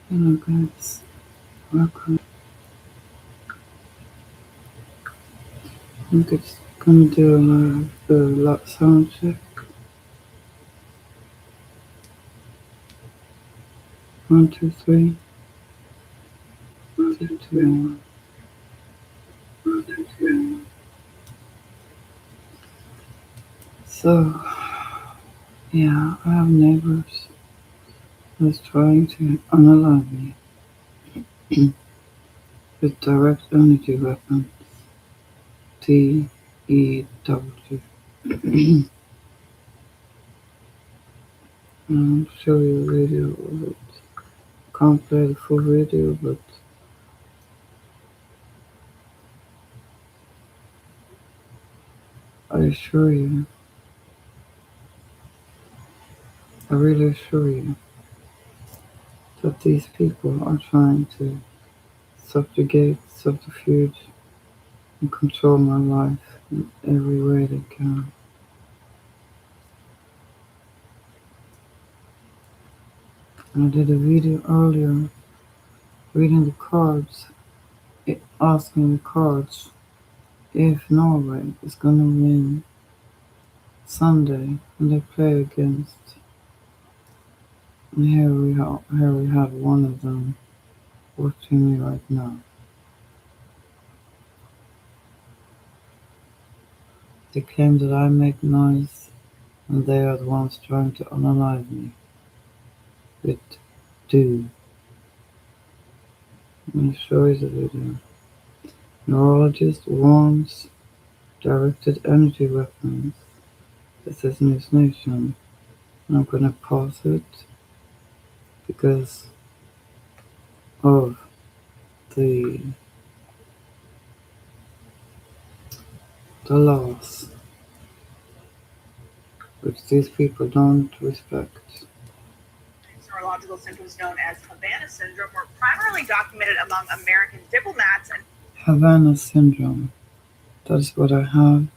Hello guys, welcome. I'm just gonna do a lot sound check. 1, 2, 3. Two, two. So yeah, I have neighbors who's trying to unalive me with direct energy weapon TEW. I'll show you a video of it. Can't play the full video, but I assure you, I really assure you that these people are trying to subjugate, subterfuge, and control my life in every way they can. And I did a video earlier reading the cards, asking the cards if Norway is gonna win Sunday when they play against. And here we have one of them watching me right now. They claim that I make noise and they are the ones trying to unalive me with do. Let me show you the video. Neurologist warns directed energy weapons. This is News Nation. And I'm gonna pause it because of the laws which these people don't respect. Neurological symptoms known as Havana syndrome were primarily documented among American diplomats and Havana syndrome. That's what I have.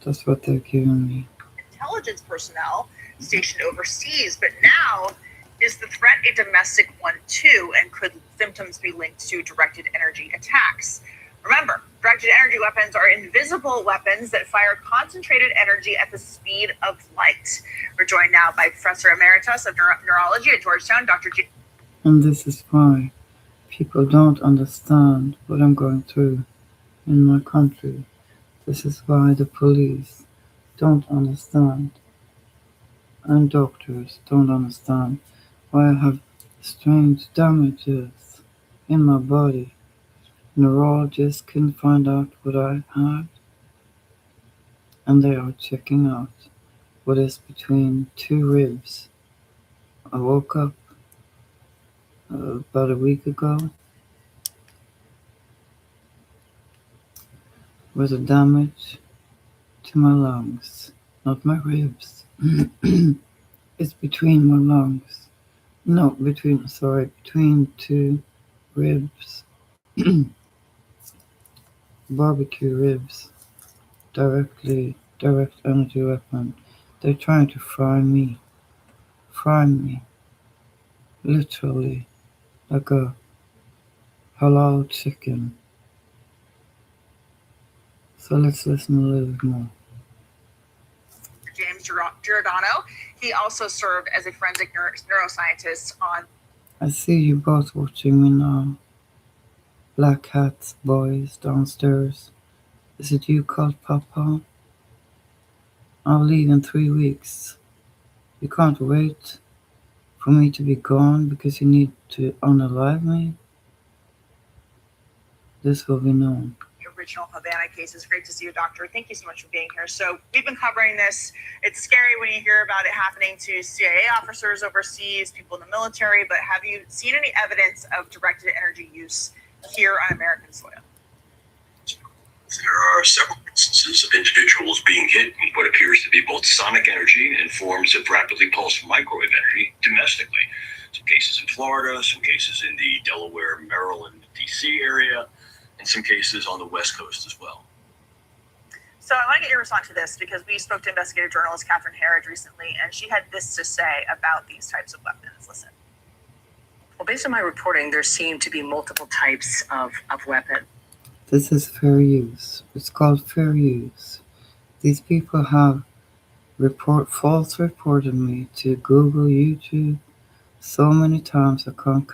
That's what they're giving me. intelligence personnel stationed overseas. But now, is the threat a domestic one too? And could symptoms be linked to directed energy attacks? Remember, directed energy weapons are invisible weapons that fire concentrated energy at the speed of light. We're joined now by Professor Emeritus of Neurology at Georgetown, Dr. J. And this is why people don't understand what I'm going through in my country. This is why the police don't understand and doctors don't understand why I have strange damages in my body. Neurologists couldn't find out what I had, and they are checking out what is between two ribs. I woke up about a week ago with a damage to my lungs, not my ribs. It's between my lungs. No, between two ribs. Barbecue ribs. Direct energy weapon. They're trying to fry me. Fry me. Literally. Like a halal chicken. So let's listen a little bit more. James Giordano. He also served as a forensic neuroscientist on. I see you both watching me now. Black hats, boys downstairs. Is it you called Papa? I'll leave in 3 weeks. You can't wait for me to be gone because you need to unalive me? This will be known. The original Havana case. It's great to see you, Doctor. Thank you so much for being here. So we've been covering this. It's scary when you hear about it happening to CIA officers overseas, people in the military, but have you seen any evidence of directed energy use here on American soil? There are several instances of individuals being hit with what appears to be both sonic energy and forms of rapidly pulsed microwave energy domestically. Some cases in Florida, some cases in the Delaware, Maryland, D.C. area, and some cases on the West Coast as well. So I want to get your response to this because we spoke to investigative journalist Catherine Herridge recently, and she had this to say about these types of weapons. Listen. Well, based on my reporting, there seem to be multiple types of weapon. This is fair use. It's called fair use. These people have false reported me to Google, YouTube, so many times I can't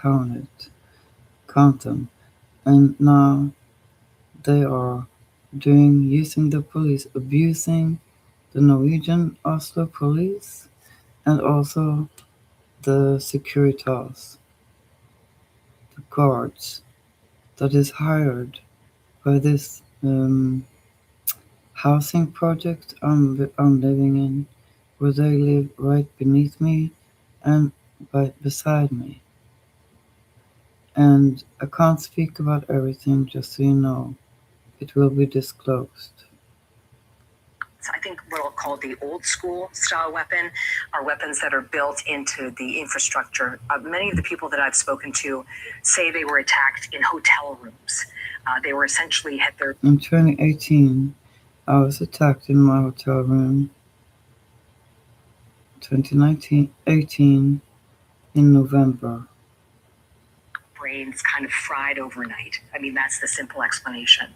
count them. And now they are using the police, abusing the Norwegian Oslo police and also the Securitas, the guards that is hired by this housing project I'm living in, where they live right beneath me and right beside me. And I can't speak about everything, just so you know. It will be disclosed. I think what I'll call the old school style weapon are weapons that are built into the infrastructure. Many of the people that I've spoken to say they were attacked in hotel rooms. They were essentially had their. In 2018, I was attacked in my hotel room. 2018 in November. Brains kind of fried overnight. I mean, that's the simple explanation.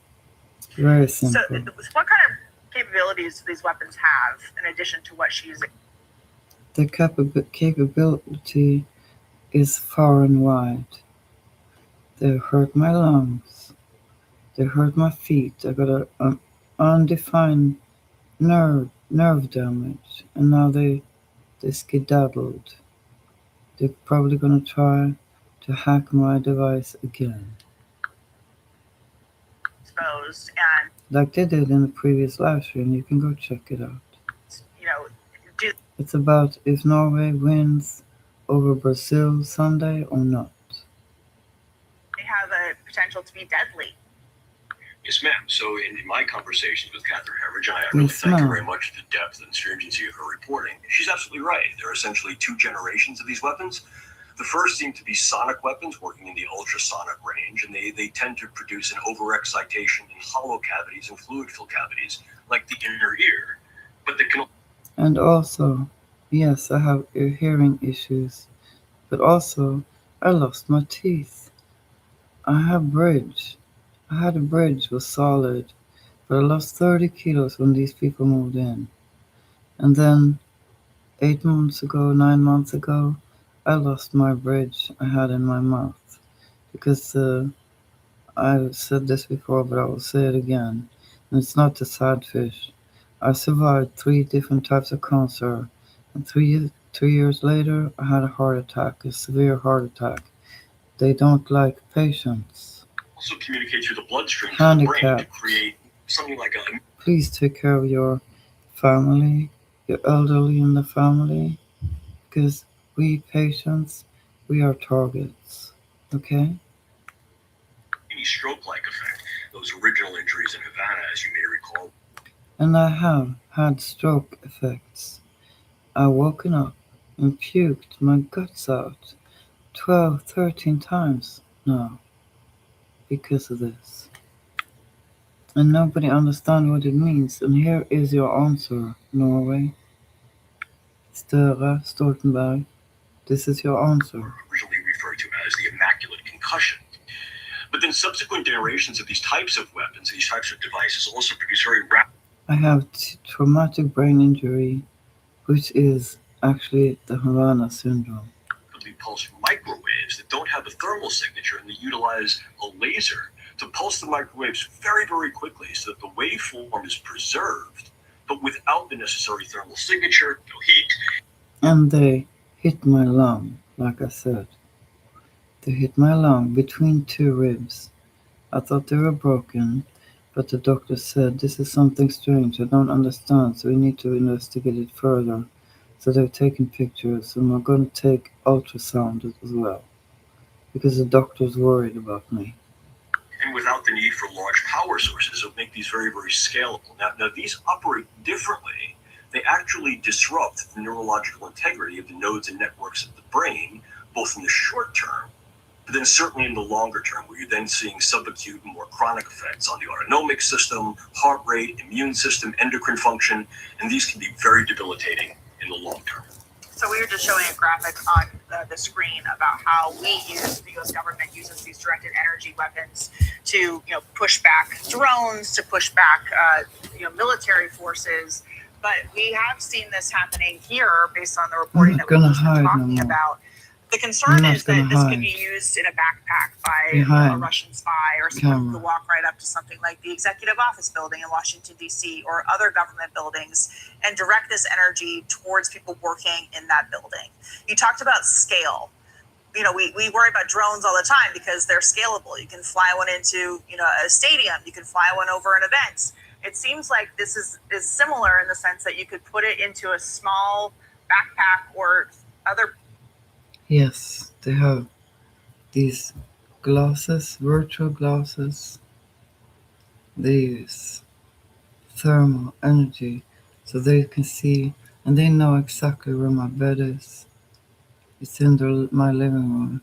Very simple. So, what kind of capabilities do these weapons have in addition to what she's? The capability is far and wide. They hurt my lungs. They hurt my feet. I got an undefined nerve damage, and now they skedaddled. They're probably gonna try to hack my device again, Exposed and like they did in the previous live stream. You can go check it out. Do It's about if Norway wins over Brazil Sunday or not. they have a potential to be deadly? Yes, ma'am. So in my conversations with Catherine Herridge, and I really thank her very much for the depth and stringency of her reporting, she's absolutely right. There are essentially two generations of these weapons. The first seem to be sonic weapons working in the ultrasonic range, and they tend to produce an overexcitation in hollow cavities and fluid-filled cavities, like the inner ear. But they can. And also, yes, I have hearing issues, but also I lost my teeth. I had a bridge was solid, but I lost 30 kilos when these people moved in. And then 9 months ago, I lost my bridge I had in my mouth. Because I've said this before, but I will say it again. And it's not the sad fish. I survived 3 different types of cancer. And 3 years later, I had a heart attack, a severe heart attack. They don't like patients. Also communicate through the bloodstream to the brain to create something like a. Please take care of your family, your elderly in the family, because we patients, we are targets. Okay? Stroke-like effect. Those original injuries in Havana, as you may recall. And I have had stroke effects. I've woken up and puked my guts out 12, 13 times now because of this. And nobody understands what it means. And here is your answer, Norway. Stoltenberg. This is your answer. Originally referred to as the immaculate concussion. But then subsequent generations of these types of weapons, these types of devices also produce very rapid. I have traumatic brain injury, which is actually the Havana syndrome. Pulse microwaves that don't have a thermal signature, and they utilize a laser to pulse the microwaves very, very quickly so that the waveform is preserved, but without the necessary thermal signature, no heat. And they hit my lung, like I said. They hit my lung between 2 ribs. I thought they were broken, but the doctor said, this is something strange, I don't understand, so we need to investigate it further. So they've taken pictures, and we're going to take ultrasound as well, because the doctor's worried about me. And without the need for large power sources, it will make these very, very scalable. Now, these operate differently. They actually disrupt the neurological integrity of the nodes and networks of the brain, both in the short term, but then certainly in the longer term, where you're then seeing subacute and more chronic effects on the autonomic system, heart rate, immune system, endocrine function, and these can be very debilitating in the long term. So we were just showing a graphic on the screen about how the U.S. government uses these directed energy weapons to push back drones, to push back military forces. But we have seen this happening here based on the reporting that we've been talking about. The concern is that this could be used in a backpack by a Russian spy or someone who could walk right up to something like the Executive Office building in Washington, D.C. or other government buildings and direct this energy towards people working in that building. You talked about scale. We worry about drones all the time because they're scalable. You can fly one into a stadium. You can fly one over an event. It seems like this is similar in the sense that you could put it into a small backpack or other. Yes, they have these glasses, virtual glasses. They use thermal energy so they can see, and they know exactly where my bed is. It's in my living room.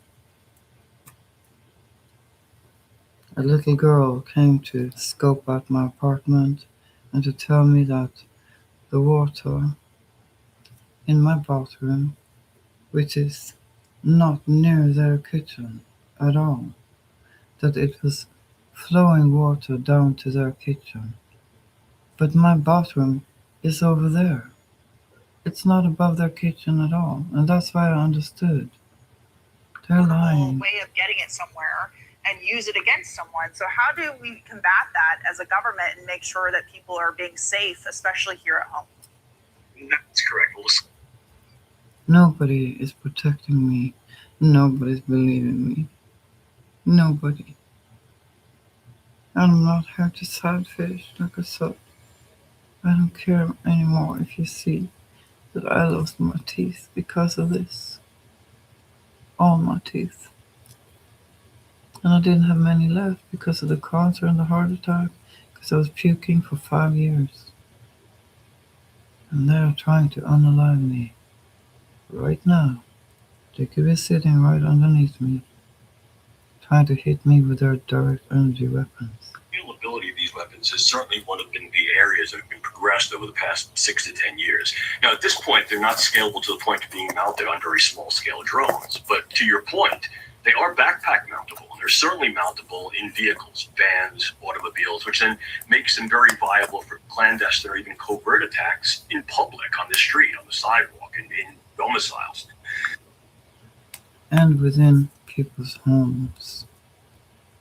A little girl came to scope out my apartment and to tell me that the water in my bathroom, which is not near their kitchen at all, that it was flowing water down to their kitchen. But my bathroom is over there. It's not above their kitchen at all, and that's why I understood. They're lying. Way of getting it somewhere and use it against someone. So how do we combat that as a government and make sure that people are being safe, especially here at home? That's correct. Nobody is protecting me. Nobody's believing me. Nobody. I'm not here to sidefish, like I said. I don't care anymore if you see that I lost my teeth because of this. All my teeth. And I didn't have many left because of the cancer and the heart attack, because I was puking for 5 years. And they are trying to unalive me. Right now. They could be sitting right underneath me, trying to hit me with their direct energy weapons. The availability of these weapons has certainly one of the areas that have been progressed over the past 6 to 10 years. Now, at this point, they're not scalable to the point of being mounted on very small-scale drones. But to your point, they are backpack mountable, and they're certainly mountable in vehicles, vans, automobiles, which then makes them very viable for clandestine or even covert attacks in public, on the street, on the sidewalk, in domiciles. And within people's homes.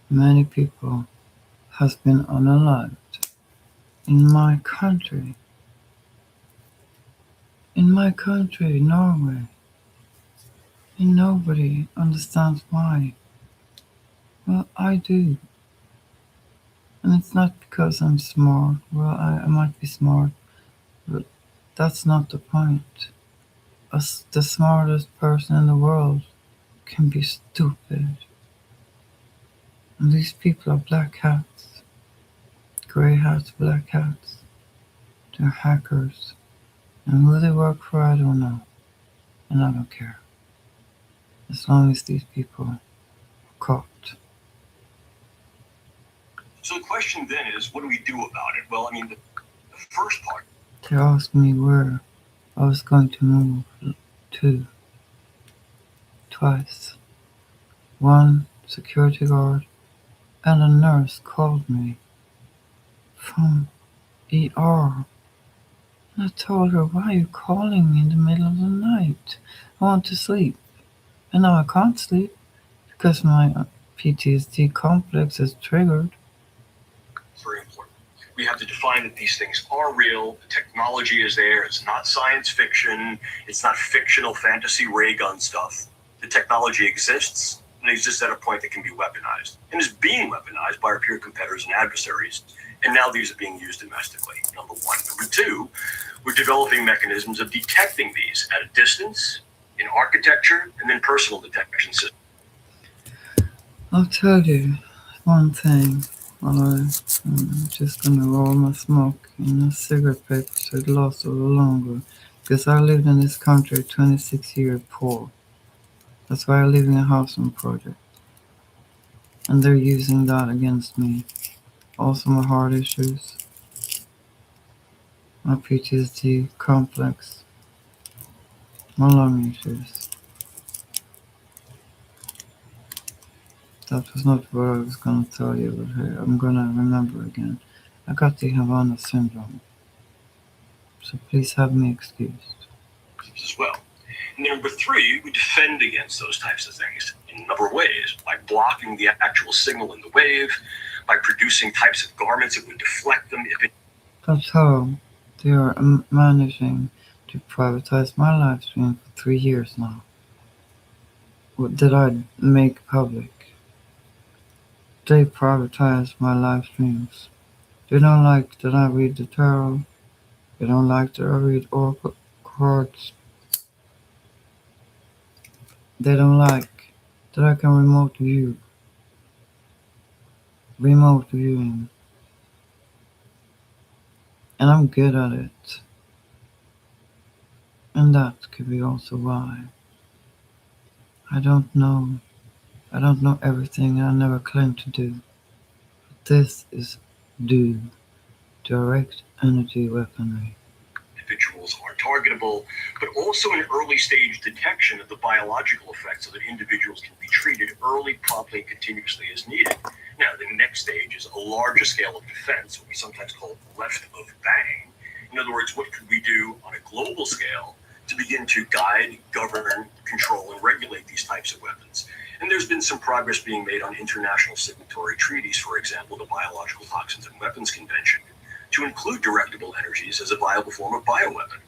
Many people has been unalived. In my country. In my country, Norway. And nobody understands why. Well, I do. And it's not because I'm smart. Well, I might be smart, but that's not the point. The smartest person in the world can be stupid. And these people are black hats. Grey hats, black hats. They're hackers. And who they work for, I don't know. And I don't care. As long as these people are caught. So the question then is, what do we do about it? Well, I mean, the first part. They asked me where I was going to move to. Twice. One security guard and a nurse called me from ER. And I told her, why are you calling me in the middle of the night? I want to sleep. And now I can't sleep because my PTSD complex is triggered. It's very important. We have to define that these things are real. The technology is there. It's not science fiction. It's not fictional fantasy ray gun stuff. The technology exists, and it exists at a point that can be weaponized, and is being weaponized by our peer competitors and adversaries. And now these are being used domestically, number one. Number two, we're developing mechanisms of detecting these at a distance, in architecture, and then personal detection systems. I'll tell you one thing. I'm just gonna roll my smoke in a cigarette paper so it lasts a little longer. Because I lived in this country 26 years poor. That's why I live in a housing project. And they're using that against me. Also my heart issues. My PTSD complex. My lung issues. That was not what I was gonna tell you, but hey, I'm gonna remember again. I got the Havana syndrome, so please have me excused. As well. And number three, we defend against those types of things in a number of ways, by blocking the actual signal in the wave, by producing types of garments that would deflect them if it. That's how they are managing to privatize my live stream for 3 years now. What did I make public? They privatize my live streams. They don't like that I read the tarot. They don't like that I read oracle cards. They don't like that I can remote viewing. And I'm good at it. And that could be also why. I don't know. I don't know everything, and I never claim to do. But this is due direct energy weaponry. Individuals are targetable, but also an early stage detection of the biological effects so that individuals can be treated early, promptly, and continuously as needed. Now, the next stage is a larger scale of defense, what we sometimes call left of bang. In other words, what could we do on a global scale to begin to guide, govern, control, and regulate these types of weapons? And there's been some progress being made on international signatory treaties, for example, the Biological Toxins and Weapons Convention, to include directable energies as a viable form of bioweapon.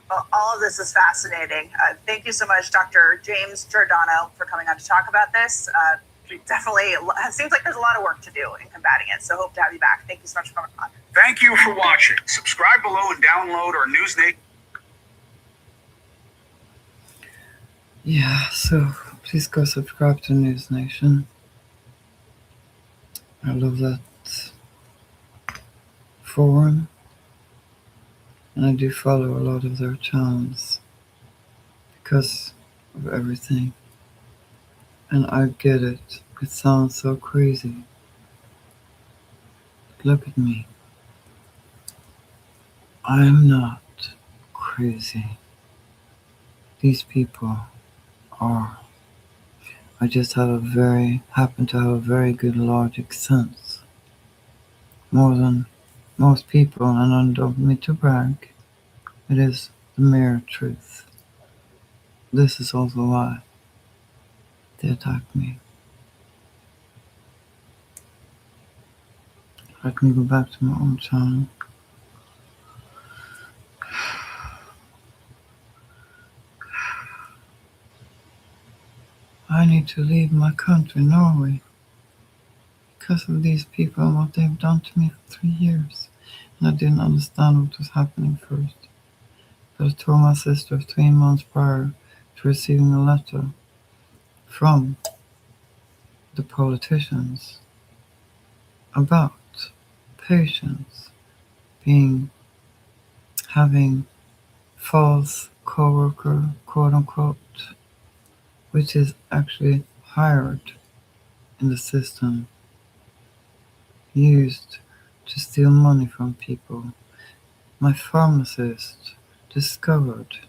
Well, all of this is fascinating. Thank you so much, Dr. James Giordano, for coming on to talk about this. Definitely, it seems like there's a lot of work to do in combating it, so hope to have you back. Thank you so much for coming on. Thank you for watching. Subscribe below and download our News Nation. Yeah, so please go subscribe to News Nation. I love that forum, and I do follow a lot of their channels because of everything. And I get it. It sounds so crazy. Look at me. I am not crazy. These people are. I just happen to have a very good logic sense. More than most people, and I don't mean to brag. It is the mere truth. This is also why they attacked me. Let me go back to my own channel. I need to leave my country, Norway, because of these people and what they've done to me for 3 years. And I didn't understand what was happening first. But I told my sister 3 months prior to receiving a letter from the politicians about patients having false co-worker, quote unquote, which is actually hired in the system, used to steal money from people. My pharmacist discovered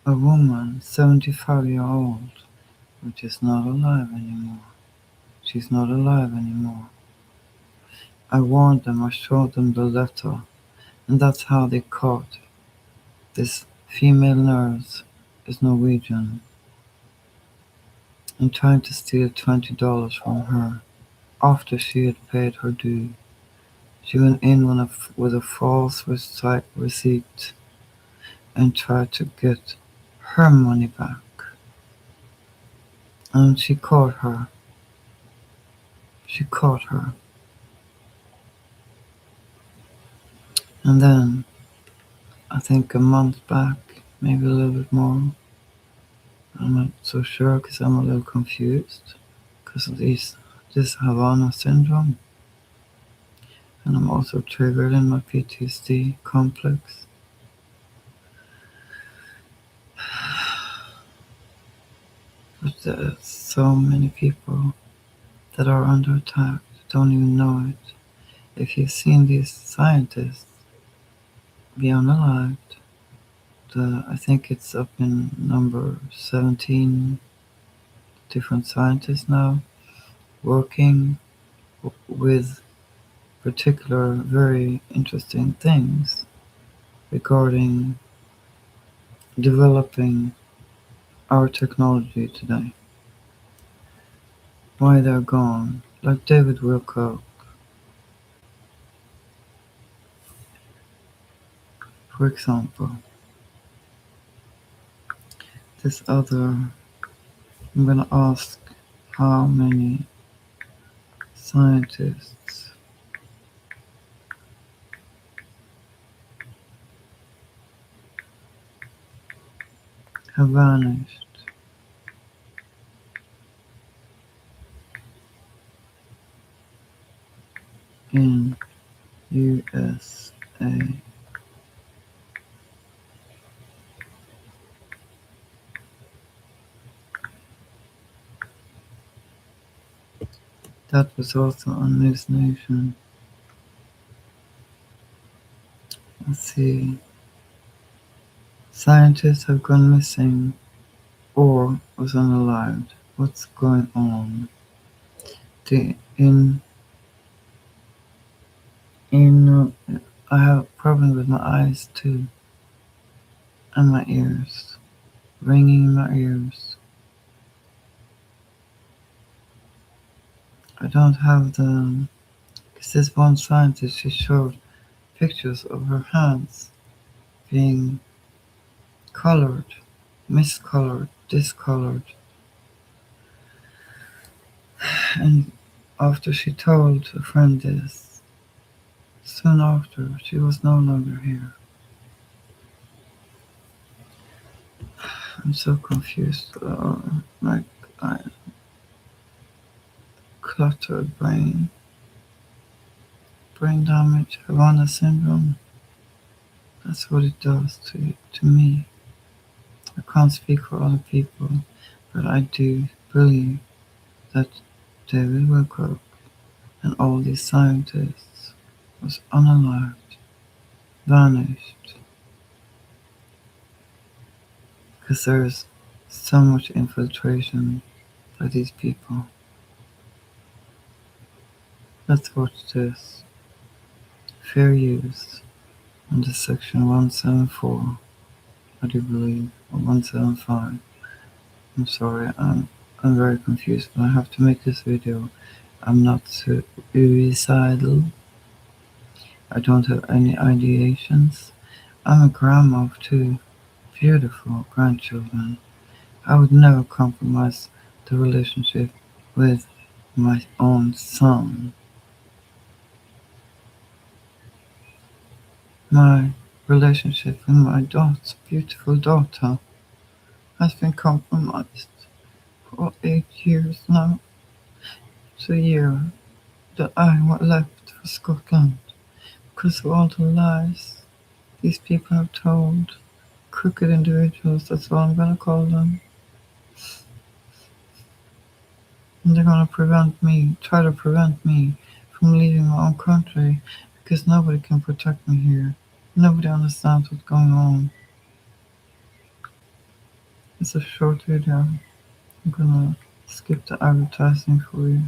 a woman, 75-year-old, which is not alive anymore. She's not alive anymore. I warned them, I showed them the letter, and that's how they caught this female nurse is Norwegian and trying to steal $20 from her after she had paid her due. She went in with a false receipt and tried to get her money back. And she caught her. And then, I think a month back, maybe a little bit more, I'm not so sure because I'm a little confused because of this Havana syndrome. And I'm also triggered in my PTSD complex. But there's so many people that are under attack that don't even know it. If you've seen these scientists be unalived, I think it's up in number 17 different scientists now working with particular very interesting things regarding developing our technology today. Why they're gone, like David Wilcock, for example. This other, I'm gonna ask how many scientists have vanished in USA. That was also on News Nation. Let's see. Scientists have gone missing or was unalived. What's going on? The I have a problem with my eyes too, and my ears, ringing in my ears. I don't have the. Because this one scientist, she showed pictures of her hands being colored, miscolored, discolored. And after she told a friend this, soon after she was no longer here. I'm so confused. Like I cluttered brain damage, Havana syndrome. That's what it does to me. I can't speak for other people, but I do believe that David Wilcock and all these scientists was unalived, vanished, because there's so much infiltration by these people. Let's watch this. Fair use under section 174, I do believe, or 175. I'm sorry, I'm very confused, but I have to make this video. I'm not suicidal. I don't have any ideations. I'm a grandma of two beautiful grandchildren. I would never compromise the relationship with my own son. My relationship with my daughter, beautiful daughter, has been compromised for 8 years now. It's a year that I left for Scotland because of all the lies these people have told. Crooked individuals, that's what I'm gonna call them. And they're gonna try to prevent me from leaving my own country because nobody can protect me here. Nobody understands what's going on. It's a short video. I'm gonna skip the advertising for you.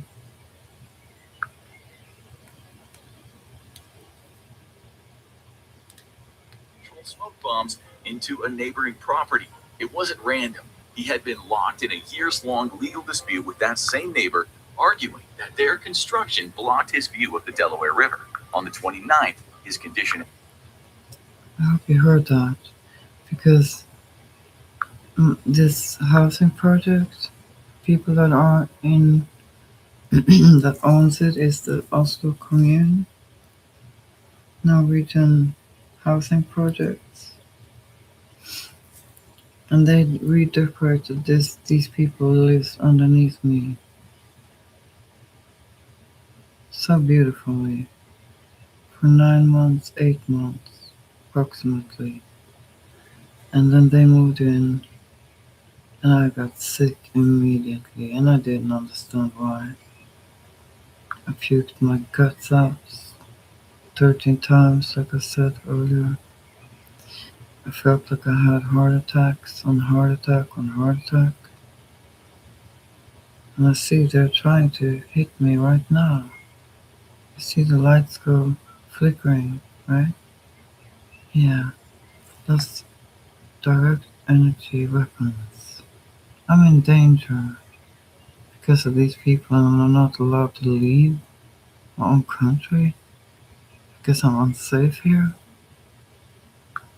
Smoke bombs into a neighboring property. It wasn't random. He had been locked in a years-long legal dispute with that same neighbor, arguing that their construction blocked his view of the Delaware River. On the 29th, his condition... I hope you heard that, because this housing project, people that are in that owns it is the Oslo Commune, Norwegian housing projects, and they redecorated these people lives underneath me so beautifully for 9 months, 8 months approximately, and then they moved in and I got sick immediately, and I didn't understand why. I puked my guts out 13 times, like I said earlier. I felt like I had heart attacks on heart attack on heart attack. And I see they're trying to hit me right now. You see the lights go flickering, right? Yeah, that's direct energy weapons. I'm in danger because of these people and I'm not allowed to leave my own country because I'm unsafe here.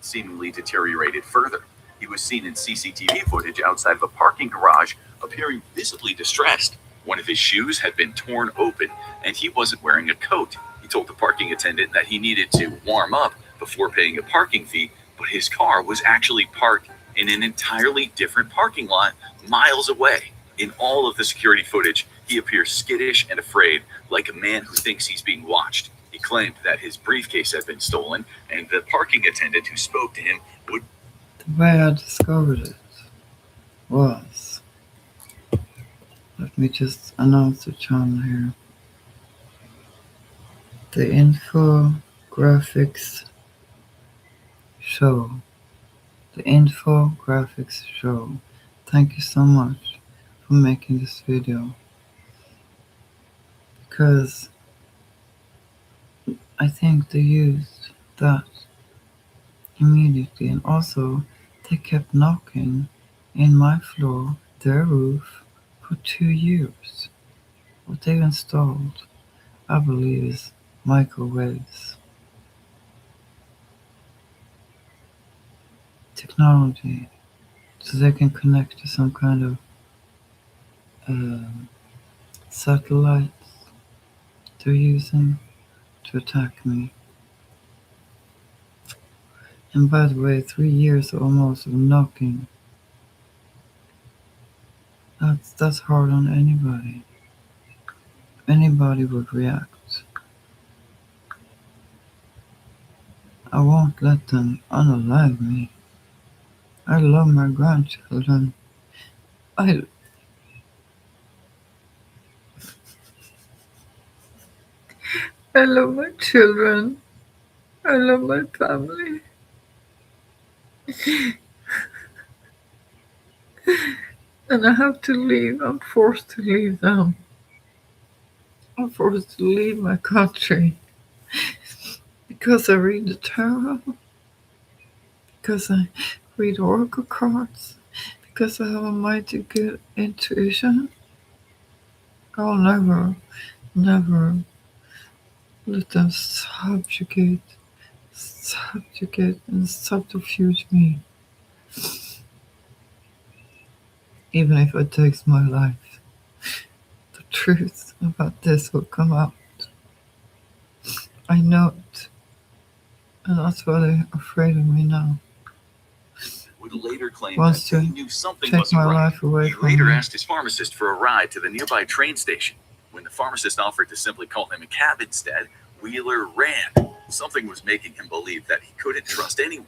Seemingly deteriorated further. He was seen in CCTV footage outside of a parking garage, appearing visibly distressed. One of his shoes had been torn open, and he wasn't wearing a coat. He told the parking attendant that he needed to warm up before paying a parking fee, but his car was actually parked in an entirely different parking lot miles away. In all of the security footage, he appears skittish and afraid, like a man who thinks he's being watched. He claimed that his briefcase had been stolen, and the parking attendant who spoke to him would. The way I discovered it was, let me just announce the channel here. The Infographics Show. The Infographics Show. Thank you so much for making this video. Because I think they used that immediately, and also they kept knocking in my floor, their roof, for 2 years. What they installed, I believe, is microwaves. Technology, so they can connect to some kind of satellites they're using to attack me. And by the way, 3 years almost of knocking. That's hard on anybody. Anybody would react. I won't let them unalive me. I love my grandchildren. I love my children. I love my family. And I have to leave. I'm forced to leave them. I'm forced to leave my country. Because I read the tarot. Because I read oracle cards. Because I have a mighty good intuition. I'll never let them subjugate and subterfuge me. Even if it takes my life, the truth about this will come out. I know it. And that's why they're afraid of me now. Would later claim Wants that to he knew something take wasn't my right. life away He from later me. asked his pharmacist for a ride to the nearby train station. When the pharmacist offered to simply call him a cab instead, Wheeler ran. Something was making him believe that he couldn't trust anyone.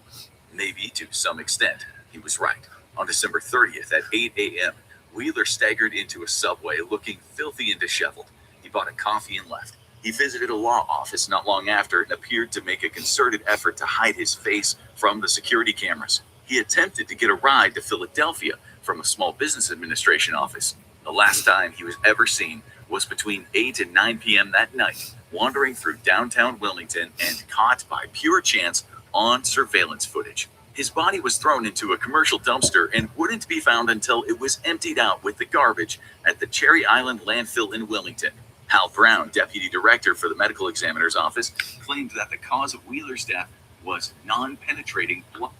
Maybe to some extent, he was right. On December 30th at 8 a.m., Wheeler staggered into a subway looking filthy and disheveled. He bought a coffee and left. He visited a law office not long after and appeared to make a concerted effort to hide his face from the security cameras. He attempted to get a ride to Philadelphia from a small business administration office. The last time he was ever seen was between 8 and 9 p.m. that night, wandering through downtown Wilmington and caught by pure chance on surveillance footage. His body was thrown into a commercial dumpster and wouldn't be found until it was emptied out with the garbage at the Cherry Island landfill in Wilmington. Hal Brown, deputy director for the medical examiner's office, claimed that the cause of Wheeler's death was non-penetrating blunt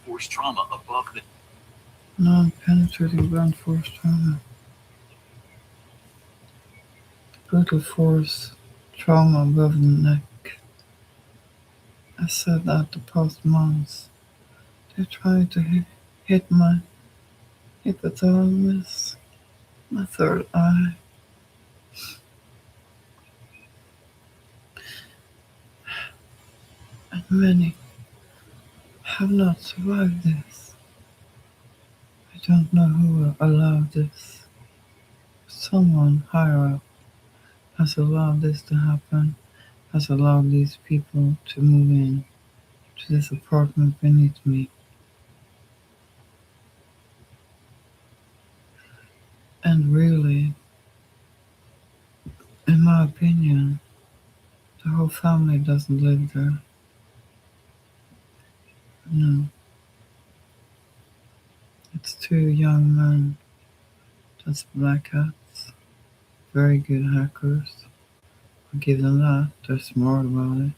force trauma above the Non-penetrating blunt force trauma. Brutal force trauma above the neck. I said that the past months. They're trying to hit my hypothalamus, my third eye. And many have not survived this. I don't know who will allow this. Someone higher up has allowed this to happen, has allowed these people to move in to this apartment beneath me. And really, whole family doesn't live there. No. It's two young men, just black hats, very good hackers. I'll give them that, they're smart about it.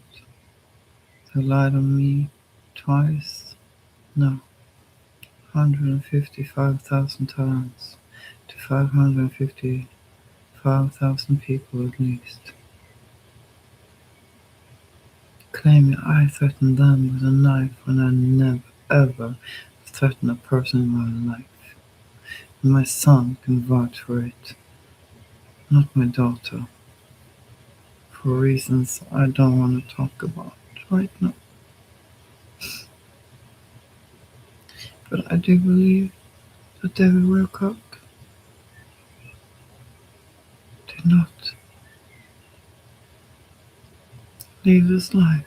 They lied on me twice. No, 155,000 times to 555,000 people at least. Claiming I threatened them with a knife when I never ever threatened a person in my life. And my son can vouch for it, not my daughter, for reasons I don't want to talk about right now. But I do believe that David Wilcock did not leave this life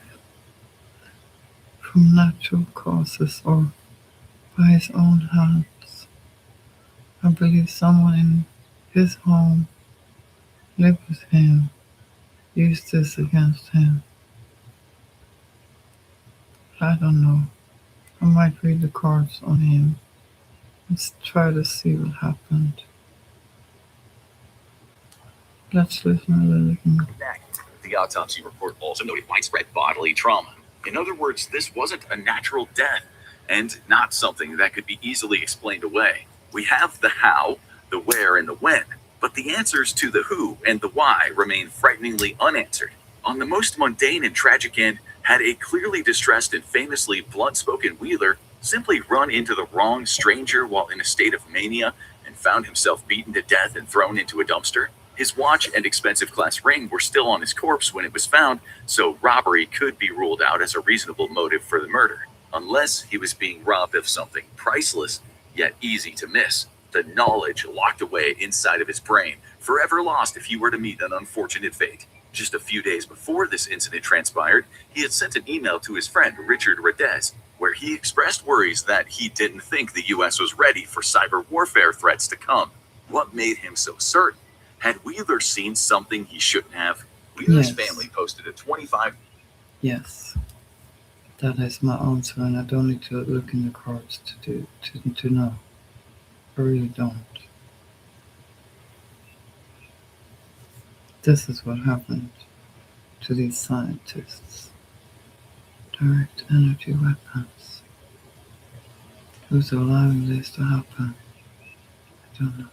from natural causes or by his own hands. I believe someone in his home lived with him, used this against him. But I don't know. I might read the cards on him and try to see what happened. Let's listen a little more. The autopsy report also noted widespread bodily trauma. In other words, this wasn't a natural death and not something that could be easily explained away. We have the how, the where, and the when, but the answers to the who and the why remain frighteningly unanswered. On the most mundane and tragic end, had a clearly distressed and famously blunt-spoken Wheeler simply run into the wrong stranger while in a state of mania and found himself beaten to death and thrown into a dumpster? His watch and expensive class ring were still on his corpse when it was found, so robbery could be ruled out as a reasonable motive for the murder, unless he was being robbed of something priceless, yet easy to miss: the knowledge locked away inside of his brain, forever lost if he were to meet an unfortunate fate. Just a few days before this incident transpired, he had sent an email to his friend Richard Radez, where he expressed worries that he didn't think the U.S. was ready for cyber warfare threats to come. What made him so certain? Had Wheeler seen something he shouldn't have? Wheeler's family posted a 25. Yes, that is my answer, and I don't need to look in the cards to know. I really don't. This is what happened to these scientists. Direct energy weapons. Who's allowing this to happen? I don't know.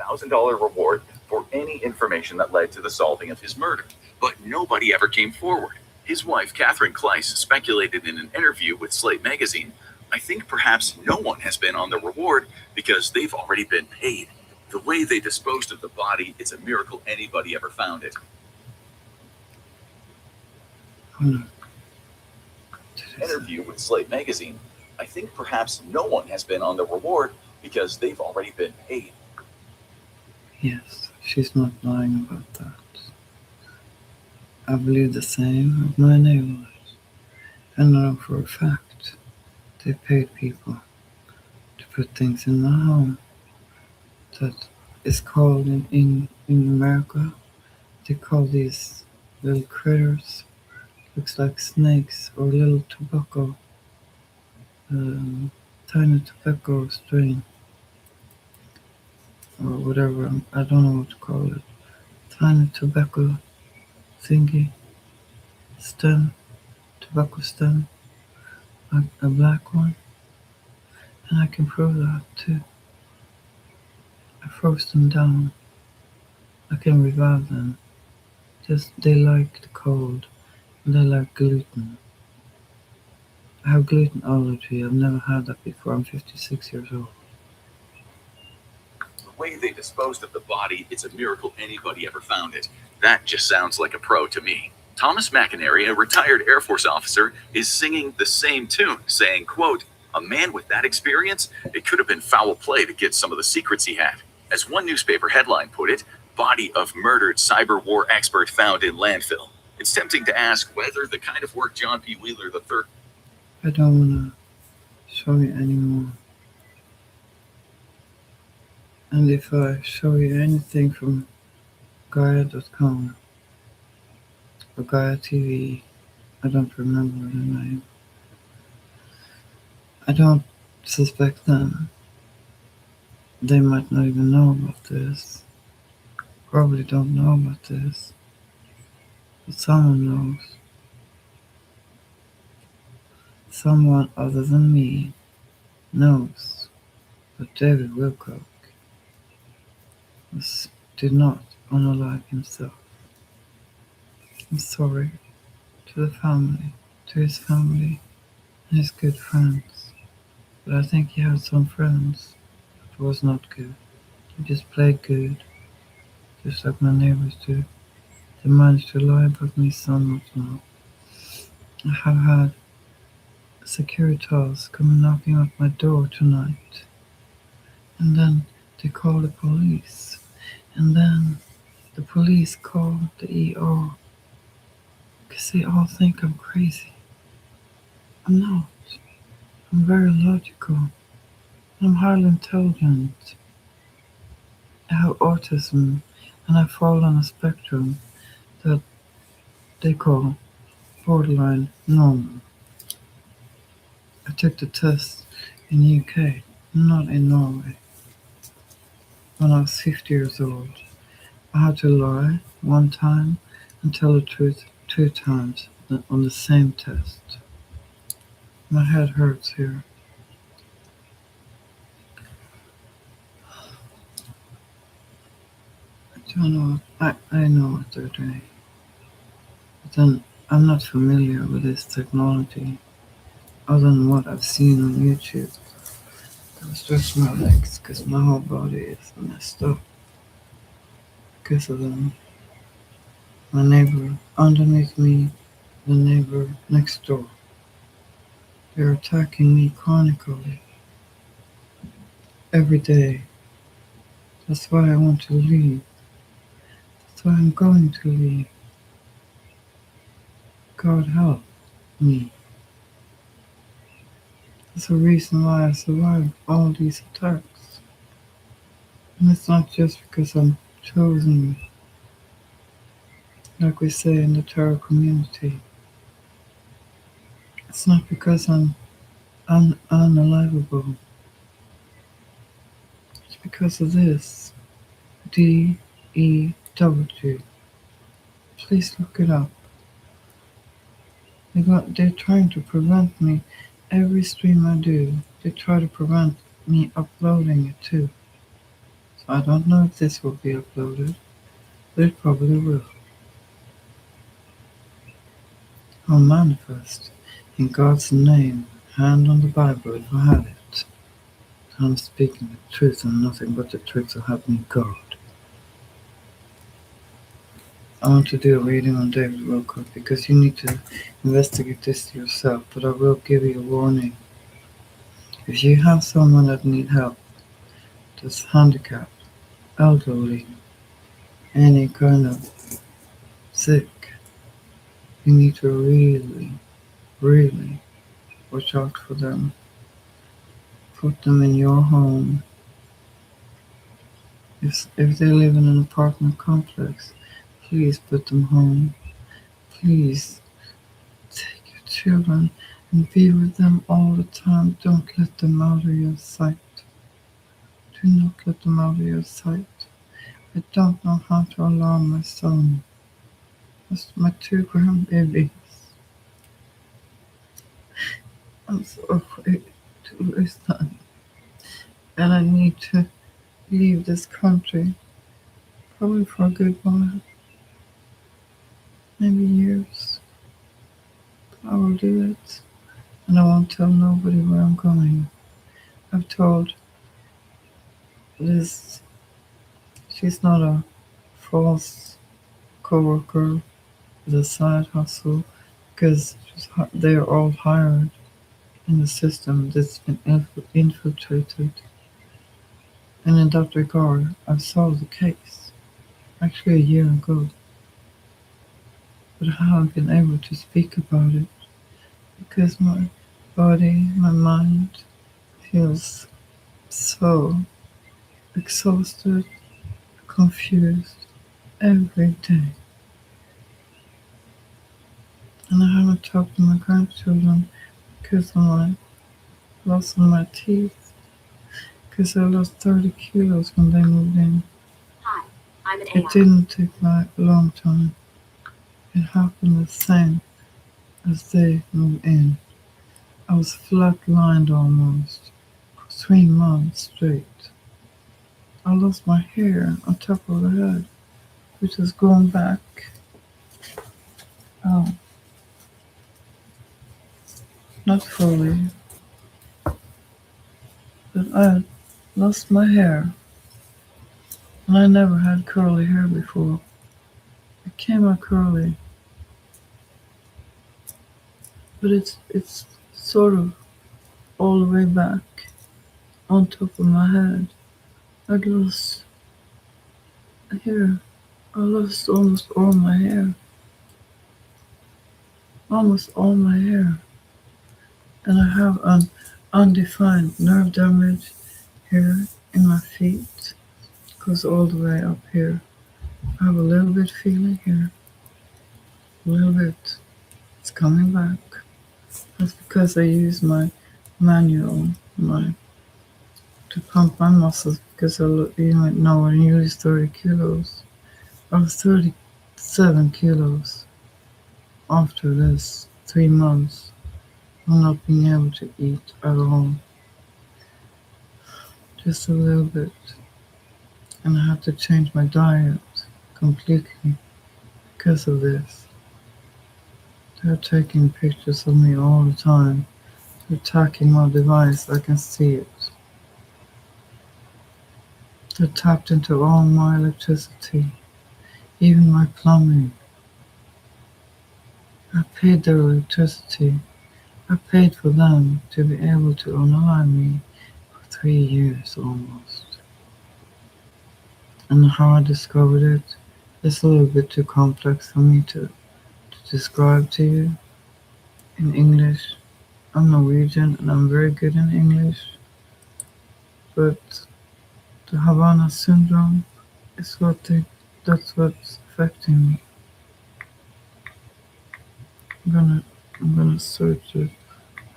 $1,000 reward for any information that led to the solving of his murder. But nobody ever came forward. His wife, Catherine Kleiss, speculated in an interview with Slate magazine, "I think perhaps no one has been on the reward because they've already been paid. The way they disposed of the body, it's a miracle anybody ever found it." Interview with Slate magazine, "I think perhaps no one has been on the reward because they've already been paid." Yes, she's not lying about that. I believe the same of my neighbors. And I know for a fact they paid people to put things in my home that is called in America, they call these little critters, looks like snakes or little tobacco, tiny tobacco strain or whatever, I don't know what to call it. Tiny tobacco thingy, stem, tobacco stem, a black one, and I can prove that too. I froze them down. I can revive them. Just they like the cold, and they like gluten. I have gluten allergy. I've never had that before. I'm 56 years old. The way they disposed of the body, it's a miracle anybody ever found it. That just sounds like a pro to me. Thomas McInerney, a retired Air Force officer, is singing the same tune, saying, quote, "A man with that experience, it could have been foul play to get some of the secrets he had." As one newspaper headline put it, "Body of murdered cyber war expert found in landfill." It's tempting to ask whether the kind of work John P. Wheeler III... I don't want to show you anymore. And if I show you anything from Gaia.com, the guy on TV. I don't remember the name. I don't suspect them. They might not even know about this. Probably don't know about this. But someone knows. Someone other than me knows that David Wilcock did not unalive himself. I'm sorry to the family, to his family, and his good friends. But I think he had some friends that was not good. He just played good, just like my neighbors do. They managed to lie about me somewhat now. I have had Securitas come knocking at my door tonight. And then they call the police. And then the police call the ER. Because they all think I'm crazy. I'm not. I'm very logical. I'm highly intelligent. I have autism and I fall on a spectrum that they call borderline normal. I took the test in the UK, not in Norway. When I was 50 years old, I had to lie one time and tell the truth 2 times on the same test. My head hurts here. I don't know. I know what they're doing. But then I'm not familiar with this technology other than what I've seen on YouTube. I stretch my legs because my whole body is messed up because of them. My neighbor underneath me, the neighbor next door. They're attacking me chronically every day. That's why I want to leave. That's why I'm going to leave. God help me. That's the reason why I survived all these attacks. And it's not just because I'm chosen, like we say in the tarot community. It's not because I'm unalivable. It's because of this. DEW. Please look it up. They're trying to prevent me. Every stream I do, they try to prevent me uploading it too. So I don't know if this will be uploaded, but it probably will. I'll manifest in God's name, hand on the Bible if I have it. I'm speaking the truth and nothing but the truth, so help me God. I want to do a reading on David Wilcock because you need to investigate this yourself, but I will give you a warning. If you have someone that needs help, that's handicapped, elderly, any kind of sick, you need to really watch out for them. Put them in your home. If they live in an apartment complex, please put them home. Please take your children and be with them all the time. Don't let them out of your sight. Do not let them out of your sight. I don't know how to allow my son. That's my 2 grandbabies. I'm so afraid to lose them. And I need to leave this country. Probably for a good while. Maybe years. But I will do it. And I won't tell nobody where I'm going. I've told Liz she's not a false co-worker with a side hustle because they're all hired in the system that's been infiltrated. And in that regard, I've solved the case, actually a year ago. But I haven't been able to speak about it because my body, my mind feels so exhausted, confused every day. And I haven't talked to my grandchildren because of my loss of my teeth. Because I lost 30 kilos when they moved in. Hi, I'm an It didn't take a long time. It happened the same as they moved in. I was flatlined almost for 3 months straight. I lost my hair on top of the head, which has grown back. Oh, not fully, but I lost my hair. And I never had curly hair before. It came out curly, but it's sort of all the way back on top of my head. I lost hair. I lost almost all my hair. Almost all my hair. And I have an undefined nerve damage here in my feet. Goes all the way up here. I have a little bit feeling here. A little bit. It's coming back. That's because I use my manual, to pump my muscles because you might know when you lose 30 kilos. I was 37 kilos after this 3 months of not being able to eat at all. Just a little bit. And I had to change my diet completely because of this. They're taking pictures of me all the time. They're tracking my device. I can see it. They tapped into all my electricity, even my plumbing. I paid their electricity. I paid for them to be able to unalive me for 3 years almost. And how I discovered it is a little bit too complex for me to describe to you in English. I'm Norwegian and I'm very good in English, but the Havana syndrome is that's what's affecting me. I'm gonna search it.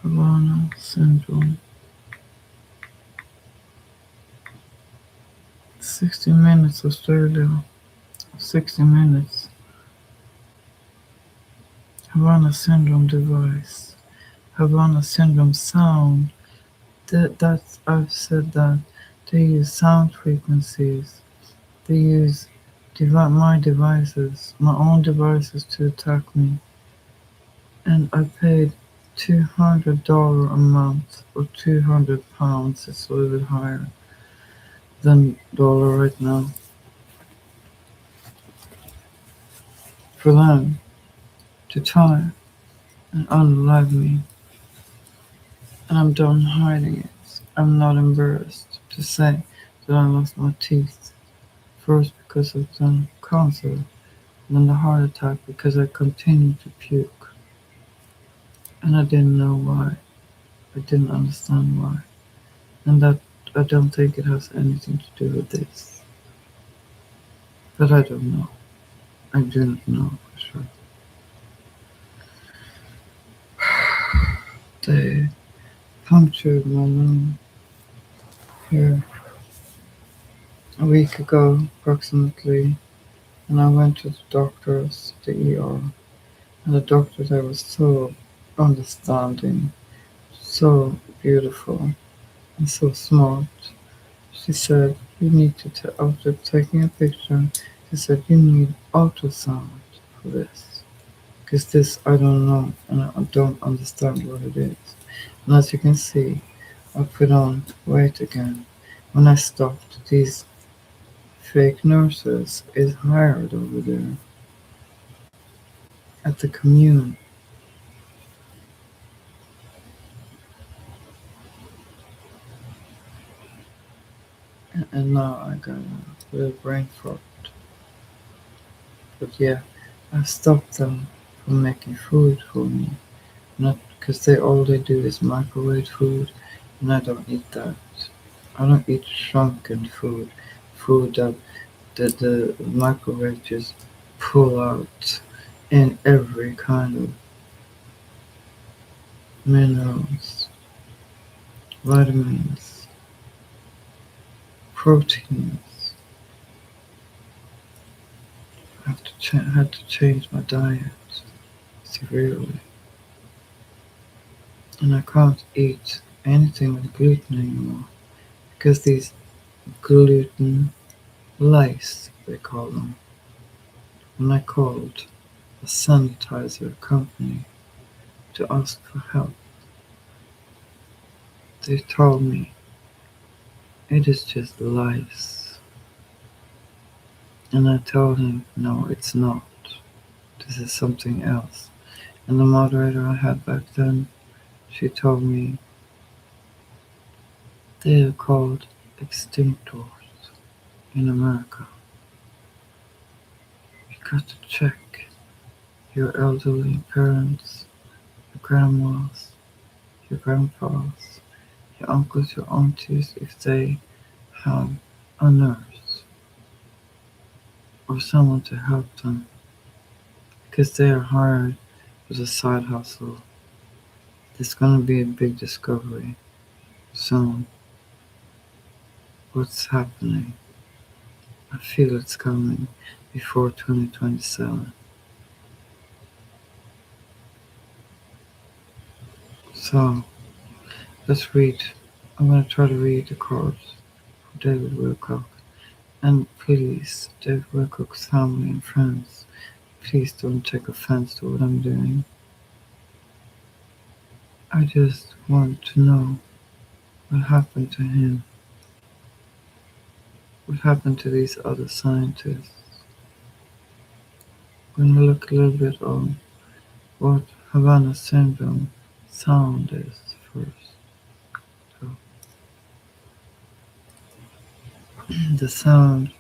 Havana syndrome. 60 minutes Australia. 60 minutes. Havana syndrome device. Havana syndrome sound. That's I've said that they use sound frequencies. They use my devices, my own devices to attack me. And I paid $200 a month or £200. It's a little bit higher than dollar right now. For them to try and unalive me. And I'm done hiding it. I'm not embarrassed to say that I lost my teeth. First because of the cancer, and then the heart attack because I continued to puke. And I didn't know why. I didn't understand why. And that I don't think it has anything to do with this. But I don't know. I do not know for sure. They punctured my lung here a week ago approximately, and I went to the doctors, the ER, and the doctor there was so understanding, so beautiful, and so smart. She said, you need to, after taking a picture, she said, you need ultrasound for this. Because this, I don't know, and I don't understand what it is. And as you can see, I put on weight again. When I stopped, these fake nurses is hired over there at the commune. And now I got a little brain fart. But yeah, I stopped them from making food for me. Not because all they do is microwave food, and I don't eat that. I don't eat shrunken food that the microwave just pull out in every kind of minerals, vitamins, proteins. Had to change my diet severely, and I can't eat anything with gluten anymore because these gluten lice, they call them. When I called a sanitizer company to ask for help, they told me it is just lice. And I told him, no, it's not. This is something else. And the moderator I had back then, she told me they are called extinctors in America. You got to check your elderly parents, your grandmas, your grandpas, your uncles, your aunties, if they have a nurse or someone to help them because they are hired as a side hustle. There's gonna be a big discovery soon. What's happening? I feel it's coming before 2027. So let's read. I'm gonna try to read the cards for David Wilcock. And please, David Wilcock's family and friends, please don't take offense to what I'm doing. I just want to know what happened to him. What happened to these other scientists? We're gonna look a little bit on what Havana syndrome sound is first. So, the sound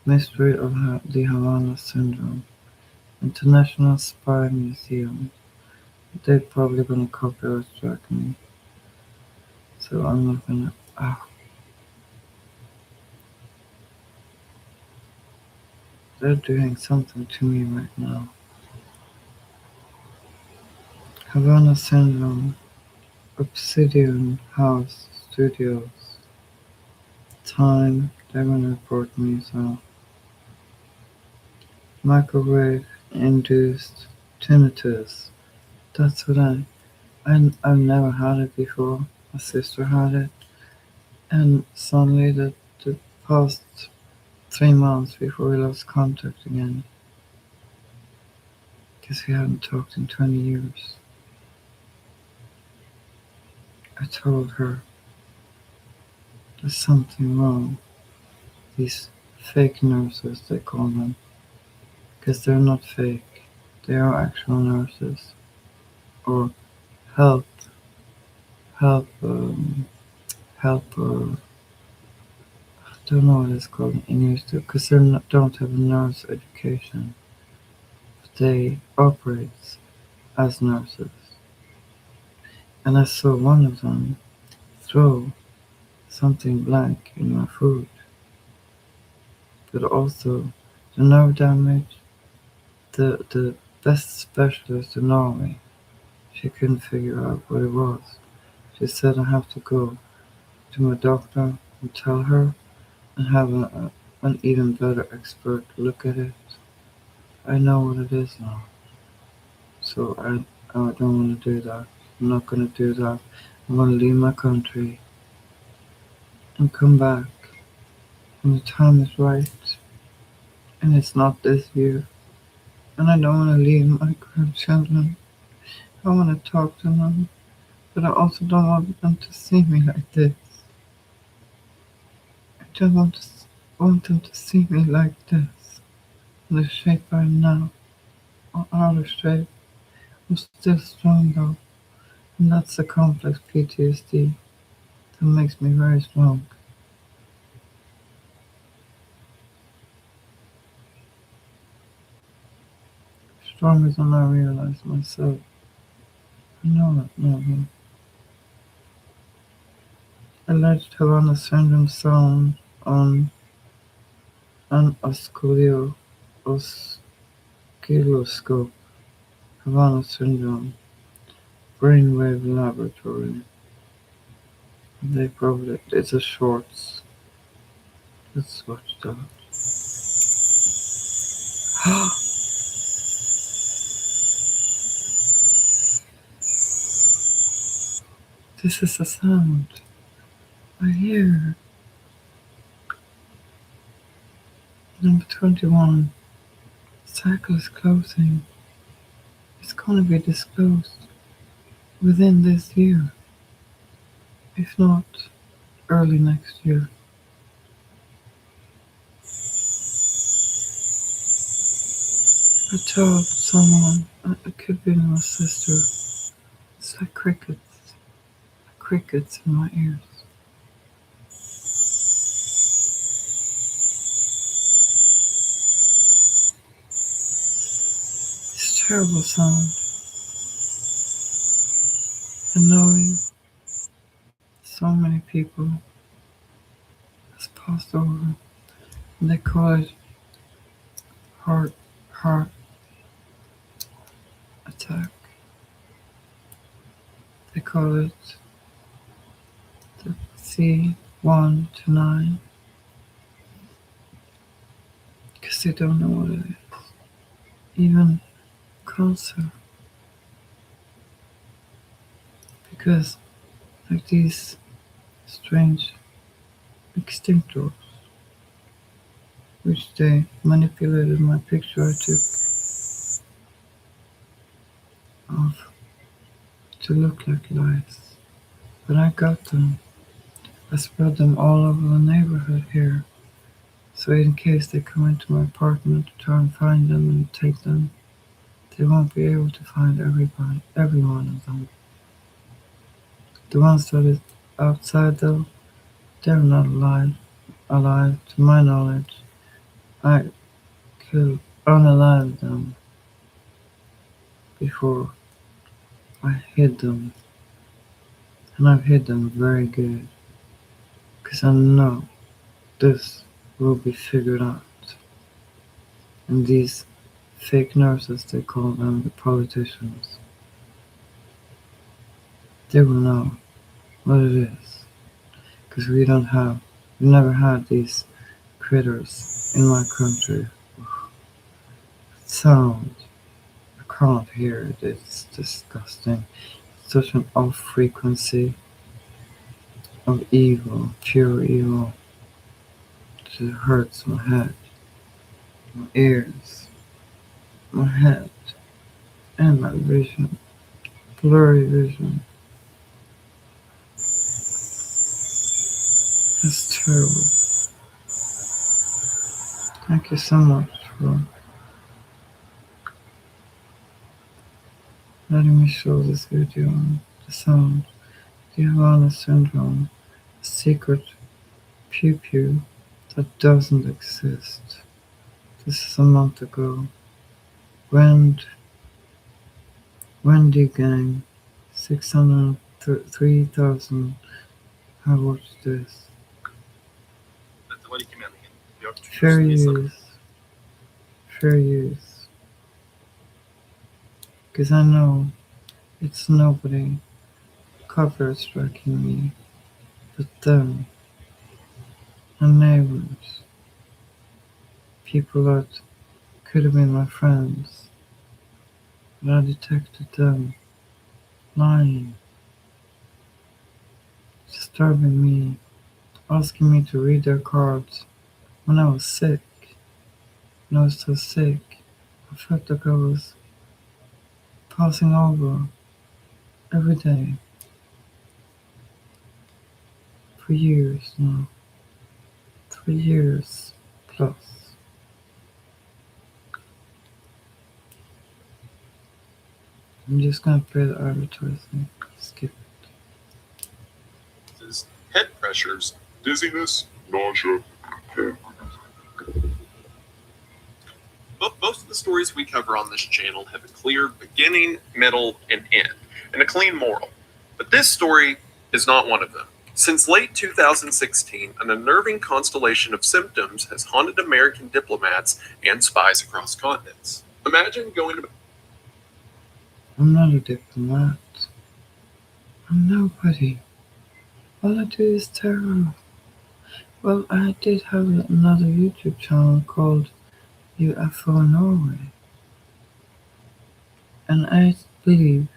mystery of the Havana syndrome. International Spy Museum. They're probably gonna copyright strike me, so I'm not gonna. They're doing something to me right now. Havana syndrome. Obsidian House Studios. Time. They're gonna report me, so. Microwave induced tinnitus. That's what I've never had it before. My sister had it, and suddenly the past 3 months before we lost contact again, because we hadn't talked in 20 years. I told her there's something wrong. These fake nurses, they call them, because they're not fake. They are actual nurses or help, help, help. I don't know what it's called in English because they don't have a nurse education. But they operate as nurses. And I saw one of them throw something black in my food. But also the nerve damage, the best specialist in Norway, she couldn't figure out what it was. She said I have to go to my doctor and tell her and have an even better expert look at it. I know what it is now. So I don't want to do that. I'm not going to do that. I'm going to leave my country and come back when the time is right. And it's not this year. And I don't want to leave my grandchildren. I want to talk to them. But I also don't want them to see me like this. I don't want them to see me like this. In the shape I am now. Or out of shape. I'm still strong though. And that's the complex PTSD that makes me very strong. Stronger than I realize myself. I know that now. Alleged Havana syndrome sound on an oscilloscope. Havana syndrome. brainwave laboratory. They probably it's a shorts. Let's watch that. This is a sound. I hear. Number 21. Cycle is closing. It's gonna be disclosed within this year. If not, early next year. I told someone it could be my sister. It's like crickets in my ears. This terrible sound. And knowing so many people has passed over, and they call it heart attack. They call it the C1 to 9 because they don't know what it is. Even cancer. Because like these strange extinctors, which they manipulated my picture I took of to look like lice. But I got them. I spread them all over the neighborhood here. So in case they come into my apartment to try and find them and take them, they won't be able to find every one of them. The ones that is outside though, they're not alive. To my knowledge, I could unalive them before I hid them. And I've hid them very good. Because I know this will be figured out. And these fake nurses, they call them the politicians, they will know what it is. Because we never had these critters in my country. Sound, I can't hear it, it's disgusting. Such an off frequency of evil, pure evil. It hurts my head, my ears, my head, and my vision. Blurry vision. It's terrible. Thank you so much for letting me show this video on the sound, the Havana syndrome, a secret pew that doesn't exist. This is a month ago. Wendy Gang, 603,000 have watched this. Fair use. Because I know it's nobody copyright striking me but them and neighbors. People that could have been my friends. But I detected them lying, disturbing me, asking me to read their cards when I was sick. When I was so sick, I felt like I was passing over every day for years now. 3 years plus. I'm just gonna play the advertising. Skip it. Head pressures, dizziness, nausea. Most of the stories we cover on this channel have a clear beginning, middle, and end, and a clean moral. But this story is not one of them. Since late 2016, an unnerving constellation of symptoms has haunted American diplomats and spies across continents. Imagine going to... I'm not a diplomat. I'm nobody. All I do is terror. Well, I did have another YouTube channel called UFO Norway, and I believe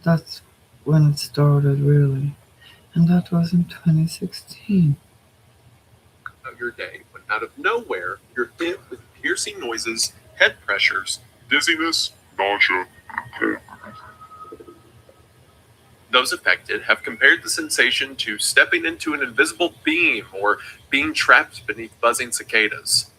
that's when it started really, and that was in 2016. Of your day when out of nowhere you're hit with piercing noises, head pressures, dizziness, nausea. Those affected have compared the sensation to stepping into an invisible beam or being trapped beneath buzzing cicadas.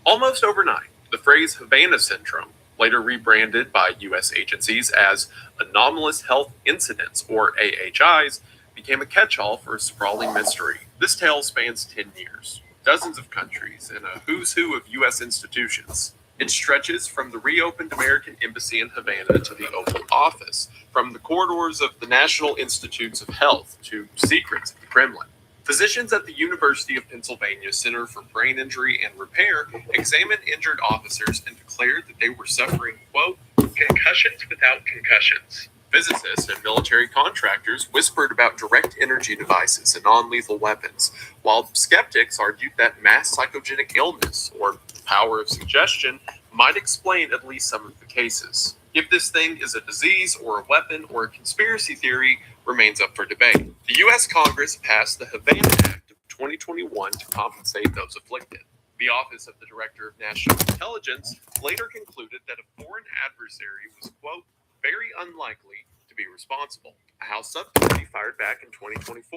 Almost overnight, the phrase Havana syndrome, later rebranded by U.S. agencies as anomalous health incidents or AHIs, became a catch-all for a sprawling mystery. This tale spans 10 years, dozens of countries, and a who's who of U.S. institutions. It stretches from the reopened American Embassy in Havana to the Oval Office, from the corridors of the National Institutes of Health to secrets of the Kremlin. Physicians at the University of Pennsylvania Center for Brain Injury and Repair examined injured officers and declared that they were suffering, quote, concussions without concussions. Physicists and military contractors whispered about direct energy devices and non-lethal weapons, while skeptics argued that mass psychogenic illness, or the power of suggestion, might explain at least some of the cases. If this thing is a disease or a weapon or a conspiracy theory remains up for debate. The U.S. Congress passed the Havana Act of 2021 to compensate those afflicted. The Office of the Director of National Intelligence later concluded that a foreign adversary was, quote, very unlikely to be responsible. A House subcommittee fired back in 2024,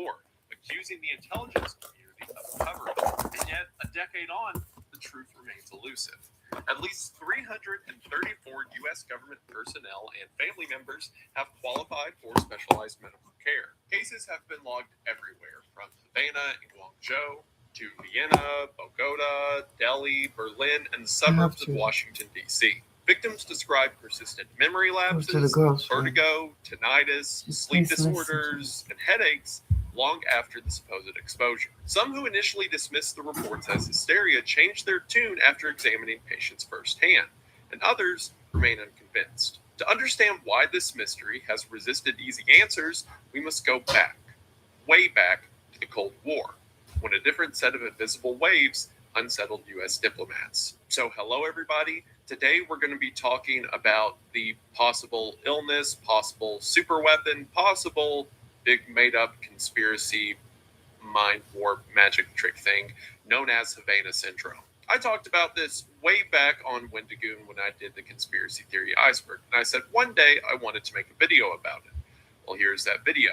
accusing the intelligence community of a cover-up. And yet, a decade on, the truth remains elusive. At least 334 U.S. government personnel and family members have qualified for specialized medical care. Cases have been logged everywhere, from Havana and Guangzhou to Vienna, Bogota, Delhi, Berlin, and the suburbs of Washington, D.C. Victims describe persistent memory lapses, vertigo, tinnitus, sleep disorders, and headaches long after the supposed exposure. Some who initially dismissed the reports as hysteria changed their tune after examining patients firsthand, and others remain unconvinced. To understand why this mystery has resisted easy answers, we must go back, way back to the Cold War, when a different set of invisible waves unsettled U.S. diplomats. So hello everybody. Today we're going to be talking about the possible illness, possible superweapon, possible big made-up conspiracy mind warp magic trick thing known as Havana syndrome. I talked about this way back on Wendigoon when I did the conspiracy theory iceberg, and I said one day I wanted to make a video about it. Well, here's that video,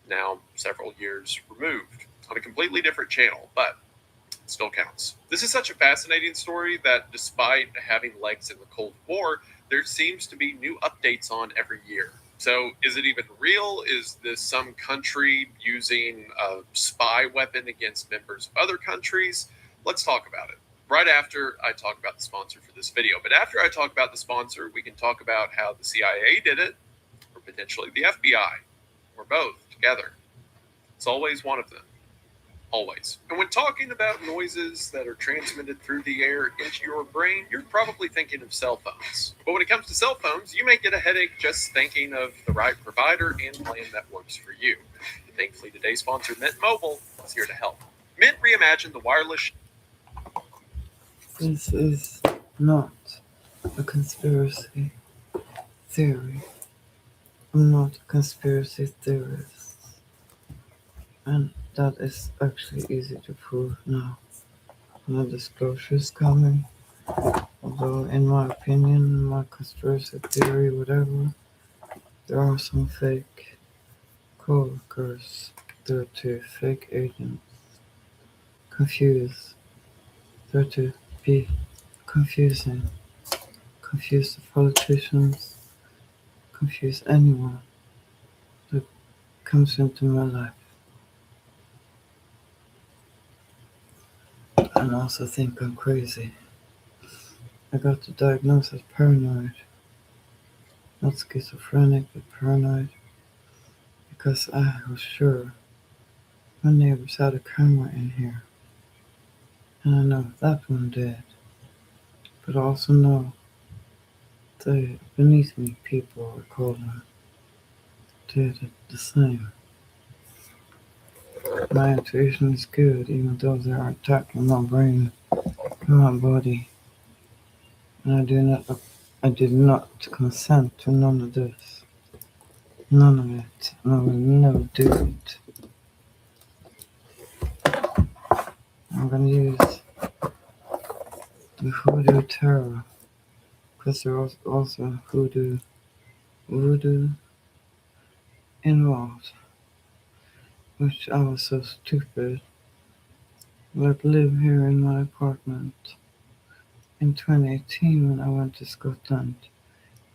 now several years removed, on a completely different channel, but it still counts. This is such a fascinating story that despite having legs in the Cold War, there seems to be new updates on every year. So is it even real? Is this some country using a spy weapon against members of other countries? Let's talk about it. Right after I talk about the sponsor for this video. But after I talk about the sponsor, we can talk about how the CIA did it, or potentially the FBI, or both together. It's always one of them. Always. And when talking about noises that are transmitted through the air into your brain, you're probably thinking of cell phones. But when it comes to cell phones, you may get a headache just thinking of the right provider and plan that works for you. And thankfully, today's sponsor, Mint Mobile, is here to help. Mint reimagined the wireless. This is not a conspiracy theory. I'm not a conspiracy theorist. And that is actually easy to prove now. No disclosure is coming. Although, in my opinion, my conspiracy theory, whatever, there are some fake co-workers, there to fake agents, there to be confusing, confuse the politicians, confuse anyone that comes into my life. And also think I'm crazy. I got the diagnosis paranoid. Not schizophrenic, but paranoid. Because I was sure my neighbors had a camera in here. And I know that one did. But I also know the beneath me people, I call them, did it the same. My intuition is good, even though they are attacking my brain and my body. And I did not consent to none of this. None of it. And I will never do it. I'm gonna use the Hoodoo Terror, because there was also voodoo involved, which I was so stupid. But live here in my apartment in 2018 when I went to Scotland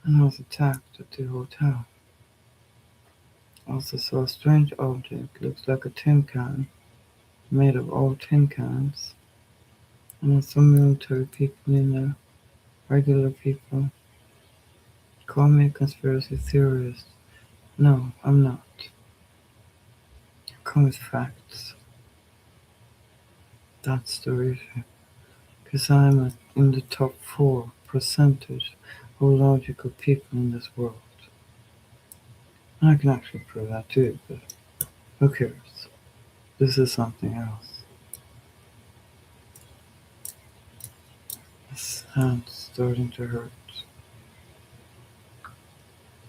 and was attacked at the hotel. Also saw a strange object, looks like a tin can, made of old tin cans, and there's some military people in there, regular people. Call me a conspiracy theorist. No, I'm not. I come with facts. That's the reason. Because I'm in the top 4% of logical people in this world. And I can actually prove that too, but who cares? This is something else. This hand's starting to hurt.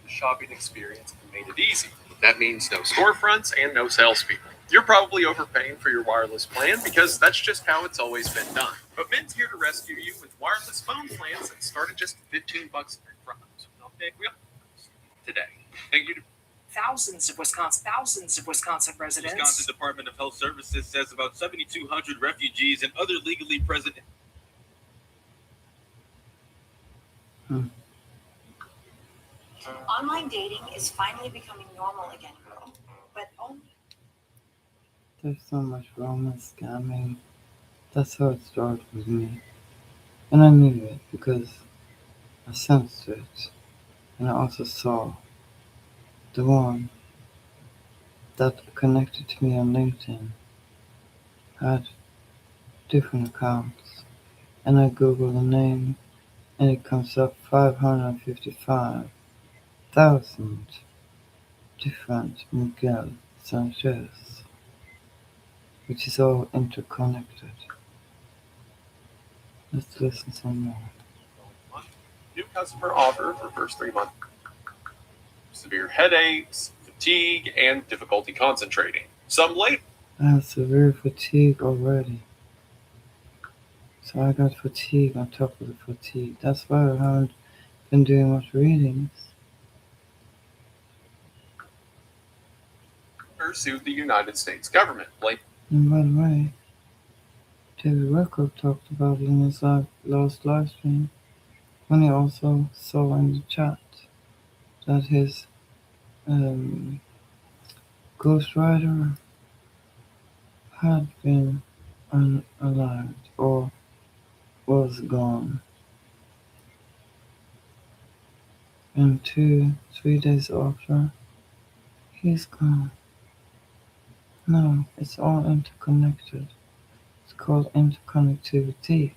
The shopping experience made it easy. That means no storefronts and no salespeople. You're probably overpaying for your wireless plan because that's just how it's always been done. But Mint's here to rescue you with wireless phone plans that start at just $15 upfront. Okay, today. Thank you to Thousands of Wisconsin residents. Wisconsin Department of Health Services says about 7,200 refugees and other legally present. Online dating is finally becoming normal again, but only. There's so much romance scamming. That's how it started with me. And I knew it because I sensed it. And I also saw the one that connected to me on LinkedIn had different accounts. And I Googled the name and it comes up 555,000 different Miguel Sanchez, which is all interconnected. Let's listen some more. new customer offer for first 3 months. Severe headaches, fatigue, and difficulty concentrating. Some late. I have severe fatigue already. So I got fatigue on top of the fatigue. That's why I haven't been doing much readings. Sued the United States government. And by the way, David Wilcock talked about it in his last live stream when he also saw in the chat that his ghostwriter had been unalived or was gone. And 2-3 days after, he's gone. No, it's all interconnected. It's called interconnectivity.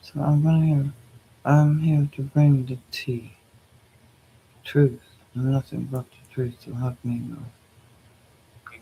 So I'm here to bring the tea. Truth, and nothing but the truth to help me know.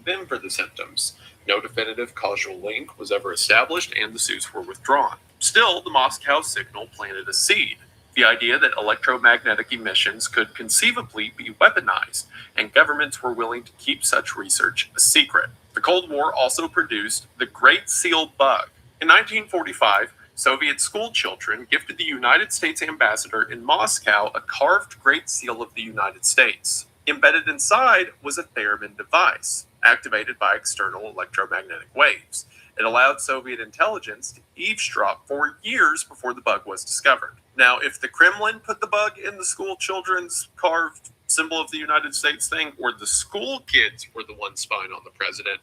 Them for the symptoms. No definitive causal link was ever established, and the suits were withdrawn. Still, the Moscow signal planted a seed. The idea that electromagnetic emissions could conceivably be weaponized, and governments were willing to keep such research a secret. The Cold War also produced the Great Seal bug. In 1945, Soviet school children gifted the United States ambassador in Moscow a carved Great Seal of the United States. Embedded inside was a theremin device, activated by external electromagnetic waves. It allowed Soviet intelligence to eavesdrop for years before the bug was discovered. Now, if the Kremlin put the bug in the school children's carved symbol of the United States thing, or the school kids were the ones spying on the president.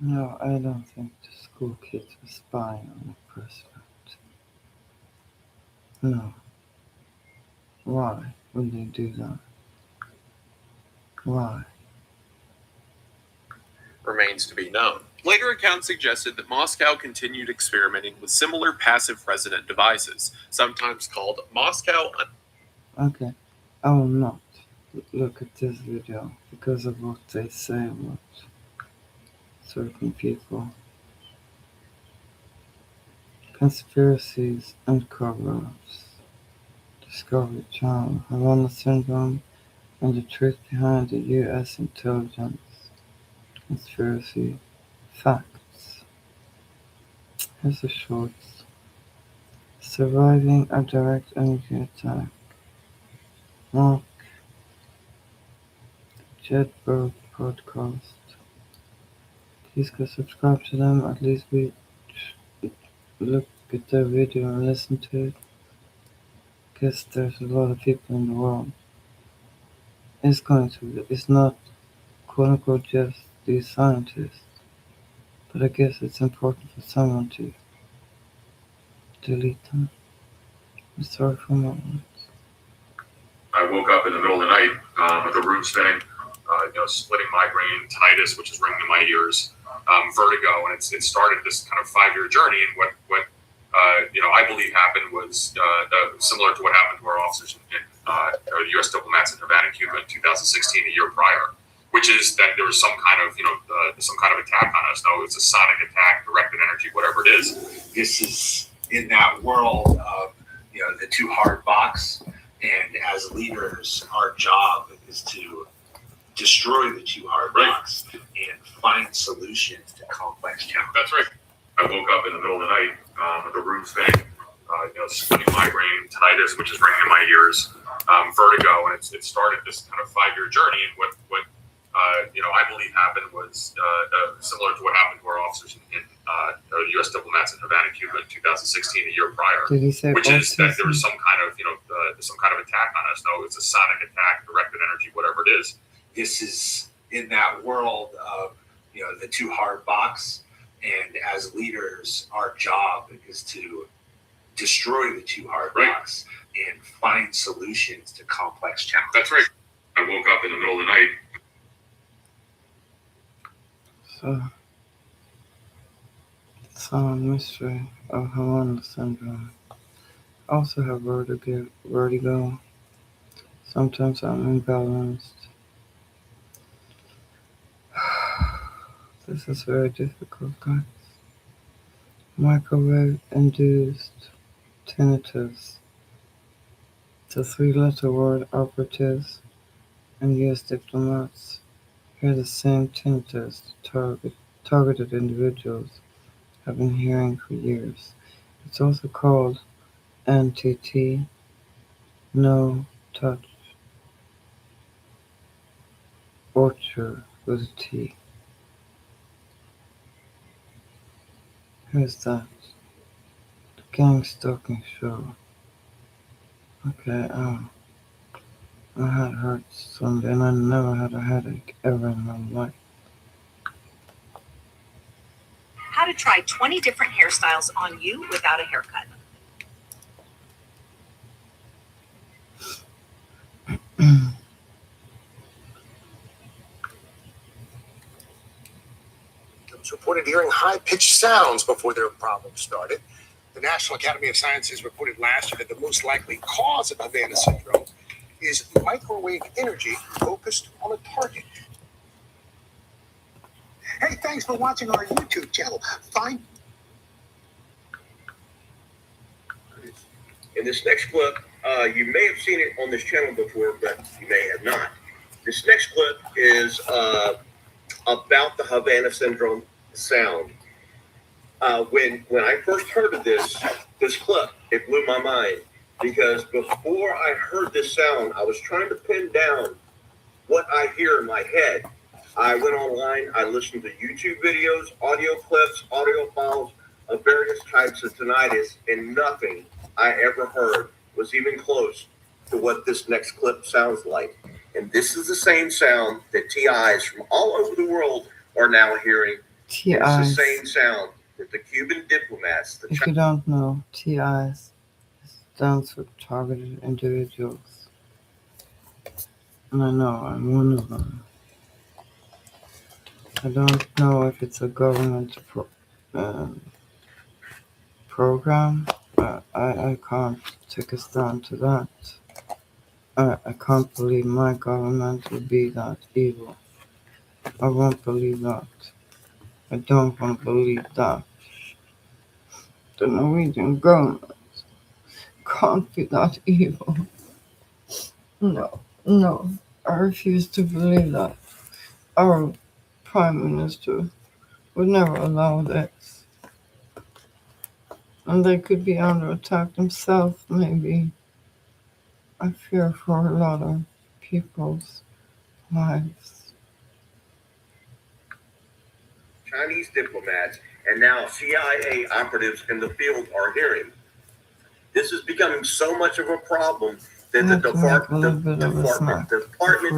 No, I don't think the school kids were spying on the president. No. Why would they do that? Why? Remains to be known. Later accounts suggested that Moscow continued experimenting with similar passive resonant devices, sometimes called Moscow. Okay, I will not look at this video because of what they say about certain people. Conspiracies and cover-ups. Discovery Channel. Havana Syndrome and the truth behind the U.S. intelligence conspiracy facts. Here's a short. Surviving a direct energy attack. Mark Jedberg podcast. Please go subscribe to them. At least we look at their video and listen to it. Because there's a lot of people in the world. It's not quote unquote just these scientists. But I guess it's important for someone to delete them. I'm sorry for my words. I woke up in the middle of the night with the room spinning, splitting migraine, tinnitus, which is ringing in my ears, vertigo, and it started this kind of 5-year journey. And what I believe happened was similar to what happened to our officers and U.S. diplomats in Havana, Cuba in 2016, a year prior, which is that there was some kind of attack on us. No, it's a sonic attack, directed energy, whatever it is. This is in that world of the too hard box. And as leaders, our job is to destroy the too hard box and find solutions to complex challenges. That's right. I woke up in the middle of the night with the room spinning, splitting migraine, tinnitus, which is ringing in my ears, vertigo, and it started this kind of 5-year journey. And what I believe happened was similar to what happened to our officers and U.S. diplomats in Havana, Cuba in 2016, a year prior, which is that there was some kind of attack on us. No, it's a sonic attack, directed energy, whatever it is. This is in that world of the too hard box, and as leaders, our job is to destroy the too hard box and find solutions to complex challenges. That's right. I woke up in the middle of the night. So, some mystery of Havana Syndrome. I also have vertigo. Sometimes I'm imbalanced. This is very difficult, guys. Microwave-induced tinnitus. The 3-letter word operatives and U.S. diplomats hear the same tinnitus targeted individuals have been hearing for years. It's also called NTT, no touch, orchard with a T. Here's that. The Gang Stalking Show. Okay, my head hurts Sunday and I never had a headache ever in my life. How to try 20 different hairstyles on you without a haircut. Reported hearing high-pitched sounds before their problem started. The National Academy of Sciences reported last year that the most likely cause of Havana syndrome is microwave energy focused on a target. Hey, thanks for watching our YouTube channel. In this next clip, you may have seen it on this channel before, but you may have not. This next clip is about the Havana syndrome sound. When I first heard of this clip, it blew my mind, because before I heard this sound, I was trying to pin down what I hear in my head. I went online, I listened to YouTube videos, audio clips, audio files of various types of tinnitus, and nothing I ever heard was even close to what this next clip sounds like. And this is the same sound that TIs from all over the world are now hearing. It's the same sound that the Cuban diplomats... If you don't know, TIs stands for targeted individuals. And I know I'm one of them. I don't know if it's a government program. I can't take a stand to that. I can't believe my government would be that evil. I won't believe that. I don't want to believe that. The Norwegian government can't be that evil. No, no. I refuse to believe that. Our Prime Minister would never allow this. And they could be under attack themselves, maybe. I fear for a lot of people's lives. Chinese diplomats and now CIA operatives in the field are hearing. This is becoming so much of a problem that the Department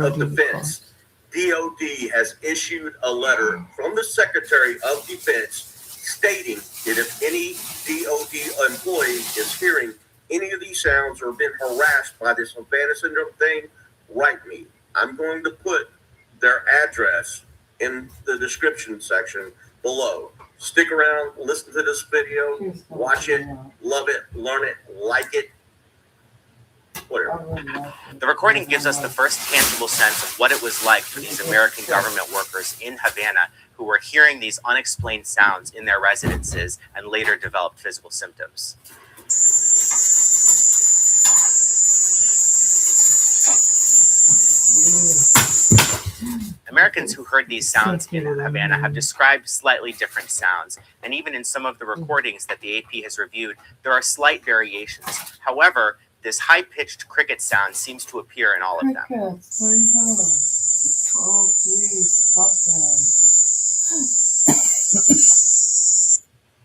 of Defense, DOD, has issued a letter from the Secretary of Defense stating that if any DOD employee is hearing any of these sounds or been harassed by this Havana syndrome thing, write me. I'm going to put their address in the description section below. Stick around, listen to this video, watch it, love it, learn it, like it, whatever. The recording gives us the first tangible sense of what it was like for these American government workers in Havana who were hearing these unexplained sounds in their residences and later developed physical symptoms. Americans who heard these sounds in Havana have described slightly different sounds, and even in some of the recordings that the AP has reviewed, there are slight variations. However, this high-pitched cricket sound seems to appear in all of them. Crickets, there you go. Oh, please, stop it.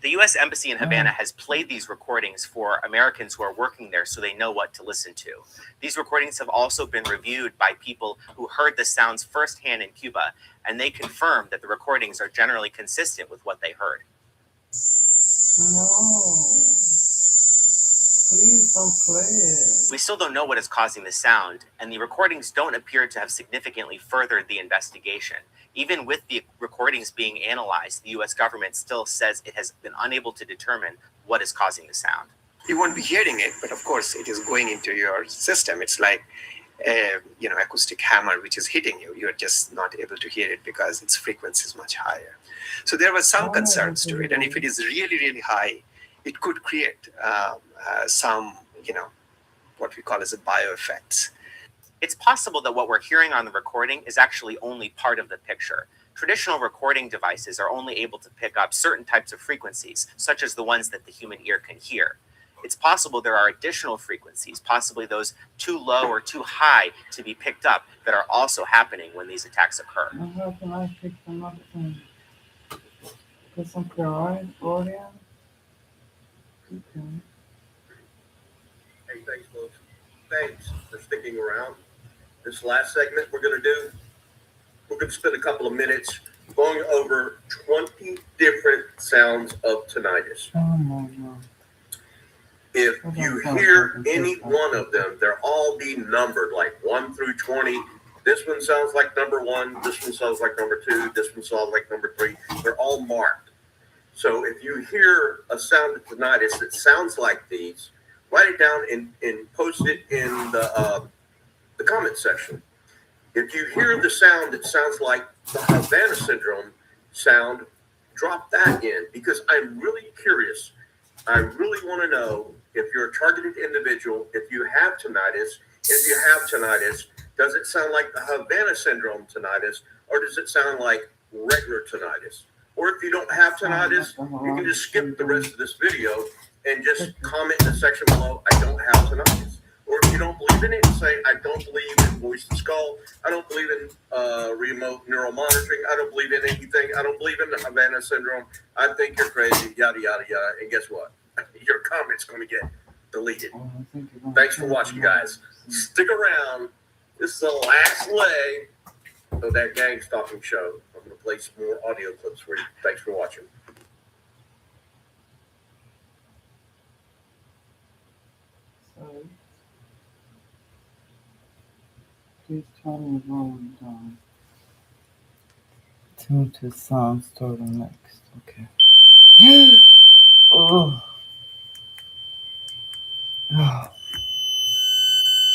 The U.S. Embassy in Havana has played these recordings for Americans who are working there so they know what to listen to. These recordings have also been reviewed by people who heard the sounds firsthand in Cuba, and they confirm that the recordings are generally consistent with what they heard. No. Please don't play it. We still don't know what is causing the sound, and the recordings don't appear to have significantly furthered the investigation. Even with the recordings being analyzed, the U.S. government still says it has been unable to determine what is causing the sound. You won't be hearing it, but of course it is going into your system. It's like a acoustic hammer which is hitting you. You're just not able to hear it because its frequency is much higher. So there were some concerns to it, and if it is really, really high, it could create some, what we call as a bioeffects. It's possible that what we're hearing on the recording is actually only part of the picture. Traditional recording devices are only able to pick up certain types of frequencies, such as the ones that the human ear can hear. It's possible there are additional frequencies, possibly those too low or too high to be picked up, that are also happening when these attacks occur. How can I pick them up and put some chloride audio? Okay. Hey, thanks, folks. Thanks for sticking around. This last segment we're going to spend a couple of minutes going over 20 different sounds of tinnitus. Oh my God. If you hear any one of them, they'll all be numbered like 1 through 20. This one sounds like number 1. This one sounds like number 2. This one sounds like number 3. They're all marked. So if you hear a sound of tinnitus that sounds like these, write it down and post it in the comment section. If you hear the sound that sounds like the Havana syndrome sound, drop that in, because I'm really curious. I really want to know if you're a targeted individual, if you have tinnitus. If you have tinnitus, does it sound like the Havana syndrome tinnitus, or does it sound like regular tinnitus? Or if you don't have tinnitus, you can just skip the rest of this video and just comment in the section below, I don't have tinnitus. Or if you don't believe in it, say, I don't believe in voice to skull. I don't believe in remote neural monitoring. I don't believe in anything. I don't believe in the Havana syndrome. I think you're crazy, yada, yada, yada. And guess what? Your comment's going to get deleted. Thanks for watching, guys. Stick around. This is the last leg of that gang stalking show. I'm going to play some more audio clips for you. Thanks for watching. Please turn your volume down. Tune to sound starting next. Okay. Oh.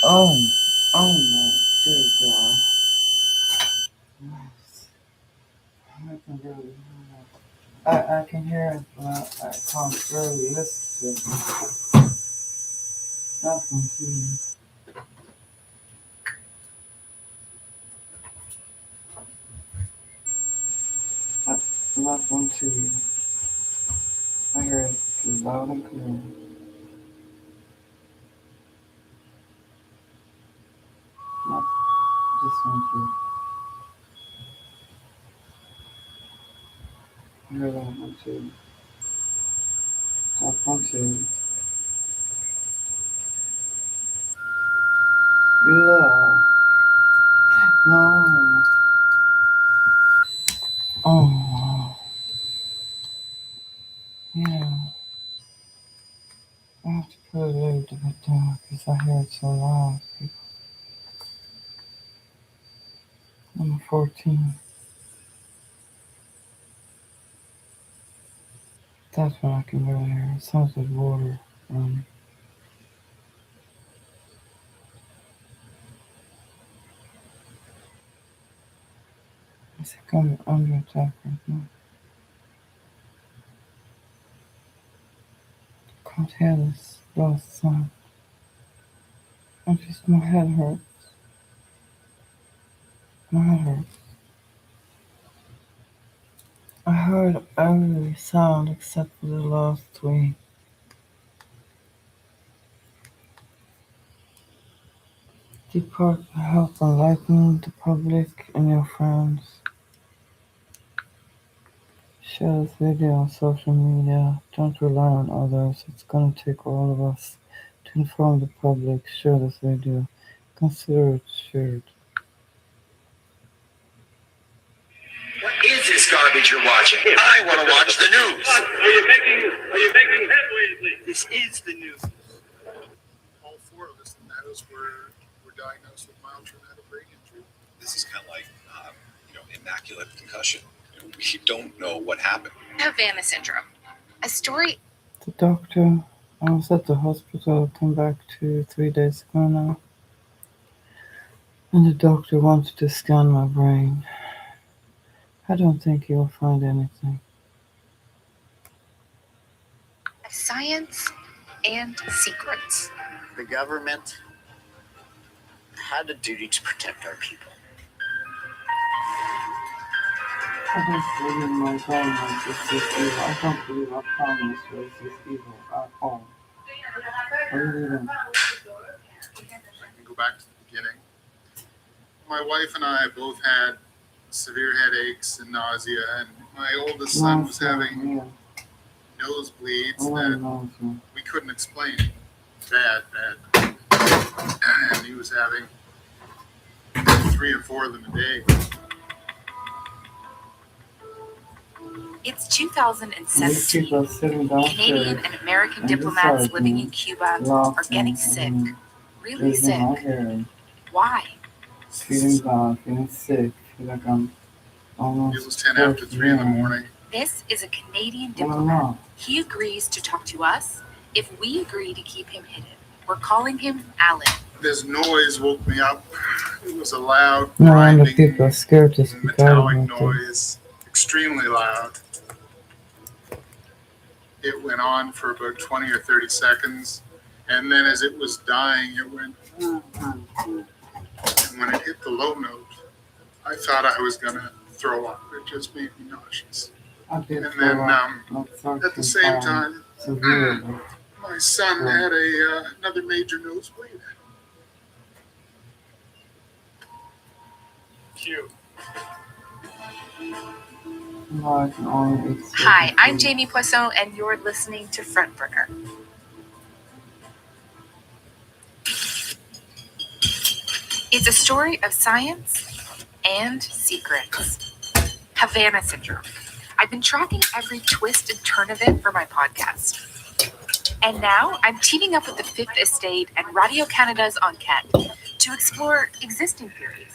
Oh. Oh my dear God. Yes. I can really hear that. I can hear it, but I can't really listen to it. That one too. That one too. I hear it loud and clear. Not this one too. I hear that one too. That one too. Yeah. No. Oh. Yeah. I have to put it a little bit down because I hear it so loud. Number 14. That's what I can really hear. It sounds like water. It's coming under attack right now. I can't hear this last sound. My head hurts. My head hurts. I heard every sound except for the last three. Depart to help enlighten the public and your friends. Share this video on social media. Don't rely on others. It's gonna take all of us to inform the public. Share this video. Consider it shared. What is this garbage you're watching? I want to watch the news. Are you making headway, please? This is the news. All four of us in the house were diagnosed with mild traumatic brain injury. This is kind of like, immaculate concussion. We don't know what happened. Havana syndrome. A story. The doctor, I was at the hospital, I came back 3 days ago now. And the doctor wanted to scan my brain. I don't think he'll find anything. Science and secrets. The government had a duty to protect our people. I don't believe my government is this evil. I don't believe our prime minister is this evil at all. I really don't. I can go back to the beginning. My wife and I both had severe headaches and nausea, and my oldest son was having nosebleeds that we couldn't explain. Bad. And he was having 3 or 4 of them a day. It's 2017. Canadian and American diplomats living in Cuba are getting sick. Really sick. Why? Feeling bad, feeling sick, feel like I'm almost. It was 10 after 3 in the morning. This is a Canadian diplomat. He agrees to talk to us if we agree to keep him hidden. We're calling him Alan. This noise woke me up. It was a loud, No wonder people are scared to speak out metallic about noise, extremely loud. It went on for about 20 or 30 seconds, and then as it was dying, it went. And when it hit the low note, I thought I was gonna throw up. It just made me nauseous. And then at the same time, my son had another major nosebleed. Cute. Hi, I'm Jamie Poisson, and you're listening to Frontburner. It's a story of science and secrets. Havana syndrome. I've been tracking every twist and turn of it for my podcast. And now I'm teaming up with the Fifth Estate and Radio Canada's Enquête to explore existing theories.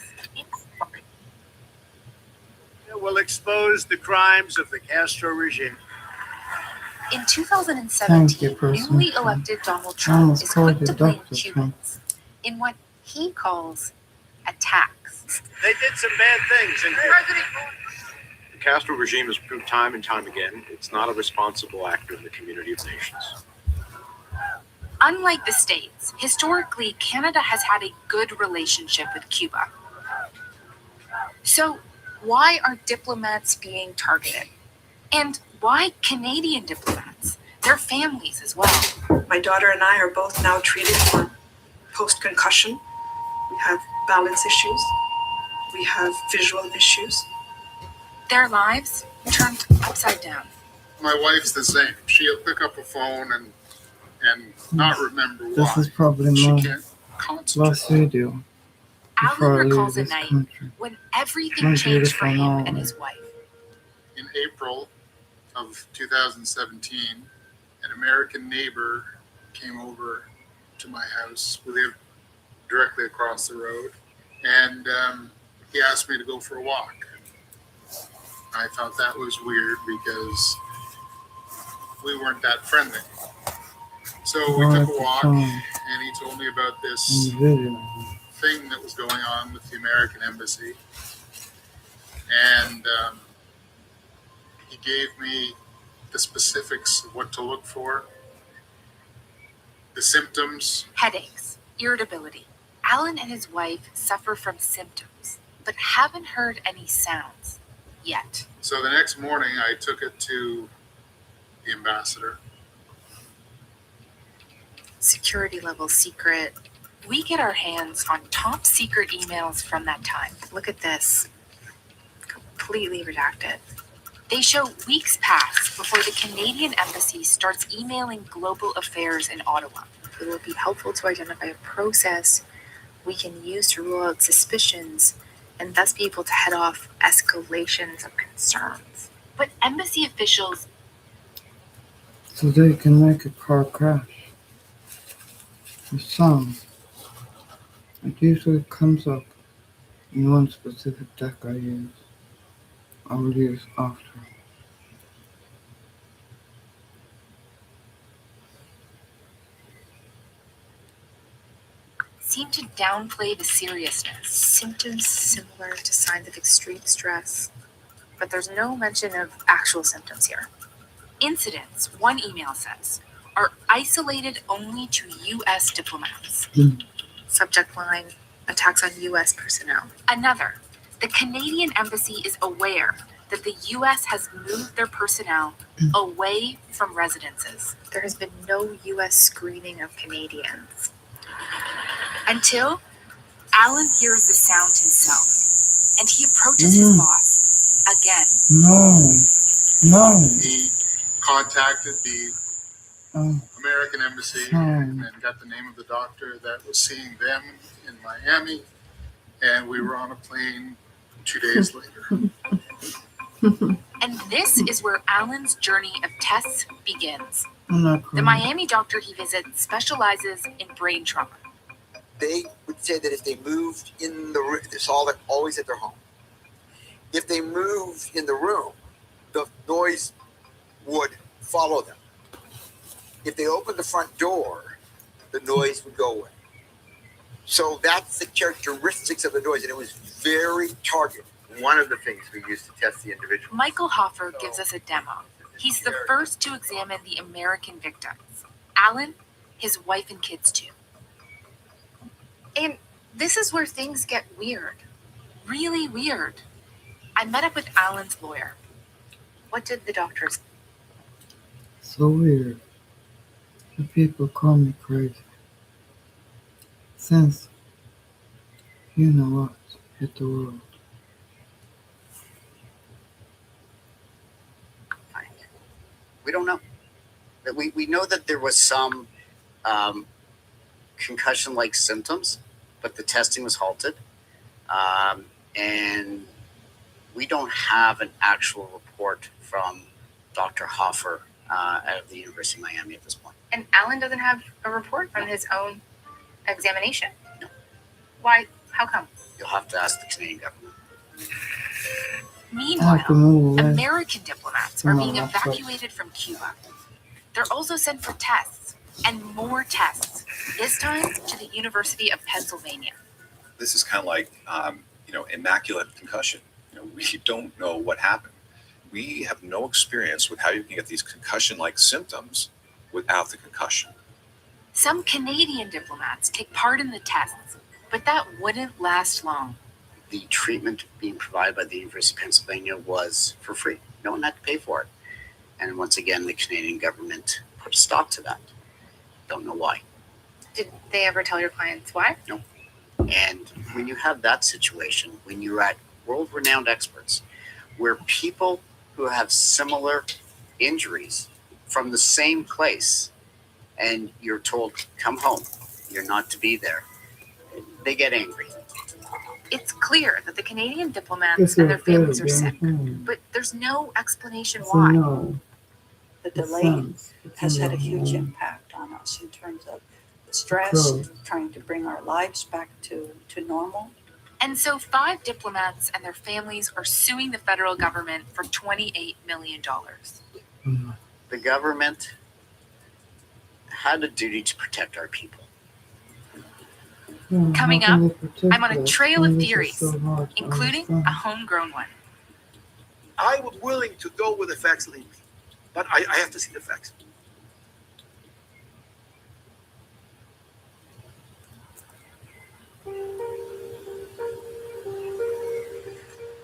It will expose the crimes of the Castro regime. In 2017, newly elected Donald Trump is quick to blame Cubans in what he calls attacks. They did some bad things. And The Castro regime has proved time and time again it's not a responsible actor in the community of nations. Unlike the States, historically, Canada has had a good relationship with Cuba. So, why are diplomats being targeted? And why Canadian diplomats? Their families as well. My daughter and I are both now treated for post-concussion. We have balance issues. We have visual issues. Their lives turned upside down. My wife's the same. She'll pick up a phone and not remember why. This is probably She my can't concentrate. last video Alan before I leave recalls a this night country. when everything My changed for beautiful him mom. and his wife. In April of 2017, an American neighbor came over to my house. We live directly across the road, and he asked me to go for a walk. I thought that was weird because we weren't that friendly. So we took a walk, and he told me about this thing that was going on with the American embassy. And he gave me the specifics of what to look for, the symptoms. Headaches, irritability. Alan and his wife suffer from symptoms, but haven't heard any sounds yet. So the next morning, I took it to the ambassador. Security level secret. We get our hands on top secret emails from that time. Look at this. Completely redacted. They show weeks pass before the Canadian embassy starts emailing global affairs in Ottawa. It will be helpful to identify a process we can use to rule out suspicions and thus be able to head off escalations of concerns. But embassy officials So they can make a car crash. The song, it usually comes up in one specific deck I use. I will use after. seem to downplay the seriousness. Symptoms similar to signs of extreme stress, but there's no mention of actual symptoms here. Incidents, one email says, are isolated only to U.S. diplomats. Subject line, attacks on U.S. personnel. Another, the Canadian embassy is aware that the U.S. has moved their personnel away from residences. There has been no U.S. screening of Canadians. Until Alan hears the sound himself, and he approaches his boss again. No. He contacted the American embassy and got the name of the doctor that was seeing them in Miami, and we were on a plane 2 days later. And this is where Alan's journey of tests begins. The Miami doctor he visits specializes in brain trauma. They would say that if they moved in the room, it's always at their home. If they moved in the room, the noise would follow them. If they opened the front door, the noise would go away. So that's the characteristics of the noise, and it was very targeted. One of the things we used to test the individual. Michael Hoffer gives us a demo. He's the first to examine the American victims. Alan, his wife and kids too. And this is where things get weird. Really weird. I met up with Alan's lawyer. What did the doctors say? So weird. The people call me crazy. Since, you know what, hit the world. We don't know. We know that there was some concussion-like symptoms, but the testing was halted. And we don't have an actual report from Dr. Hoffer out of the University of Miami at this point. And Alan doesn't have a report on his own examination? No. Why? How come? You'll have to ask the Canadian government. Meanwhile, American diplomats are being evacuated from Cuba. They're also sent for tests, And more tests, this time to the University of Pennsylvania. This is kind of like, immaculate concussion. We don't know what happened. We have no experience with how you can get these concussion-like symptoms without the concussion. Some Canadian diplomats take part in the tests, but that wouldn't last long. The treatment being provided by the University of Pennsylvania was for free. No one had to pay for it. And once again, the Canadian government put a stop to that. Don't know why. Did they ever tell your clients why? No. And when you have that situation, when you're at world-renowned experts, where people who have similar injuries from the same place, and you're told, come home, you're not to be there, they get angry. It's clear that the Canadian diplomats and their families are sick, but there's no explanation why. The delay has had a huge impact on us in terms of the stress, trying to bring our lives back to normal. And so 5 diplomats and their families are suing the federal government for $28 million. The government had a duty to protect our people. Coming up, I'm on a trail of theories, including a homegrown one. I was willing to go with the facts legally, but I have to see the facts.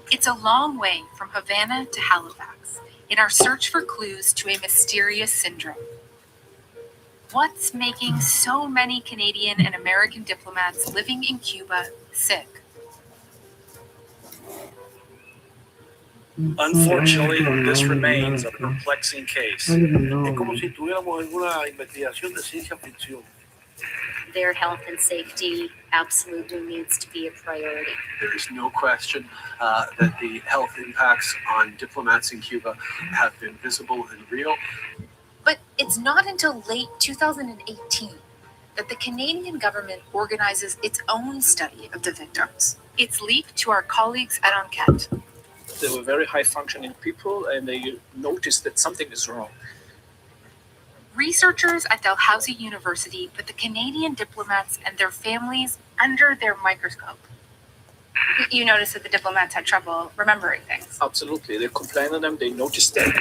It's a long way from Havana to Halifax in our search for clues to a mysterious syndrome. What's making so many Canadian and American diplomats living in Cuba sick? Unfortunately, this remains a perplexing case. I didn't know. Es como si tuviéramos alguna investigación de ciencia ficción. Their health and safety absolutely needs to be a priority. There is no question that the health impacts on diplomats in Cuba have been visible and real. But it's not until late 2018 that the Canadian government organizes its own study of the victims. It's leaked to our colleagues at Enquête. They were very high-functioning people, and they noticed that something is wrong. Researchers at Dalhousie University put the Canadian diplomats and their families under their microscope. You noticed that the diplomats had trouble remembering things. Absolutely. They complained to them, they noticed them.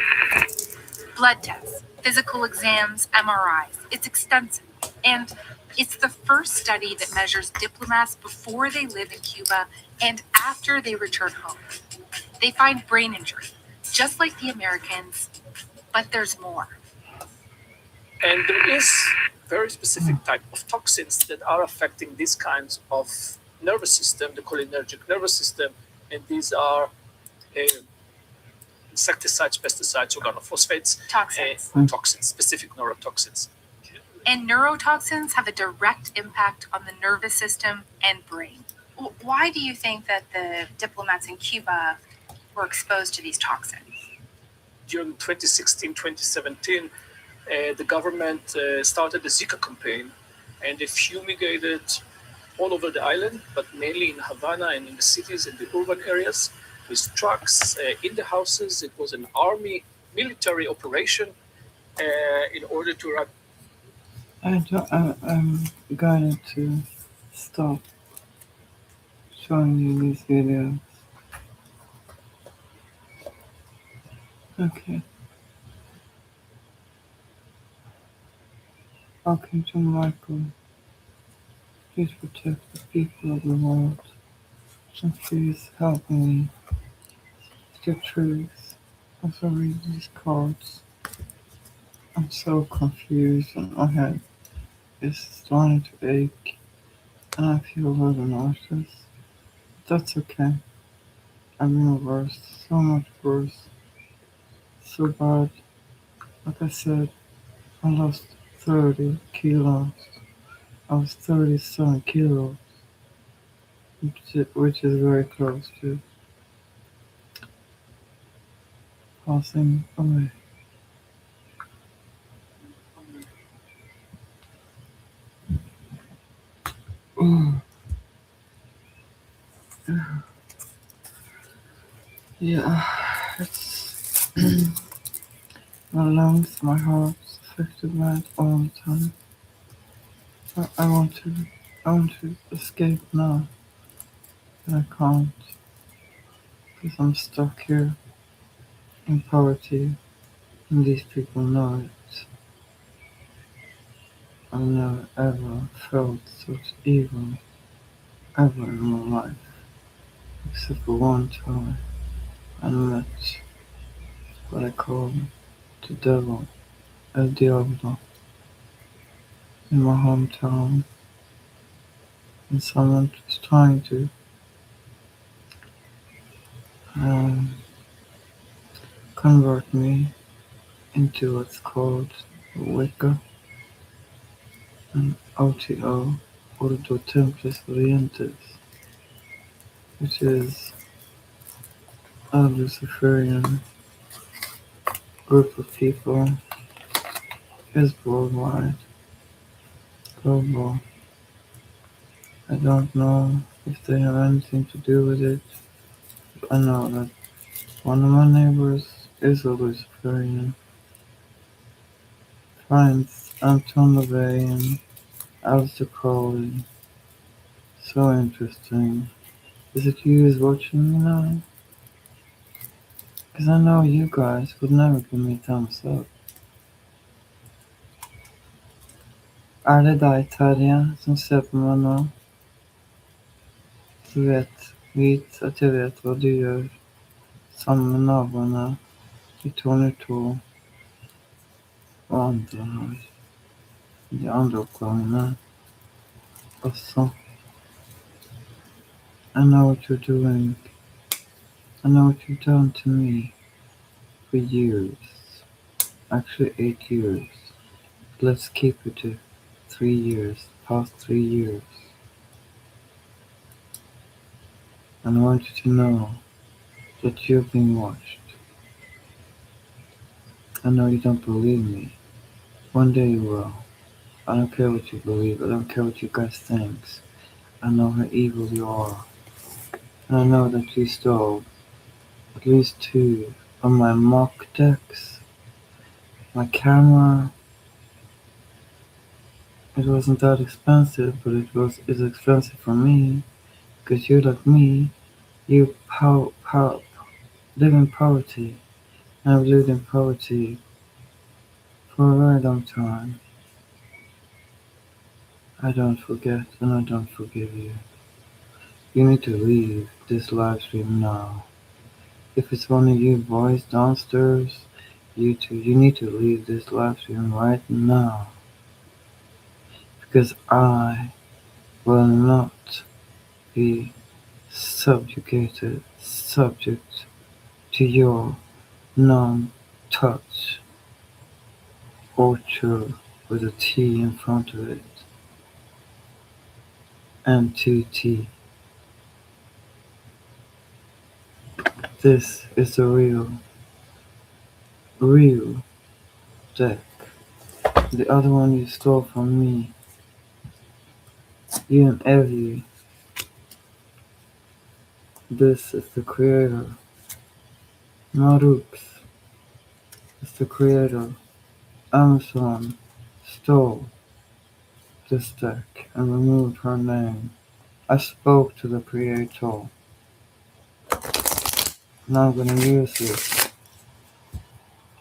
Blood tests, physical exams, MRIs. It's extensive. And it's the first study that measures diplomats before they live in Cuba and after they return home. They find brain injury, just like the Americans, but there's more. And there is very specific type of toxins that are affecting these kinds of nervous system, the cholinergic nervous system, and these are insecticides, pesticides, organophosphates, toxins, specific neurotoxins. And neurotoxins have a direct impact on the nervous system and brain. Why do you think that the diplomats in Cuba were exposed to these toxins? During 2016-2017, the government started the Zika campaign, and they fumigated all over the island, but mainly in Havana and in the cities and the urban areas, with trucks in the houses. It was an army military operation in order to... I'm going to stop showing you these videos. Okay. Archangel Michael, please protect the people of the world, and please help me get truth as I read these cards. I'm so confused and my head is starting to ache and I feel a little nauseous. But that's okay. I've been worse, so much worse. So bad. Like I said, I lost 30 kilos. I was 37 kilos, which is very close to passing away. Yeah, it's my lungs, my heart, affected by it all the time. I want to escape now, but I can't, because I'm stuck here in poverty, and these people know it. I've never ever felt such evil ever in my life, except for one time I met what I call the devil, El Diablo, in my hometown, and someone was trying to um, convert me into what's called Wicca, and OTO, Ordo Templis Orientis, which is a Luciferian group of people, is worldwide, global. I don't know if they have anything to do with it. I know that one of my neighbors is a Luciferian, finds Anton LaVey and Alistair Crowley so interesting. Is it you who's watching me now? Because I know you guys would never give me a thumbs up. Er det deg, Terje, som ser på meg nå? Du vet at jeg vet hva du gjør, sammen med naboene, de 202 og andre her. De andre oppgangene også. I know what you're doing. I know what you've done to me for years. Actually 8 years. Let's keep it to 3 years, past 3 years. And I want you to know that you're being watched. I know you don't believe me. One day you will. I don't care what you believe. I don't care what you guys think. I know how evil you are. And I know that you stole at least 2 of my mock decks. My camera, it wasn't that expensive, but it's expensive for me. Because you're like me, you live in poverty. And I've lived in poverty for a very long time. I don't forget and I don't forgive you. You need to leave this live stream now. If it's one of you boys downstairs, you need to leave this live stream right now. Because I will not be subject to your non-touch orchard with a T in front of it and 2T. This is the real deck. The other one you stole from me. You and Evie. This is the creator. Marux is the creator. Amazon stole this deck and removed her name. I spoke to the creator. Now I'm gonna use it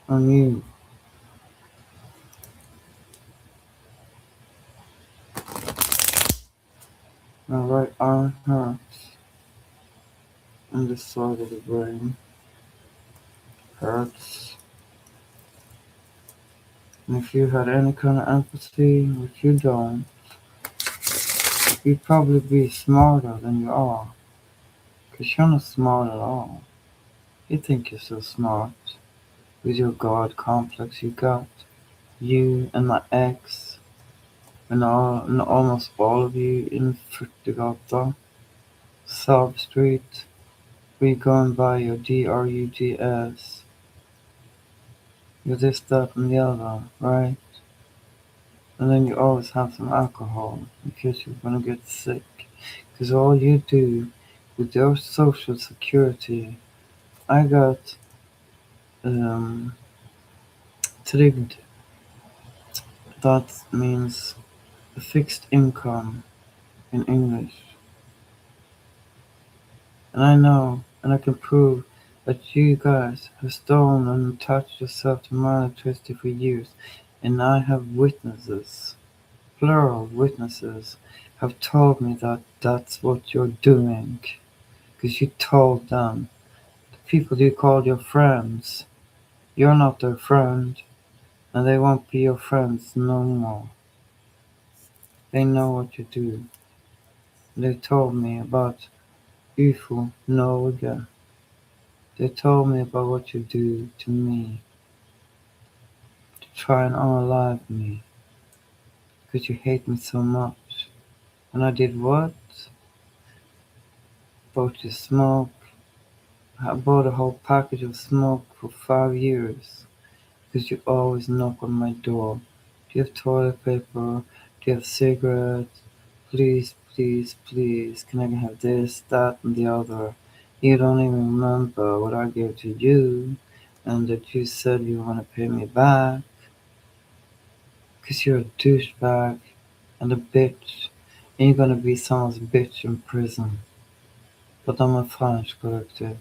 on you. My right arm hurts. And this side of the brain hurts. And if you had any kind of empathy, which you don't, you'd probably be smarter than you are. Because you're not smart at all. You think you're so smart. With your God complex you got. You and my ex. And almost all of you in Frutigata. South Street. Where you're going by your DRUGS. You're this, that, and the other, right? And then you always have some alcohol in case you're gonna get sick. Because all you do with your social security, I got trigged That means a fixed income in English. And I know, and I can prove that you guys have stolen and attached yourself to my electricity for years, and I have witnesses, plural witnesses, have told me that that's what you're doing. Because you told them, the people you called your friends, you're not their friend, and they won't be your friends no more. They know what you do. They told me about UFO Norge. They told me about what you do to me, to try and unalive me, because you hate me so much. And I did what? Bought you smoke. I bought a whole package of smoke for 5 years, because you always knock on my door. Do you have toilet paper? Do you have cigarettes? Please, please, please, can I have this, that, and the other? You don't even remember what I gave to you, and that you said you want to pay me back. Because you're a douchebag and a bitch, and you're gonna be someone's bitch in prison. But I'm a French collective,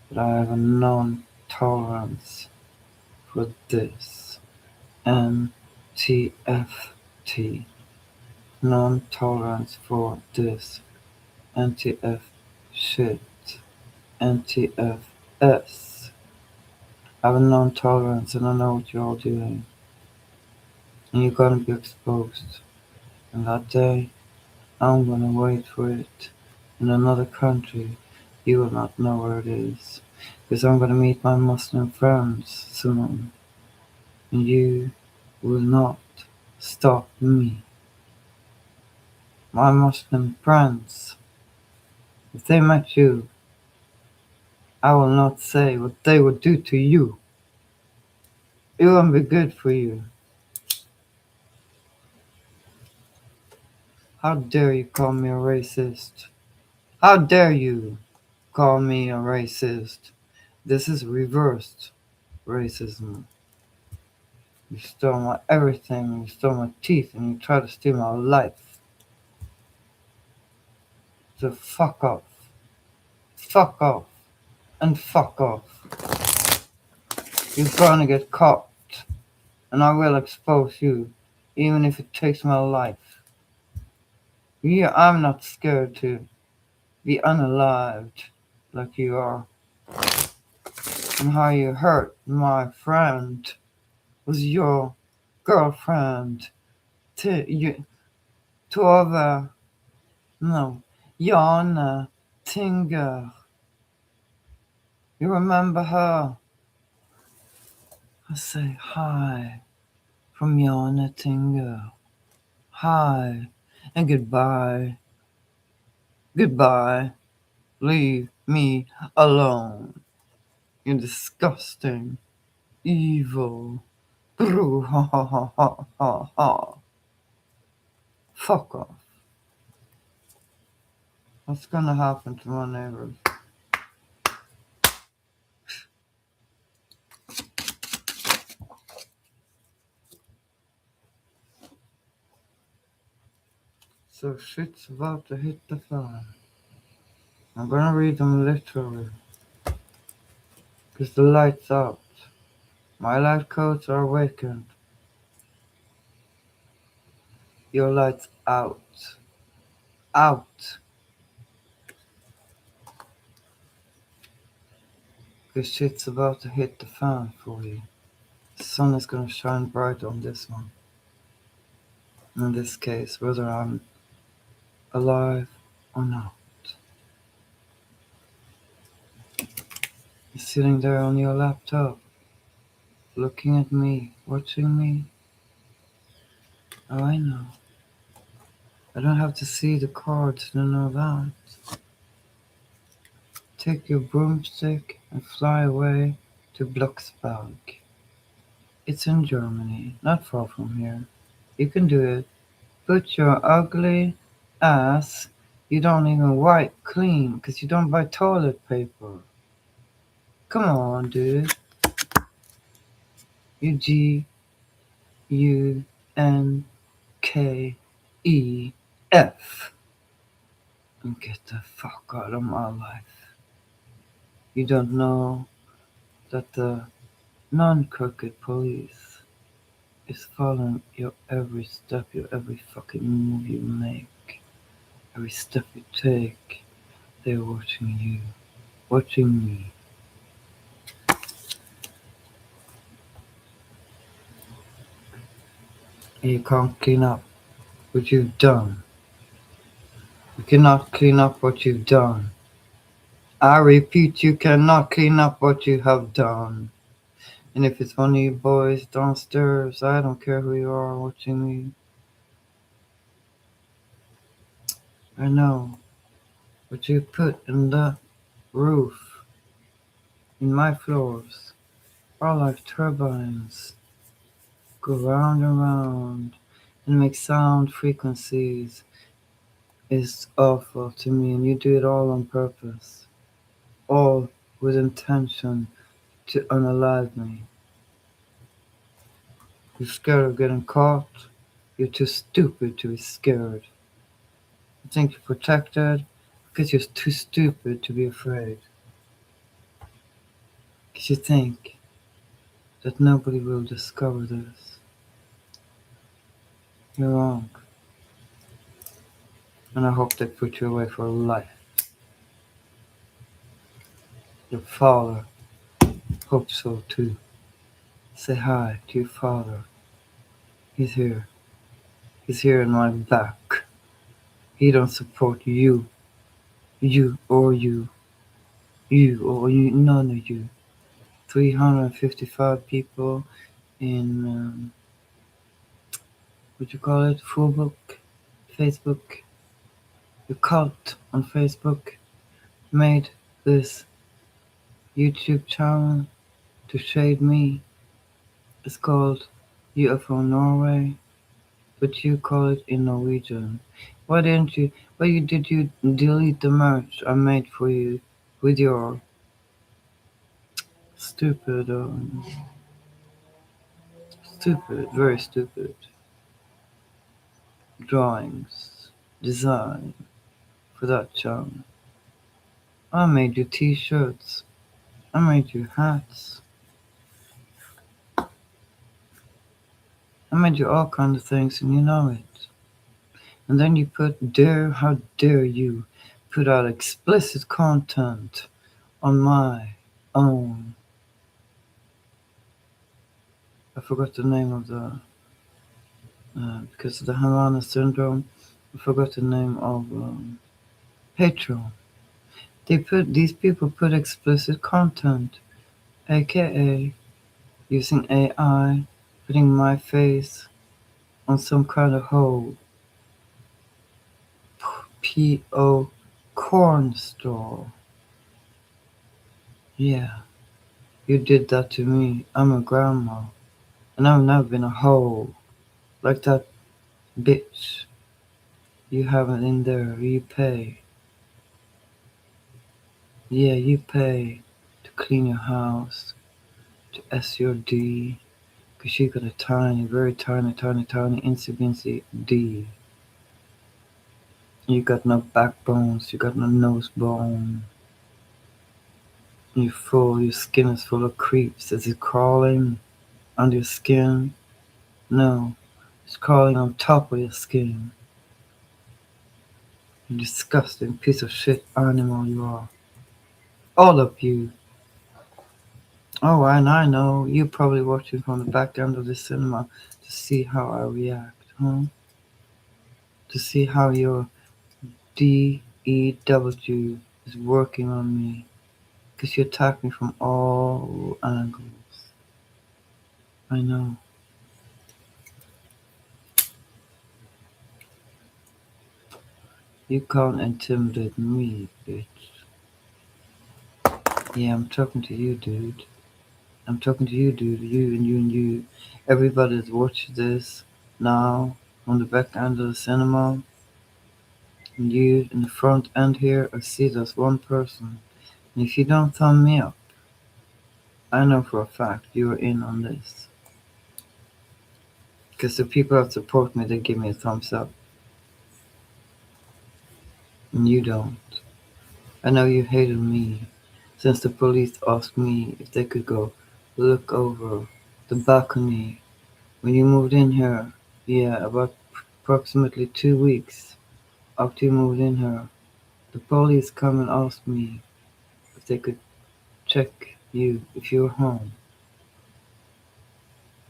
but I have a non-tolerance for this. NTFT. Non-tolerance for this. NTF shit. NTFS. I have a non-tolerance and I know what you're all doing. And you're gonna be exposed. And that day, I'm gonna wait for it. In another country, you will not know where it is. Because I'm gonna meet my Muslim friends soon. And you will not stop me. My Muslim friends, if they met you, I will not say what they would do to you. It won't be good for you. How dare you call me a racist? How dare you call me a racist? This is reversed racism. You stole my everything, you stole my teeth, and you try to steal my life. So fuck off. Fuck off. And fuck off. You're gonna get caught. And I will expose you, even if it takes my life. Yeah, I'm not scared to be unalived like you are. And how you hurt my friend was your girlfriend. To other, no, Jana Tinger. You remember her? I say hi from Jana Tinger. Hi and goodbye. Goodbye. Leave me alone. You disgusting, evil, ha ha ha ha ha ha. Fuck off. What's gonna happen to my neighbors? So shit's about to hit the fan. I'm gonna read them literally. Cause the light's out. My light codes are awakened. Your light's out. Out. Cause shit's about to hit the fan for you. The sun is gonna shine bright on this one. In this case, whether I'm alive or not. You're sitting there on your laptop, looking at me, watching me. Oh, I know. I don't have to see the cards to know that. Take your broomstick and fly away to Blocksberg. It's in Germany, not far from here. You can do it. Put your ugly ass, you don't even wipe clean because you don't buy toilet paper. Come on, dude. You UNKEF and get the fuck out of my life. You don't know that the non-crooked police is following your every step, your every fucking move you make, every step you take. They're watching you, watching me. And you can't clean up what you've done. You cannot clean up what you've done. I repeat, you cannot clean up what you have done. And if it's one of you boys downstairs, I don't care who you are watching me. I know what you put in the roof, in my floors, are like turbines. Go round and round and make sound frequencies. Is awful to me, and you do it all on purpose. All with intention to unalive me. You're scared of getting caught. You're too stupid to be scared. You think you're protected because you're too stupid to be afraid. Because you think that nobody will discover this. You're wrong. And I hope they put you away for life. Your father hopes so too. Say hi to your father. He's here. He's here in my back. He don't support you. You or you. You or you. None of you. 355 people in, what you call it? Facebook. The cult on Facebook made this YouTube channel to shade me. It's called UFO Norway, but you call it in Norwegian. Why did you delete the merch I made for you with your stupid, very stupid drawings, design for that channel? I made you t-shirts. I made you hats. I made you all kinds of things and you know it. And then you how dare you put out explicit content on my own. I forgot the name of the, because of the Havana syndrome, I forgot the name of Patreon. These people put explicit content, aka using AI, putting my face on some kind of whole P.O. corn store. Yeah, you did that to me. I'm a grandma, and I've never been a hoe like that bitch. You have it in there. You pay. Yeah, you pay to clean your house, to S your D, because you got a tiny, very tiny, tiny, tiny, insignificant D. You got no backbones, you got no nose bone. Your skin is full of creeps. Is it crawling under your skin? No, it's crawling on top of your skin. You disgusting piece of shit animal you are. All of you. Oh, and I know you're probably watching from the back end of the cinema to see how I react, huh? To see how your DEW is working on me. Because you attack me from all angles. I know. You can't intimidate me, bitch. Yeah, I'm talking to you, dude. I'm talking to you, dude. You and you and you. Everybody that's watching this now on the back end of the cinema. And you in the front end here, I see there's one person. And if you don't thumb me up, I know for a fact you are in on this. Because the people that support me, they give me a thumbs up. And you don't. I know you hated me since the police asked me if they could go look over the balcony when you moved in here. Yeah, about approximately 2 weeks after you moved in here, the police come and asked me if they could check you if you were home.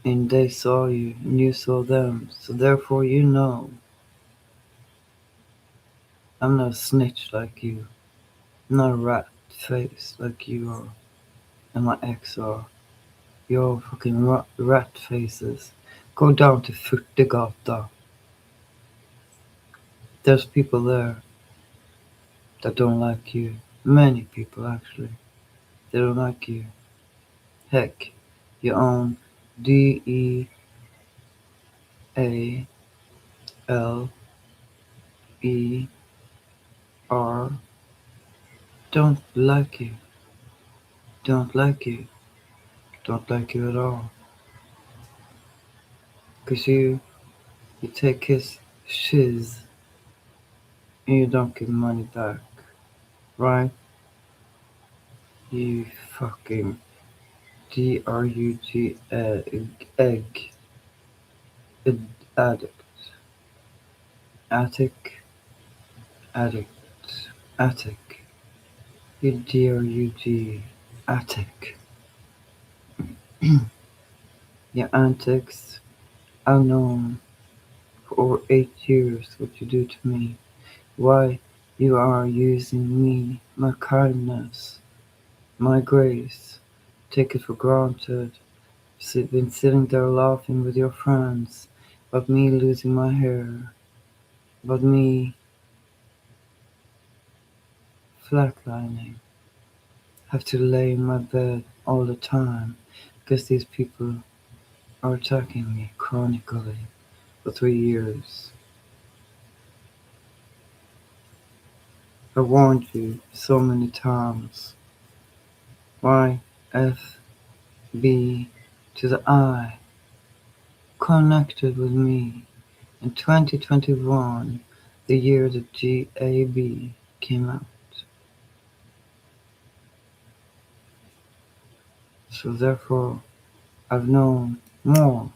And they saw you and you saw them, so therefore you know I'm not a snitch like you. I'm not a rat face like you are and my ex are. You're fucking rat faces. Go down to Furtegata. There's people there that don't like you. Many people actually. They don't like you. Heck, your own DEALER don't like you. Don't like you. Don't like you at all. 'Cause you take his shiz and you don't give money back. Right? You fucking DRUG egg addict. Attic. You DRUG attic. Your antics, I've known for over 8 years what you do to me. Why you are using me, my kindness, my grace. Take it for granted. Been sitting there laughing with your friends about me losing my hair, about me flatlining. Have to lay in my bed all the time because these people are attacking me chronically for 3 years. I warned you so many times. Why FB to the I connected with me in 2021, the year that GAB came out. So therefore, I've known more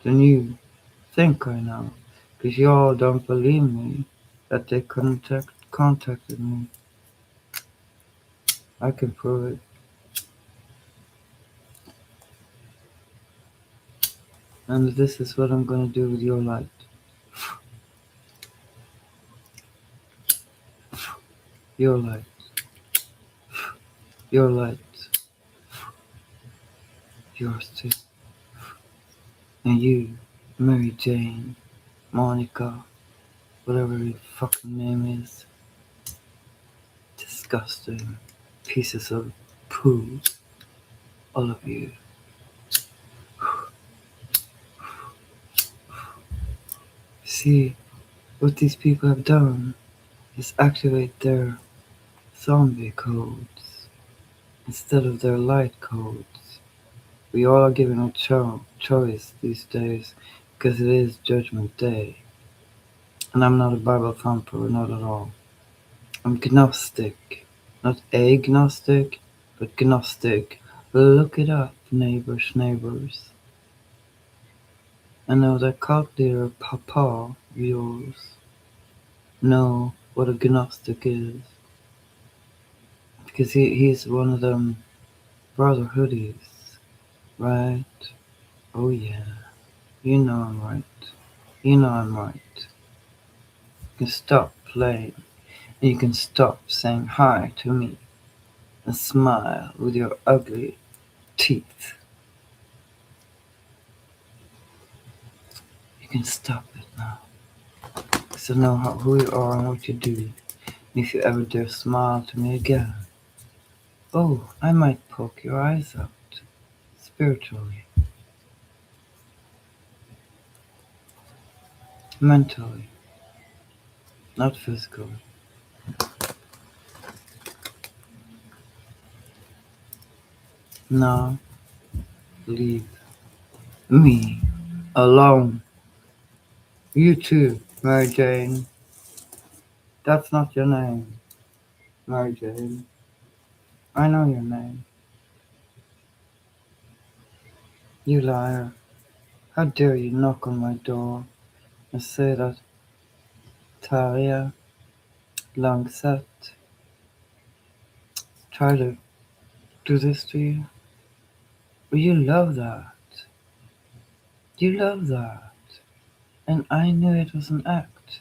than you think I know, because y'all don't believe me that they contacted me. I can prove it. And this is what I'm gonna do with your light. Your light. Your light. Yours too. And you, Mary Jane, Monica, whatever your fucking name is. Disgusting pieces of poo. All of you. See, what these people have done is activate their zombie codes instead of their light codes. We all are given a choice these days because it is Judgment Day. And I'm not a Bible thumper, not at all. I'm gnostic. Not agnostic, but gnostic. Look it up, neighbors. I know that cult leader Papa of yours know what a gnostic is. Because he's one of them brotherhoodies, right? Oh yeah. You know I'm right. You know I'm right. You can stop playing. And you can stop saying hi to me. And smile with your ugly teeth. You can stop it now. Because I know who you are and what you do. And if you ever dare smile to me again, oh, I might poke your eyes out. Spiritually. Mentally. Not physically. Now, leave me alone. You too, Mary Jane. That's not your name, Mary Jane. I know your name. You liar. How dare you knock on my door and say that Talia Langsat tried to do this to you? But you love that. You love that. And I knew it was an act.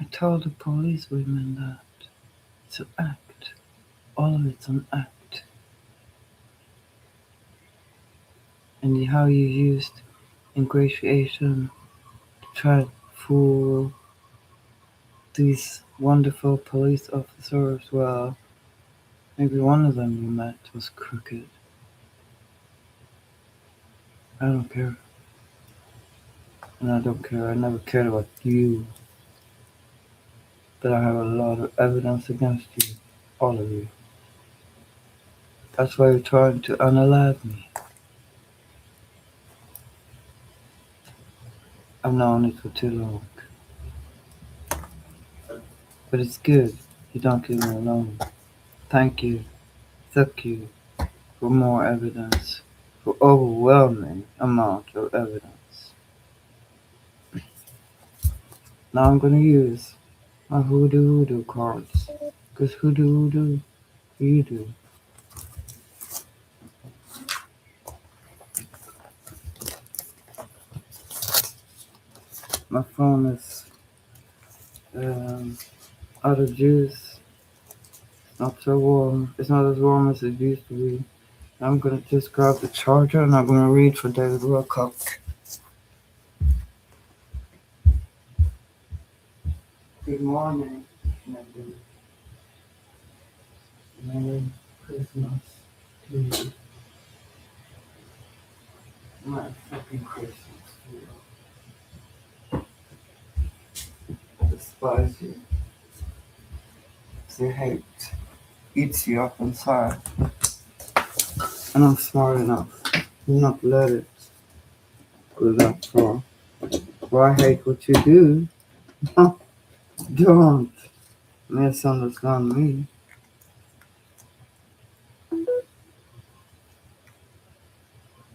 I told the police women that. It's an act. All of it's an act. And how you used ingratiation to try to fool these wonderful police officers. Well, maybe one of them you met was crooked. I don't care. And I don't care. I never cared about you. But I have a lot of evidence against you. All of you. That's why you're trying to unalive me. I've known it for too long. But it's good you don't leave me alone. Thank you for more evidence, for overwhelming amount of evidence. Now I'm gonna use my hoodoo cards, cause hoodoo you do. My phone is out of juice. Not so warm. It's not as warm as it used to be. I'm gonna just grab the charger and I'm gonna read for David Wilcock. Good morning, Megan. Merry Christmas to you. Merry fucking Christmas to you. I despise you. The hate eats you up inside. And I'm smart enough to not let it go that far. Well, I hate what you do. Don't misunderstand me.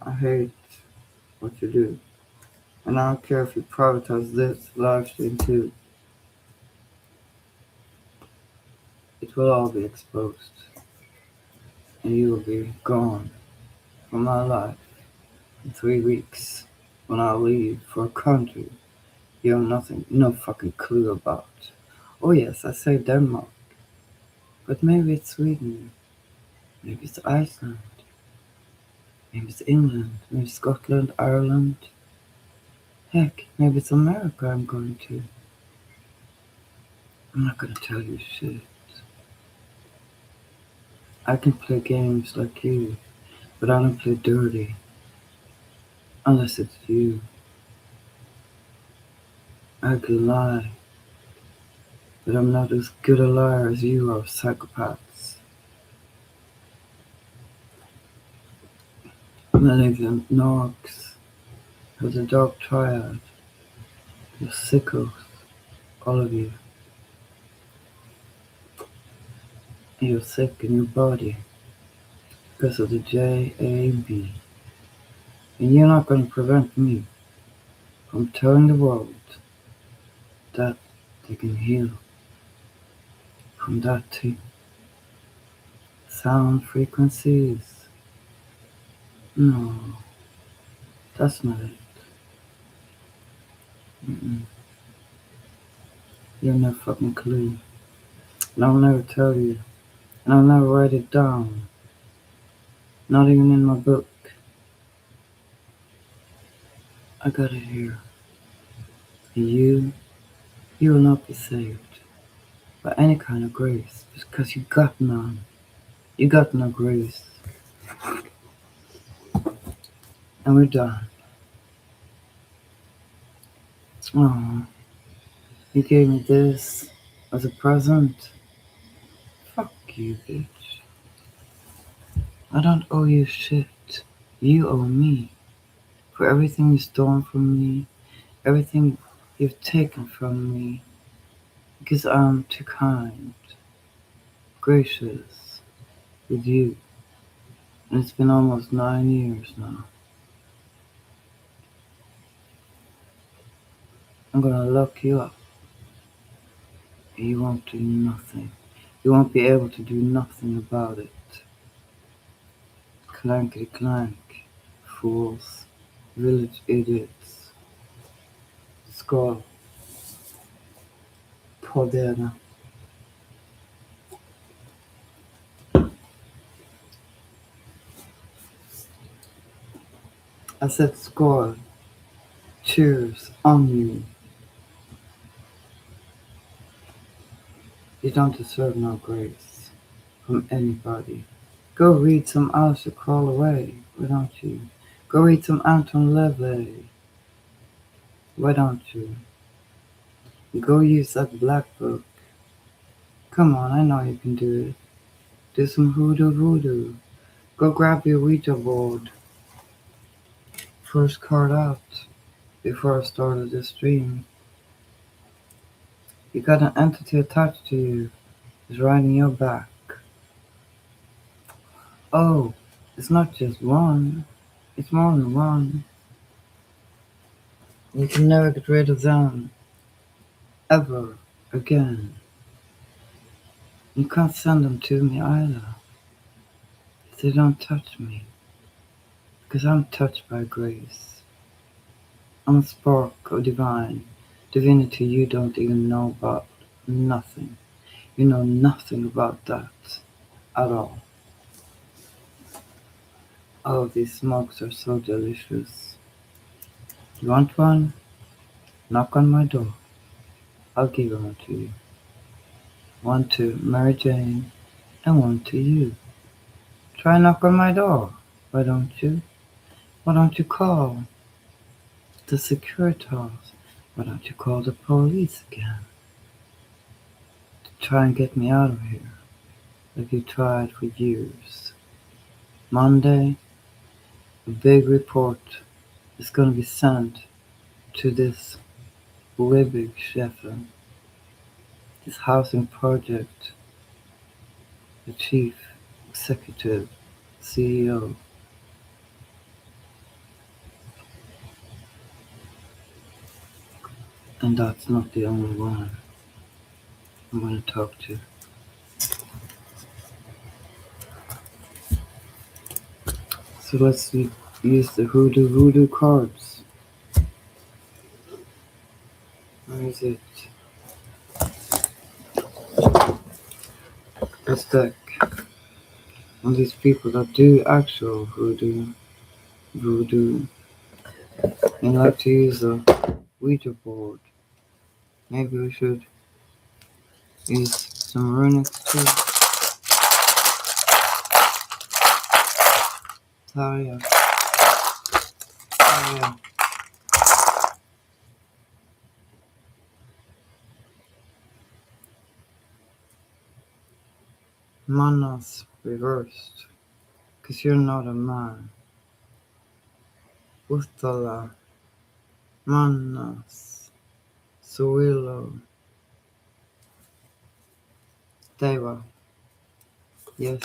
I hate what you do. And I don't care if you privatize this live stream too. It will all be exposed. And you will be gone from my life in 3 weeks when I leave for a country you have no fucking clue about. Oh yes, I say Denmark. But maybe it's Sweden. Maybe it's Iceland. Maybe it's England. Maybe Scotland, Ireland. Heck, maybe it's America I'm going to. I'm not gonna tell you shit. I can play games like you, but I don't play dirty. Unless it's you. I can lie, but I'm not as good a liar as you are, psychopaths. Malignant Norks of the Dark Triad. You're sickos, all of you. You're sick in your body because of the JAB. And you're not going to prevent me from telling the world that they can heal from that too. Sound frequencies. No, that's not it. You have no fucking clue. And I'll never tell you. And I'll never write it down. Not even in my book. I got it here. And you will not be saved by any kind of grace because you got none. You got no grace. And we're done. Oh, you gave me this as a present. Fuck you, bitch. I don't owe you shit. You owe me for everything you stole from me, everything you've taken from me, because I'm too kind, gracious with you. And it's been almost 9 years now. I'm gonna lock you up. You won't do nothing. You won't be able to do nothing about it. Clankety clank, fools, village idiots. Skål på dere. I said skål. Cheers on you. You don't deserve no grace from anybody. Go read some Alistair Crawl Away, why don't you? Go read some Anton Levy, why don't you? Go use that black book. Come on, I know you can do it. Do some voodoo. Go grab your Ouija board. First card out before I started this stream. You got an entity attached to you. It's riding your back. Oh, it's not just one. It's more than one. You can never get rid of them. Ever again. You can't send them to me either. If they don't touch me. Because I'm touched by grace. I'm a spark of divinity you don't even know about. Nothing. You know nothing about that at all. Oh, these smokes are so delicious. You want one? Knock on my door. I'll give one to you. One to Mary Jane and one to you. Try knock on my door. Why don't you? Why don't you call the Securitas? Why don't you call the police again? To try and get me out of here, like you tried for years. Monday, a big report is going to be sent to this Liebig Chefen, this housing project, the chief executive, CEO. And that's not the only one I'm going to talk to. So let's use the voodoo cards. Where is it? This deck. And these people that do actual voodoo, and like to use a Ouija board. Maybe we should use some runics too. Talia. Manas reversed. Cause you're not a man. Uttala. Manas. Suilo. Deva. Yes,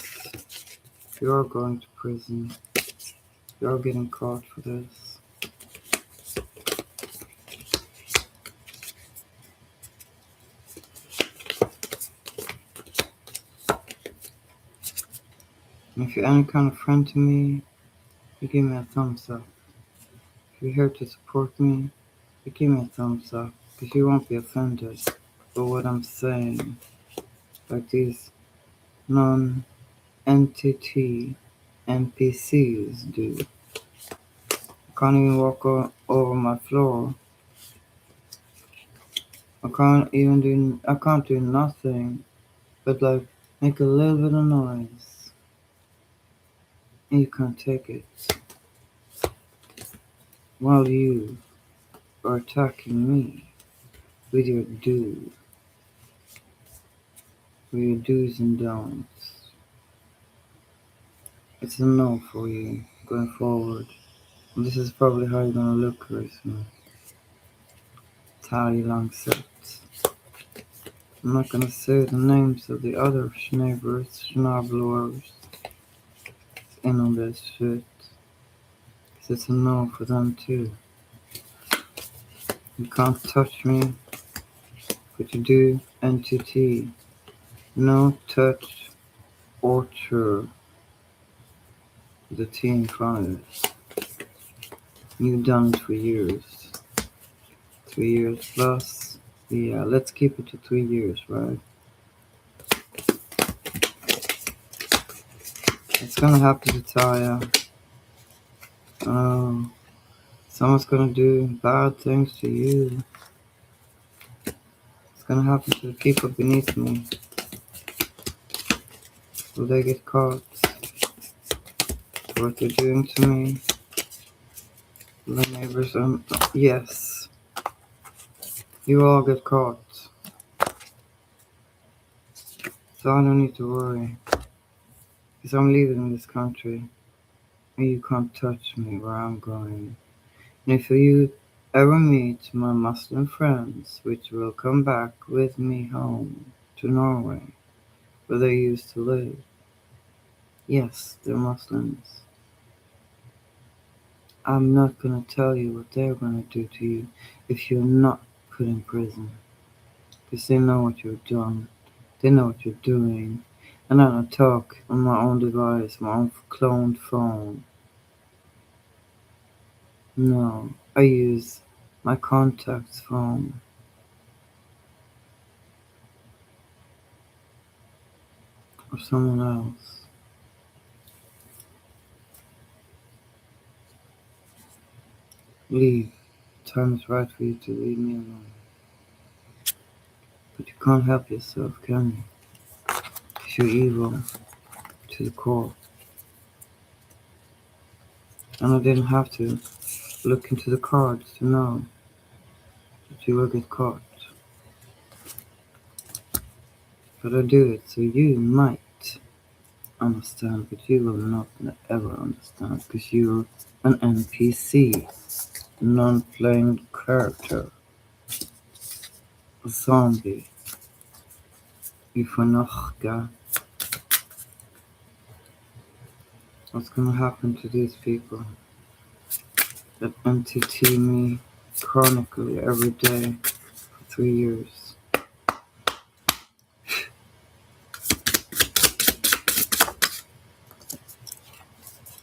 you're going to prison. You're getting caught for this. If you're any kind of friend to me, you give me a thumbs up. If you're here to support me, you give me a thumbs up. Because you won't be offended by what I'm saying. Like these non-entity NPCs do. I can't even walk over my floor. I can't do nothing but like make a little bit of noise. And you can't take it. While you are attacking me with your do's and don'ts. It's a no for you going forward. And this is probably how you're gonna look, Christmas. entirely long set. I'm not gonna say the names of the other Schneebers, Schnablers in on this shit. 'Cause it's a no for them too. You can't touch me, but you do NTT. No touch orchard. The T in front of it. You've done it for years. 3 years plus. Yeah, let's keep it to 3 years, right? It's gonna happen to Taya. Someone's gonna do bad things to you. It's gonna happen to the people beneath me. Will they get caught for what they're doing to me? Will the neighbors? Yes. You all get caught. So I don't need to worry. Because I'm leaving this country. And you can't touch me where I'm going. And if you ever meet my Muslim friends, which will come back with me home to Norway, where they used to live, yes, they're Muslims. I'm not gonna tell you what they're gonna do to you if you're not put in prison. Because they know what you've done. They know what you're doing. And I don't talk on my own device, my own cloned phone. No, I use my contact's phone. Or someone else. Leave. Time is right for you to leave me alone. But you can't help yourself, can you? 'Cause you're evil to the core. And I didn't have to look into the cards to know that you will get caught. But I do it so you might understand, but you will not ever understand because you're an NPC, non-playing character, a zombie. Ufanachka. What's gonna happen to these people that NTT me chronically every day for 3 years?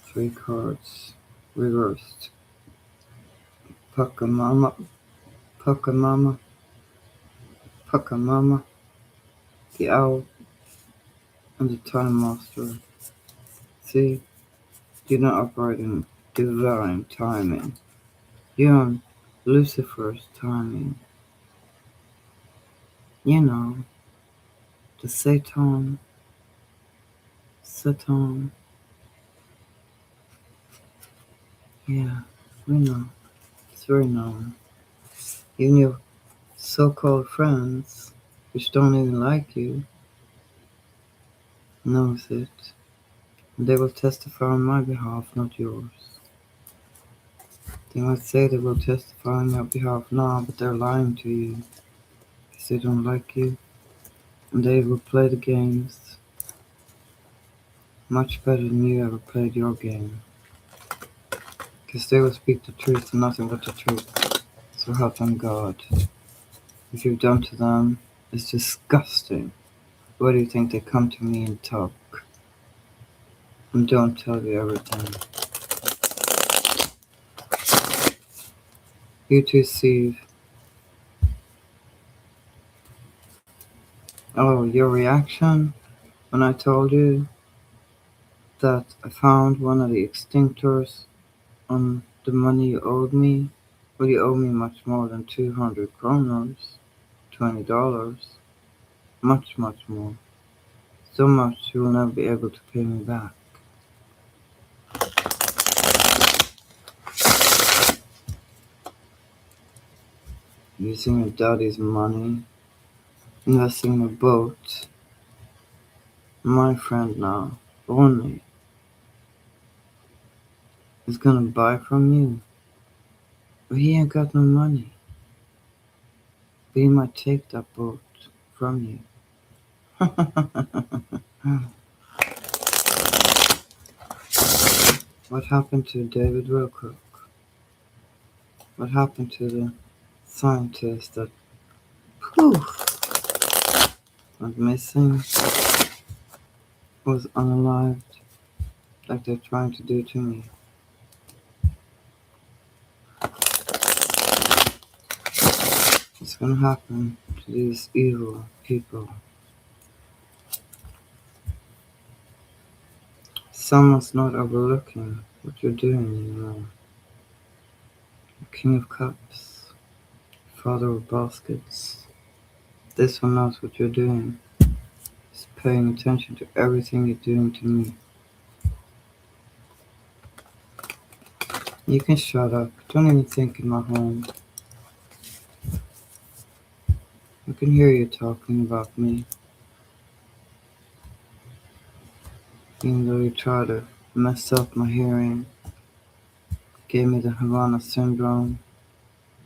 Three cards reversed. Puckamama, Puckamama, Puckamama, the owl, and the time master. See, you're not operating divine timing. You're on Lucifer's timing. You know, the Satan. Yeah, we know. It's very known. Even your so-called friends, which don't even like you, knows it. And they will testify on my behalf, not yours. They might say they will testify on your behalf now, but they're lying to you. Because they don't like you. And they will play the games much better than you ever played your game. Because they will speak the truth and nothing but the truth. So help them God. What you've done to them is disgusting. Why do you think they come to me and talk? And don't tell you everything. You too, Steve. Oh, your reaction when I told you that I found one of the extinctors on the money you owed me? Well, you owe me much more than 200 kronos, $20. Much, much more. So much you will never be able to pay me back. Using your daddy's money, investing in a boat. My friend now, only, is gonna buy from you. But he ain't got no money. But he might take that boat from you. What happened to David Wilcock? What happened to the scientist that went missing, was unalived, like they're trying to do to me? What's gonna happen to these evil people? Someone's not overlooking what you're doing anymore. The King of Cups, Father of Baskets. This one knows what you're doing. He's paying attention to everything you're doing to me. You can shut up. Don't even think in my home. I can hear you talking about me. Even though you try to mess up my hearing, gave me the Havana syndrome.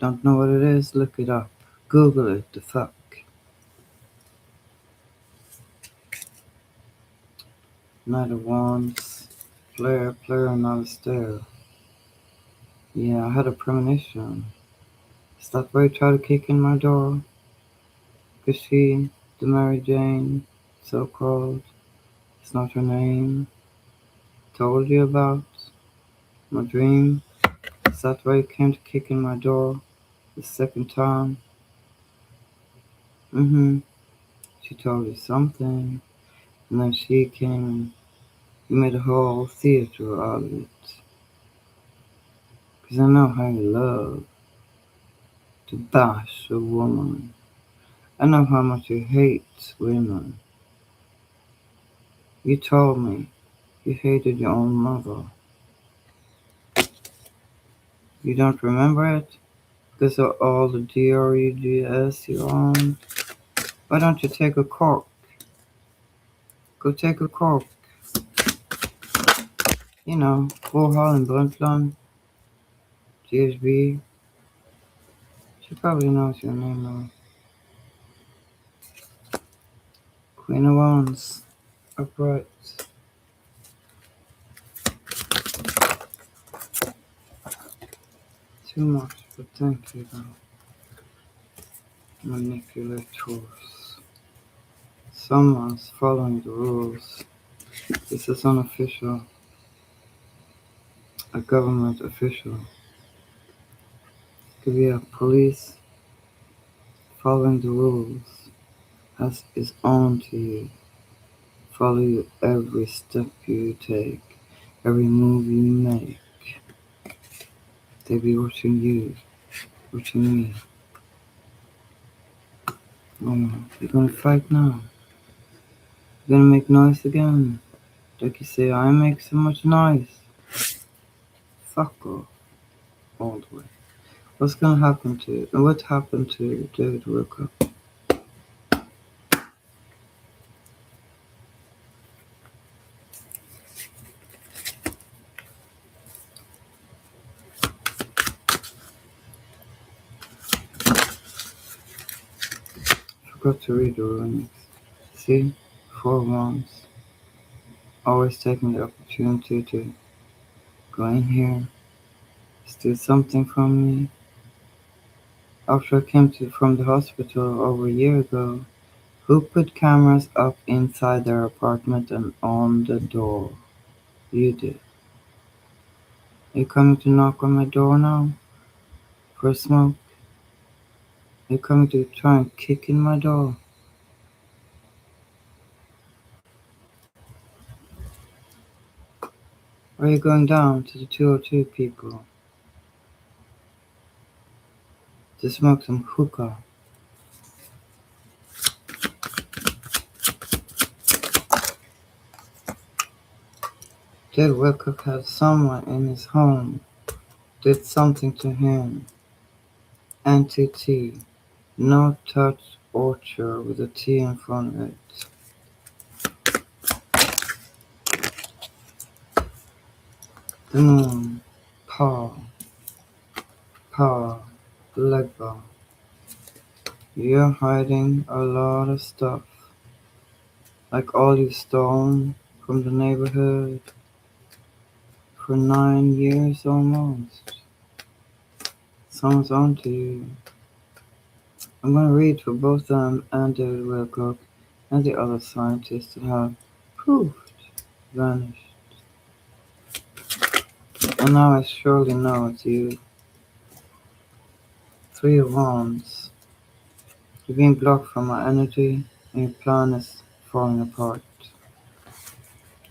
Don't know what it is? Look it up. Google it, the fuck. Knight of Wands. Player, not a stare. Yeah, I had a premonition. Is that why you try to kick in my door? Because she, the Mary Jane, so-called, it's not her name, told you about my dream? Is that why you came to kick in my door the second time? She told you something, and then she came and you made a whole theater out of it. Because I know how you love to bash a woman. I know how much you hate women. You told me you hated your own mother. You don't remember it? Because of all the drugs you're on? Why don't you take a cork? Go take a cork. You know, Warhol and Brundtland, GHB. She probably knows your name now. Queen of Wands, upright. Too much, but thank you though. Manipulators. Someone's following the rules. This is unofficial. A government official. Could be a police following the rules as is on to you. Follow you every step you take, every move you make. They be watching you, watching me. Oh, you're gonna fight now? You're gonna make noise again? Like you say, I make so much noise. Fuck off. All the way. What's gonna happen to you? And what happened to David Wilcock? Forgot to read the runnings. See? 4 rounds. Always taking the opportunity to go in here, steal something from me. After I came from the hospital over a year ago, who put cameras up inside their apartment and on the door? You did. Are you coming to knock on my door now? For a smoke? Are you coming to try and kick in my door? Or are you going down to the 202 people to smoke some hookah? Did Wilcock have someone in his home did something to him? Entity. No touch orchard with a T in front of it. The moon. Paw. Paw. Leg bar. You're hiding a lot of stuff, like all you've stolen from the neighborhood for 9 years almost. Someone's onto you. I'm gonna read for both them and David Wilcock and the other scientists that have poofed, vanished. And now I surely know it's you. 3 of Wands. You're being blocked from my energy, and your plan is falling apart.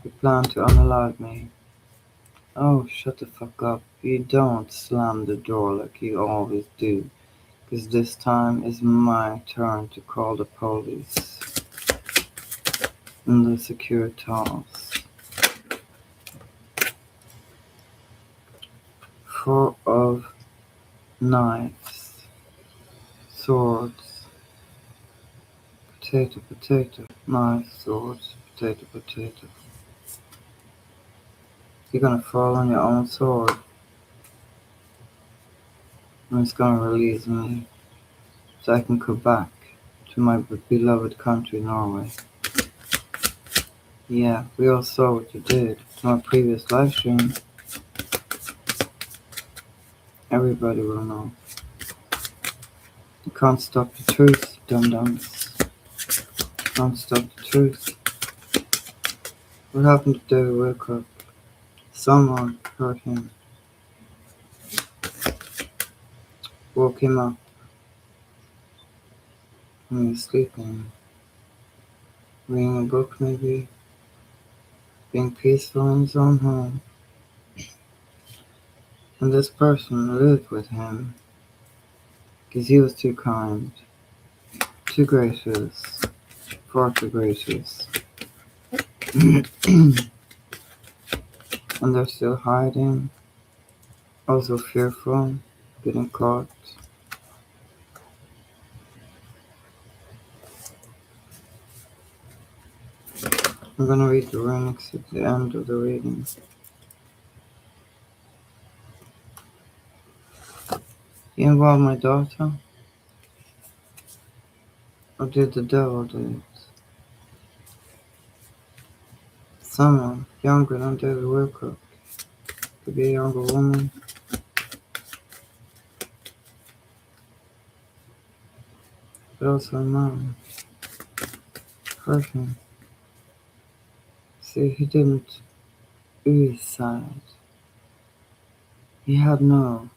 You plan to unalive me. Oh, shut the fuck up. You don't slam the door like you always do, 'cause this time is my turn to call the police and the Securitas. 4 of Knives. Swords. Potato, potato. Knives, swords, potato, potato. You're gonna fall on your own sword, and it's gonna release me, so I can go back to my beloved country, Norway. Yeah, we all saw what you did to my previous live stream. Everybody will know. You can't stop the truth, dum-dums. Can't stop the truth. What happened to David Wilcock? Someone hurt him. Woke him up when he was sleeping. Reading a book maybe. Being peaceful in his own home. And this person lived with him, 'cause he was too kind, too gracious, far too gracious. And they're still hiding, also fearful, getting caught. I'm gonna read the runics at the end of the reading. You involved my daughter? Or did the devil do it? Someone younger than David Wilcock. Could be a younger woman. But also a man. Hurt him. See, he didn't suicide. He had no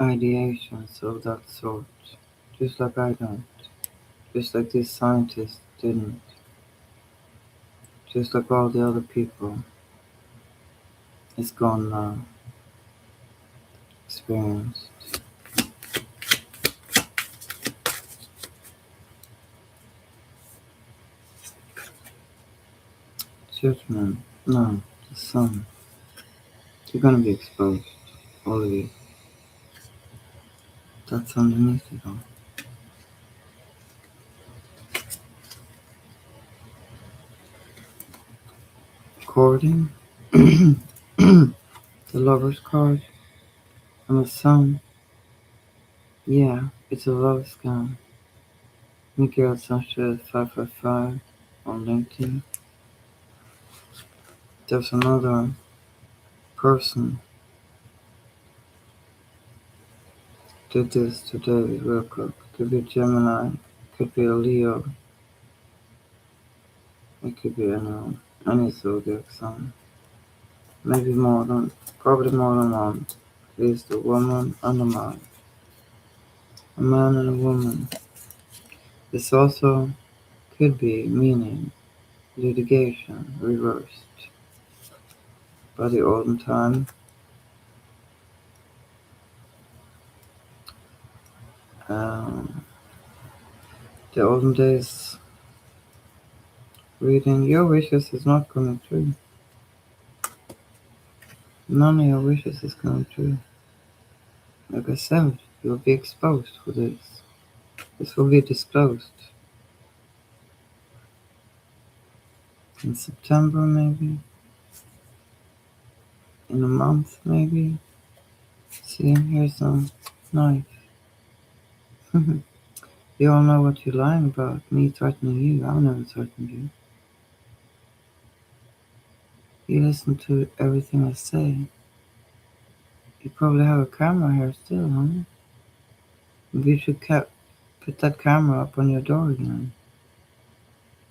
ideations of that sort. Just like I don't. Just like these scientists didn't. Just like all the other people. It's gone now. Experienced. Judgment. No, the sun. You're gonna be exposed. All of you. That's underneath it all. According the lover's card and the sun. Yeah, it's a love scam. Miguel Sanchez 555 on LinkedIn. There's another person did this to David Wilcock. Could be a Gemini, could be a Leo, it could be any zodiac sign. Maybe probably more than one. At least a woman and a man. A man and a woman. This also could be meaning litigation reversed. By the olden time, the olden days reading, your wishes is not coming true. None of your wishes is coming true. Like I said, you'll be exposed for this. This will be disclosed. In September, maybe. In a month, maybe. See, here's a knife. You all know what you're lying about. Me threatening you. I'll never threaten you. You listen to everything I say. You probably have a camera here still, huh? Maybe you should put that camera up on your door again,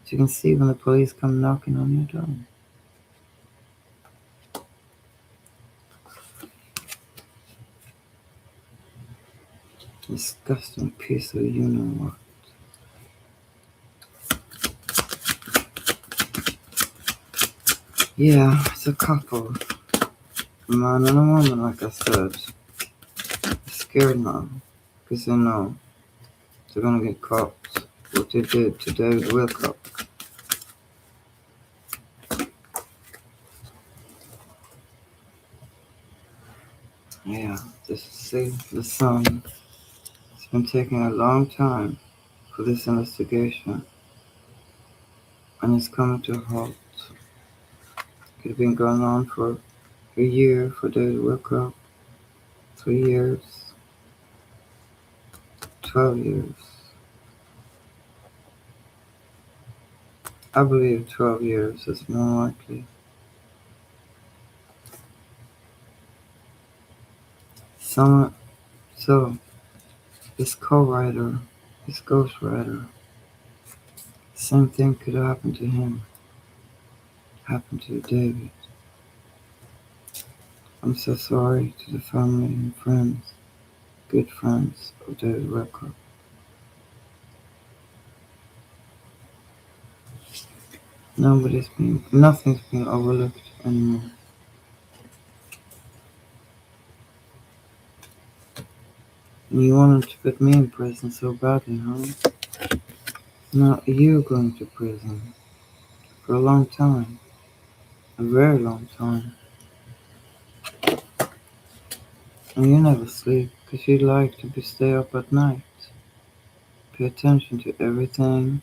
so you can see when the police come knocking on your door. Disgusting piece of you know what. Yeah, it's a couple. A man and a woman, like I said. They're scared now, because they know they're gonna get caught. What they did to David Wilcock. Yeah, see, the sun. It's been taking a long time for this investigation, and it's coming to a halt. It had been going on for a year for David Wilcock, 3 years, 12 years. I believe 12 years is more likely. So, this co-writer, this ghostwriter, same thing could happen to him, happen to David. I'm so sorry to the family and friends, good friends of David Wilcock. Nothing's been overlooked anymore. And you wanted to put me in prison so badly, huh? Now you're going to prison for a long time, a very long time. And you never sleep because you like to stay up at night. Pay attention to everything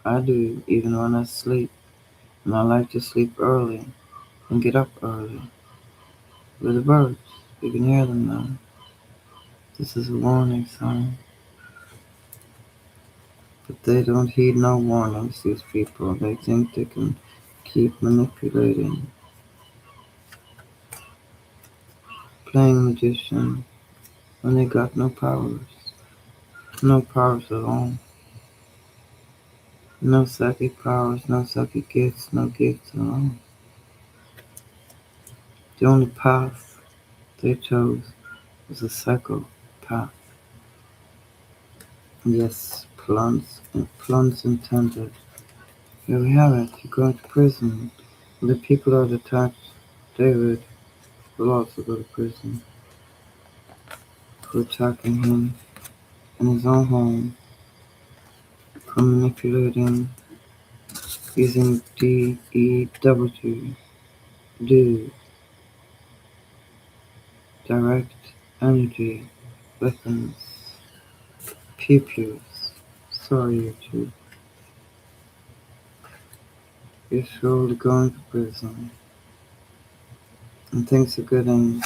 I do, even when I sleep. And I like to sleep early and get up early. With the birds, you can hear them now. This is a warning sign. But they don't heed no warnings, these people. They think they can keep manipulating, playing magician when they got no powers. No powers at all. No psychic powers, no psychic gifts, no gifts at all. The only path they chose was a psychopath. Yes, plans intended. Here we have it. You're going to prison. The people that attacked David will also go to prison for attacking him in his own home, for manipulating, using DEW, direct energy weapons, pew-pews. Sorry, YouTube. You're surely going to prison, and things are getting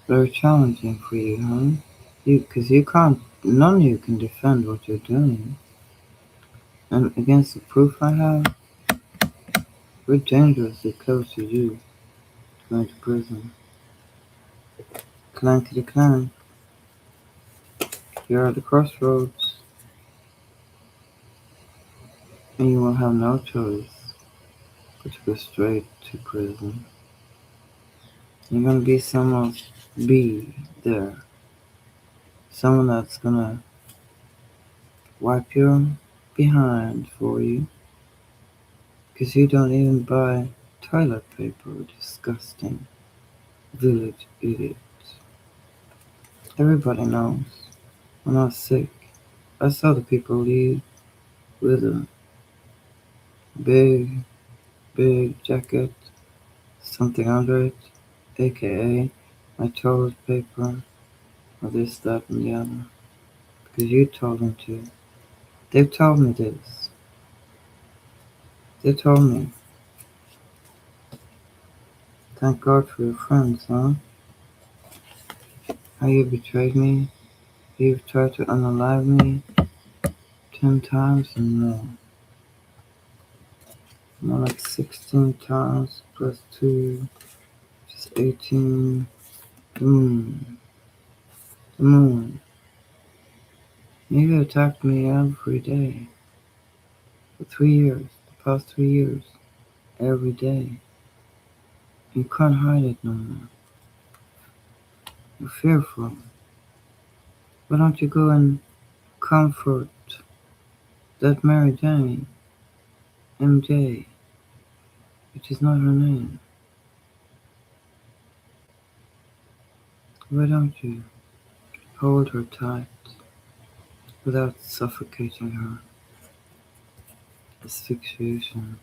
very challenging for you, huh? Because you can't, none of you can defend what you're doing. And against the proof I have, we're dangerously close to you going to prison. Clankety clank. You're at the crossroads, and you will have no choice but to go straight to prison. You're gonna be there. Someone that's gonna wipe your behind for you, because you don't even buy toilet paper. Disgusting village idiot. Everybody knows. When I was sick, I saw the people leave with a big, big jacket, something under it, aka my toilet paper, or this, that, and the other. Because you told them to. They've told me this. They told me. Thank God for your friends, huh? How you betrayed me. You've tried to unalive me. 10 times and more like 16 times plus 2, which is 18. The moon. You attacked me every day for 3 years, the past 3 years, every day. You can't hide it no more. You're fearful. Why don't you go and comfort that Mary Jane, MJ, which is not her name? Why don't you hold her tight without suffocating her? Asphyxiation.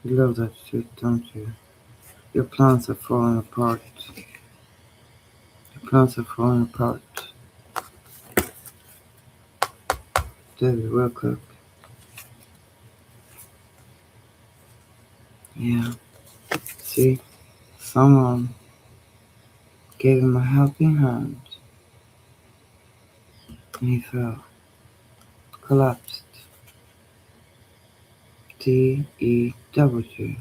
You love that shit, don't you? Your plans are falling apart. Your plans are falling apart. David Wilcock. Yeah. See? Someone gave him a helping hand. And he fell. Collapsed. D-E-W.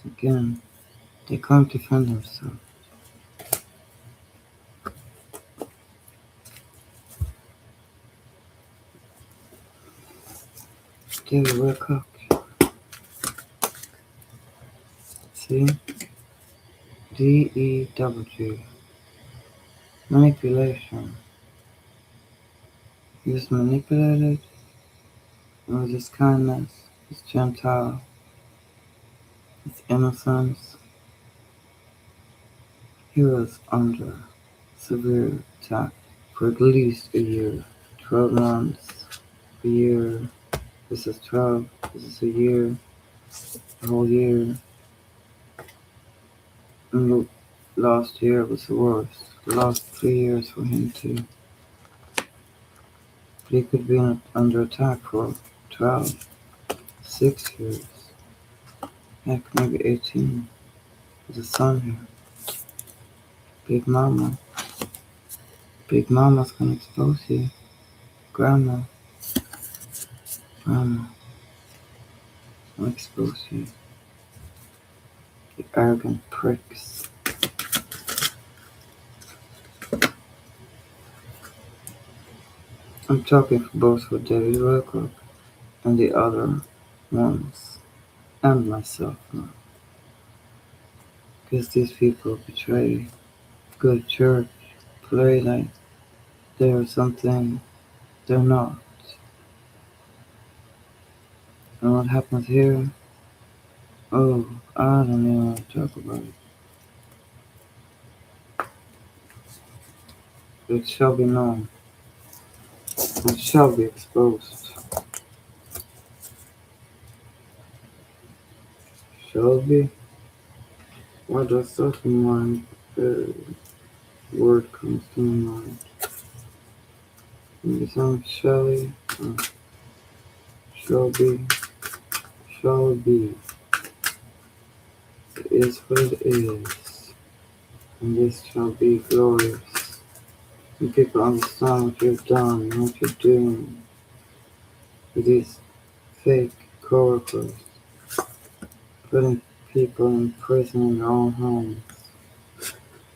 Again, they can't defend themselves. David Wilcock. See? D-E-W. Manipulation. He was manipulated with his kindness, his gentile, his innocence. He was under severe attack for at least a year. 12 months, a year. This is 12, this is a year, a whole year. And the last year was the worst. The last 3 years for him too. But he could be under attack for 12, 6 years. Heck, maybe 18. There's a son here. Big Mama. Big Mama's gonna expose you. Grandma. Grandma. I'll expose you. You arrogant pricks. I'm talking for both for David Wilcock and the other ones, and myself now. Because these people betray good church, play like they're something they're not. And what happens here? Oh, I don't even want to talk about it. It shall be known. It shall be exposed. Shall be? Why does that in mind? Word comes to my mind. Maybe some Shelly. Shall be. Shall be. It is what it is. And this shall be glorious. And people understand what you've done and what you're doing with these fake coworkers, putting people in prison in their own homes.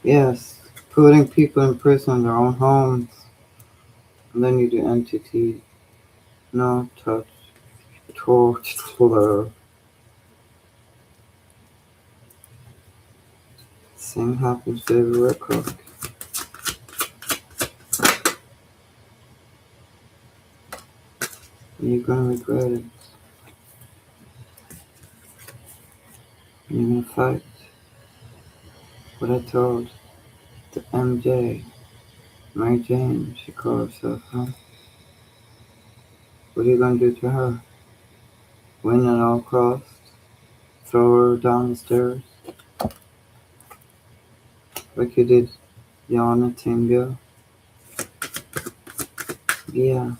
Yes, putting people in prison in their own homes. And then you do entity, no touch, torture. Same happens to David Wilcock. And you're gonna regret it. And you're gonna fight what I told the MJ, Mary Jane, she called herself, huh? What are you gonna do to her? Win at all costs? Throw her down the stairs? Like you did Yana Tinga? Yeah,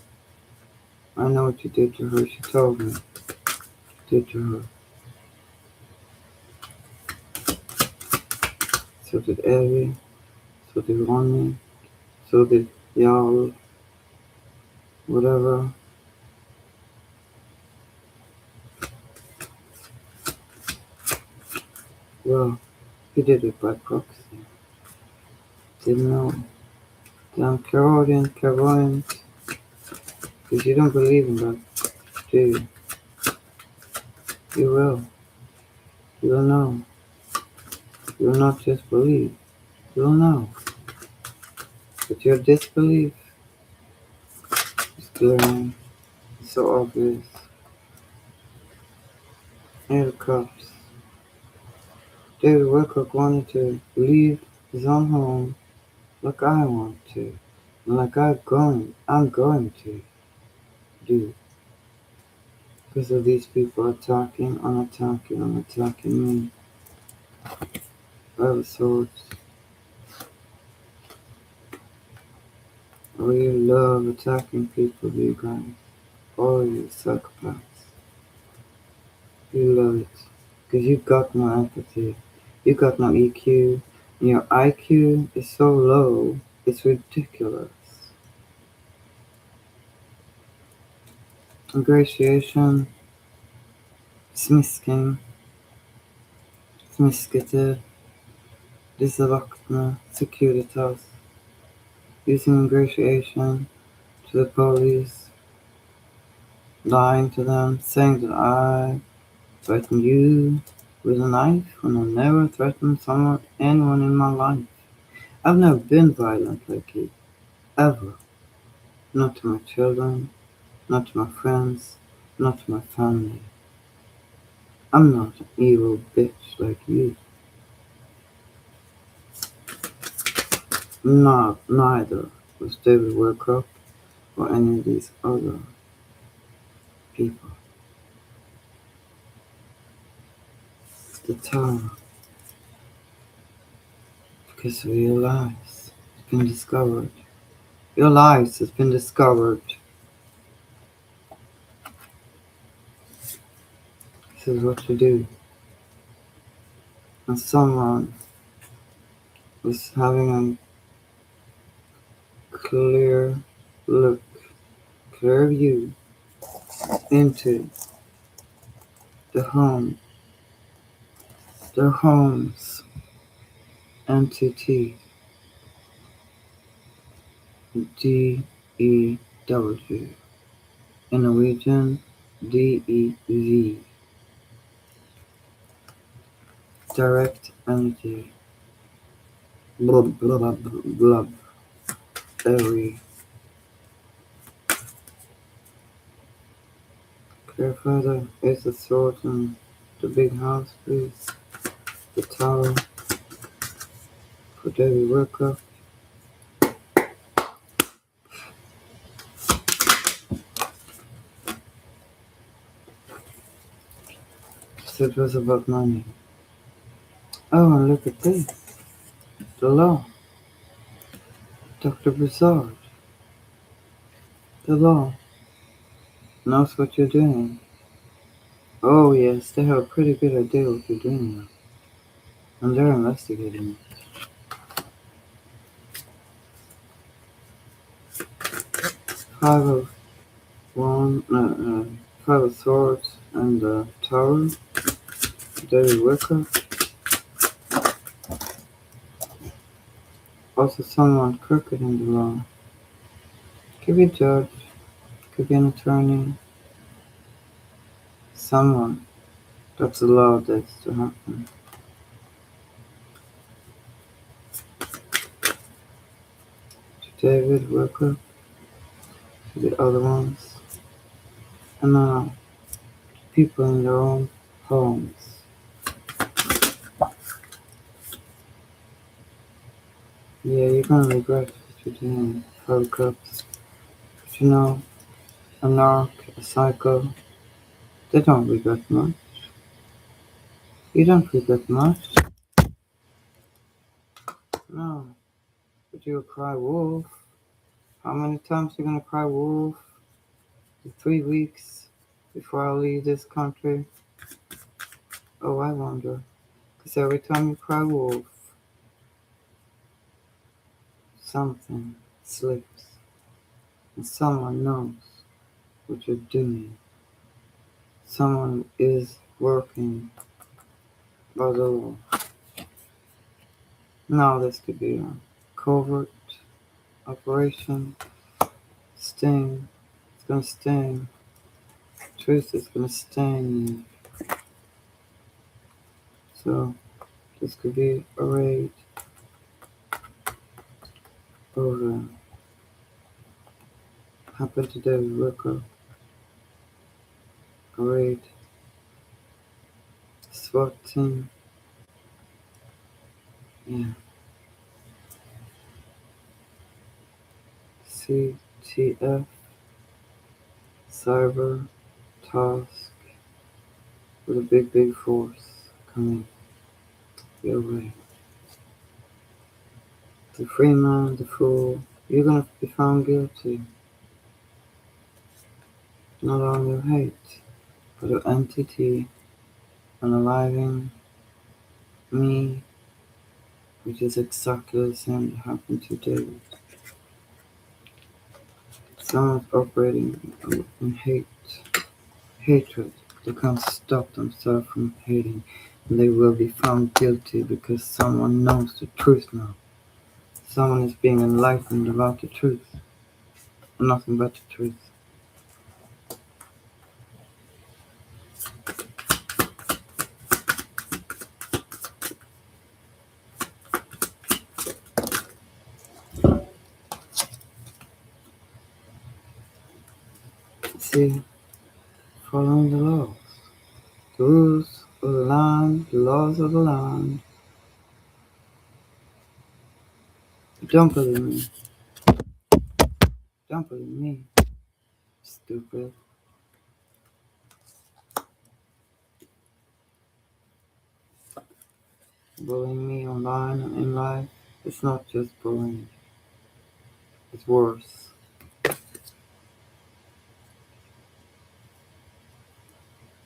I know what you did to her. She told me what you did to her. so did Evie, so did Ronnie, so did y'all, whatever. Well, he did it by proxy. Didn't know. Damn clairvoyant, because you don't believe in that, do you? You will. You will know. You will not just believe. You will know. But your disbelief is glaring. It's so obvious. Handcuffs. David Wilcock wanted to leave his own home like I want to. And like I'm going to do. Because of these people attacking me. By the swords. Oh, you love attacking people, you guys. All you psychopaths. You love it. Because you got no empathy. You got no EQ. And your IQ is so low, it's ridiculous. Ingratiation. Smisking. Smiskete. Disavakna. Securitas. Using ingratiation to the police. Lying to them. Saying that I threatened you with a knife when I never threatened anyone in my life. I've never been violent like you. Ever. Not to my children, not to my friends, not to my family. I'm not an evil bitch like you. Neither was David Wilcock or any of these other people. It's the tower. Because of your lies. It's been discovered. Your lies has been discovered. This is what you do. And someone was having a clear look, clear view into the home, their home's entity, DEW, in Norwegian, DEV, direct energy, blub, blub, blub, every. Clear further, is the sword in the big house, please, the tower, for David Wilcock. So it was about money. Oh, and look at this. The law. Dr. Broussard. The law knows what you're doing. Oh, yes, they have a pretty good idea what you're doing now. And they're investigating it. 5 of swords and the tower. David Wilcock. Also someone crooked in the law. Could be a judge, could be an attorney. Someone that's allowed this to happen. To David Wilcock, to the other ones, and now people in their own homes. Yeah, you're gonna regret what you're doing, 5 cups. But you know, a narc, a psycho, they don't regret much. You don't regret much. No. But you'll cry wolf. How many times you gonna cry wolf? In 3 weeks before I leave this country? Oh, I wonder. 'Cause every time you cry wolf, something slips and someone knows what you're doing. Someone is working by the law. Now this could be a covert operation. Sting. It's gonna sting. Truth is gonna sting you. So this could be a raid over. Happened today with Wilcock. A raid. SWAT team. Yeah. CTF. Cyber task with a big force coming your way. The free man, the fool, you're gonna be found guilty. Not only of hate, but of entity unaliving me, which is exactly the same that happened to David. Someone's operating in hatred. They can't stop themselves from hating, and they will be found guilty because someone knows the truth now. Someone is being enlightened about the truth, and nothing but the truth. See, following the laws. The rules of the land, the laws of the land. Don't believe me. Don't believe me. Stupid. Bullying me online and in life. It's not just bullying. It's worse.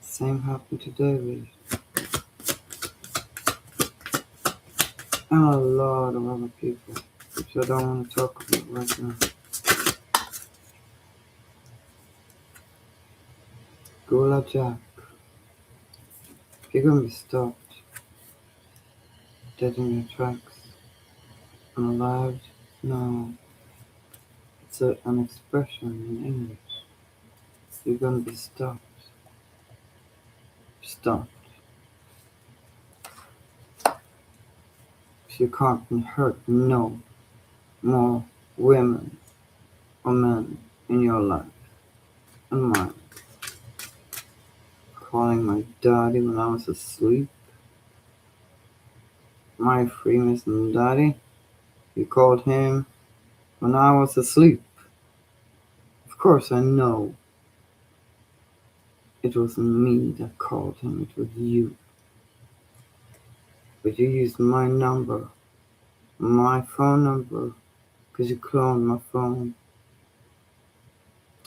Same happened to David. And a lot of other people, which I don't want to talk about right now. Gula Jack. You're gonna be stopped dead in your tracks. Unalived? No. It's an expression in English. You're gonna be stopped. Stopped. You can't be hurt no more women or men in your life and mine. Calling my daddy when I was asleep. My Freemason daddy. You called him when I was asleep. Of course I know it wasn't me that called him, it was you. But you used my number, my phone number, because you cloned my phone.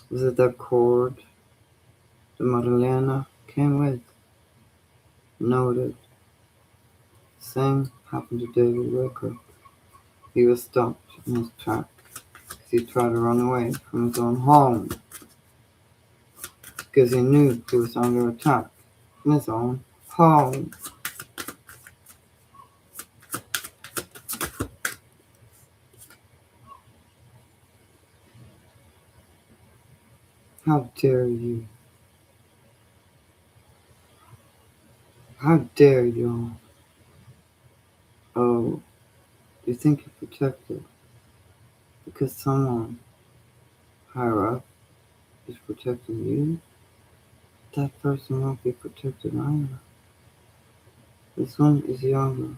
Was it that cord that Madalena came with? Noted. Same happened to David Wilcock. He was stopped in his track because he tried to run away from his own home. Because he knew he was under attack in his own home. How dare you? How dare you? Oh, you think you're protected because someone higher up is protecting you? That person won't be protected either. This one is younger.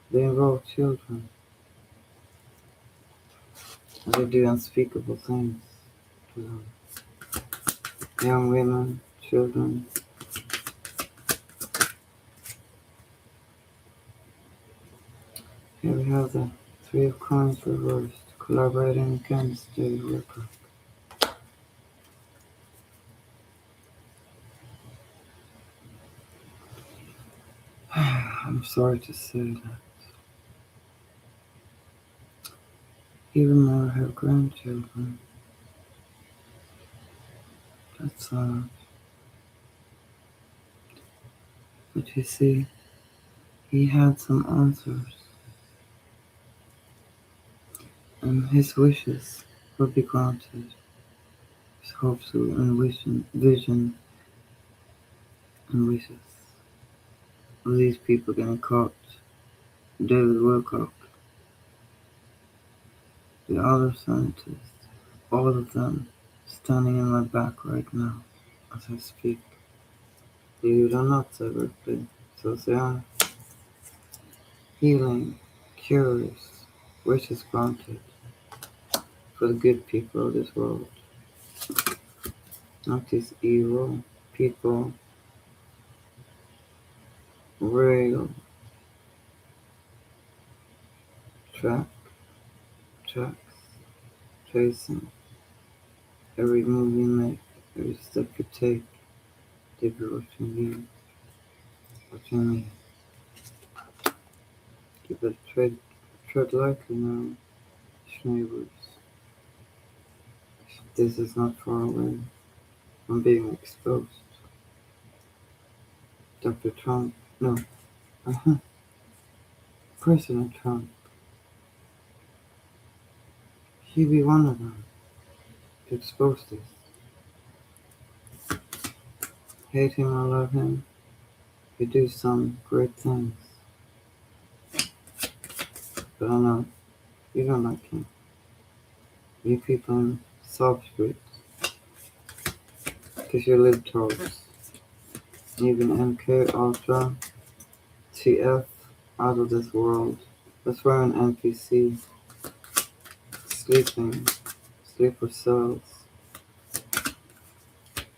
They involve children. And they do unspeakable things to them. Young women, children. Here we have the three of coins reversed, collaborating against David Wilcock. I'm sorry to say that. even though I have grandchildren. That's hard. But you see, he had some answers, and his wishes would be granted. His hopes and vision and wishes of these people getting caught. David Wilcock, the other scientists, all of them standing in my back right now as I speak. Believe it or not, separately, so they are healing, cures, wishes granted for the good people of this world. Not these evil people, real tracks, tracing every move you make, every step you take, they be watching you, watching me. You better tread lightly now, neighbors. This is not far away from being exposed. Dr. Trump, no, President Trump, he be one of them to expose this. Hate him or love him, he do some great things. But I know you don't like him. You people in South Street, because you libtards. Even MK Ultra, TF, out of this world. That's why an NPC, sleeper cells,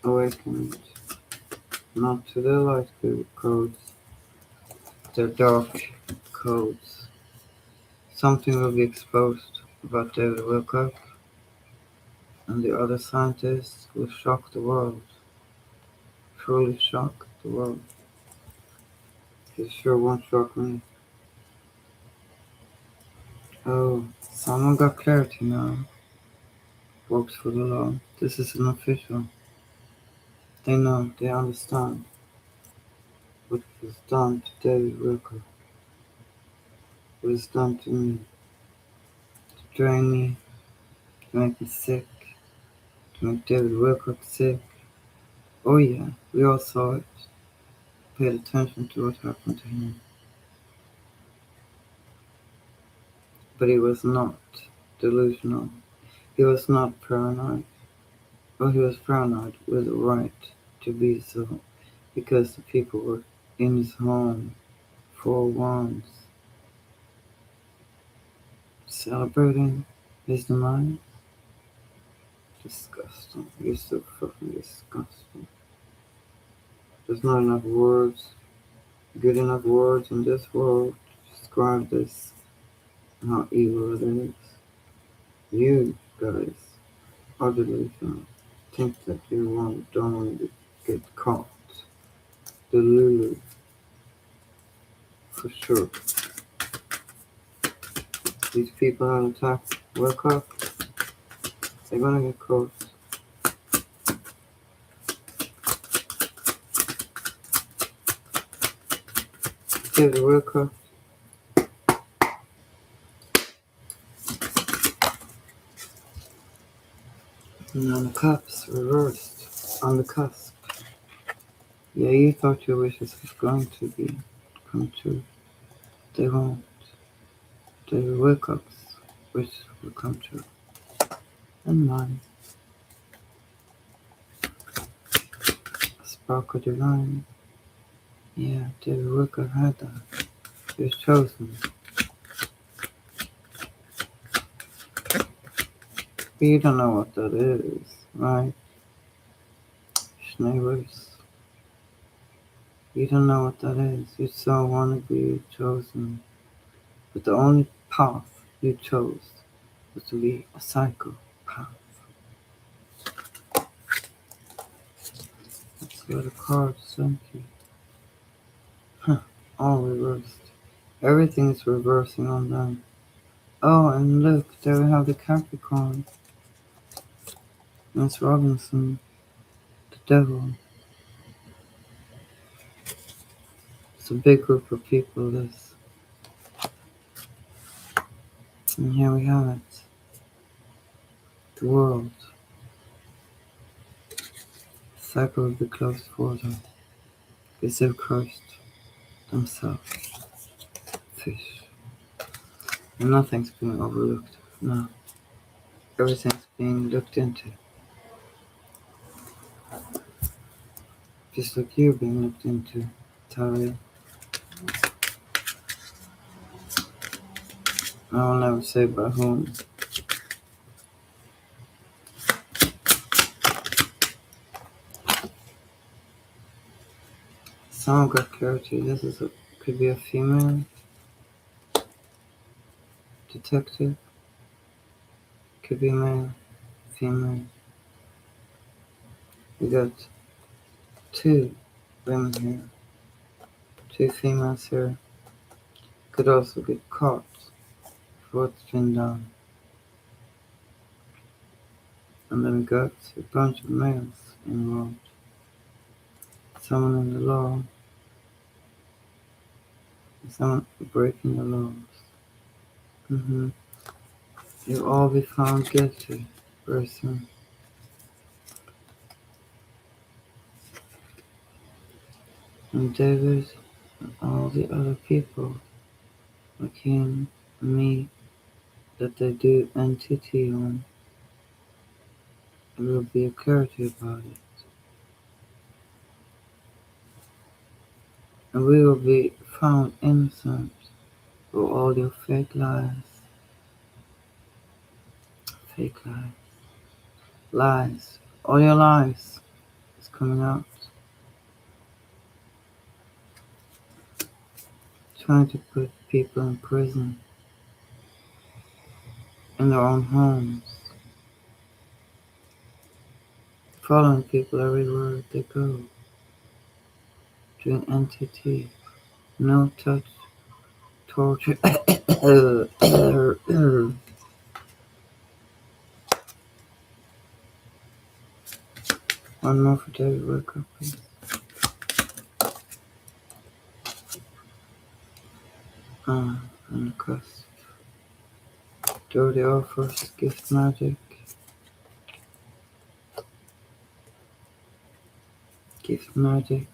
awakened, not to their light codes, their dark codes. Something will be exposed about David Wilcock, and the other scientists will shock the world, truly shock the world. It sure won't shock me. Oh, someone got clarity now. Works for the law. This is an official. They know, they understand what was done to David Wilcock. What was done to me. To drain me, to make me sick, to make David Wilcock sick. Oh yeah, we all saw it. Paid attention to what happened to him. But he was not delusional. He was not paranoid. Well, he was paranoid with the right to be so, because the people were in his home for once, celebrating his demise. Disgusting. You're so fucking disgusting. There's not enough words, good enough words in this world to describe this and how evil it is. You guys are delusional. Think that you don't want to get caught. The Lulu, for sure. These people that attack Wilcock, they're gonna get caught. David Wilcock, and on the cups, reversed, on the cusp. Yeah, you thought your wishes was going to come true. They won't. David Wilcock's wishes will come true. And mine. A sparkle divine. Yeah, David Wilcock had that. He was chosen. But you don't know what that is, right? Schneebers. You don't know what that is. You so want to be chosen. But the only path you chose was to be a psychopath. That's what the cards sent you. All reversed. Everything is reversing on them. Oh, and look, there we have the Capricorn. That's Robinson, the devil. It's a big group of people, this. And here we have it. The world. Cycle of the closed portal. Is their Christ themselves. Fish. And nothing's being overlooked. No. Everything's being looked into. Just like you're being looked into, Talia. I will never say by whom. Someone got clarity. Could be a female detective. Could be male, female. We got two women here. Two females here. Could also get caught for what's been done. And then we got a bunch of males involved. Someone in the law. Someone breaking the laws. You'll all be found guilty very soon. And David and all the other people like him and me that they do NTT on, there will be a clarity about it. And we will be found innocent for all your fake lies. Fake lies. Lies. All your lies is coming out. Trying to put people in prison. In their own homes. Following people everywhere they go. Doing NTT. No touch. Torture. One more for David Wilcock, please. On the cusp. Dirty offers, gift magic. Gift magic,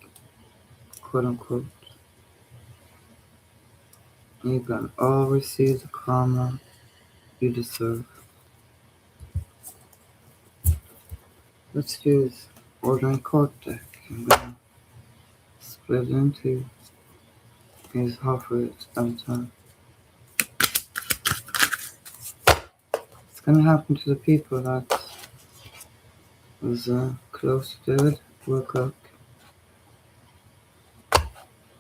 quote unquote. You can all receive the karma you deserve. Let's use ordinary court deck. I'm gonna split it into. Use half of it at a time. It's gonna happen to the people that was close to David Wilcock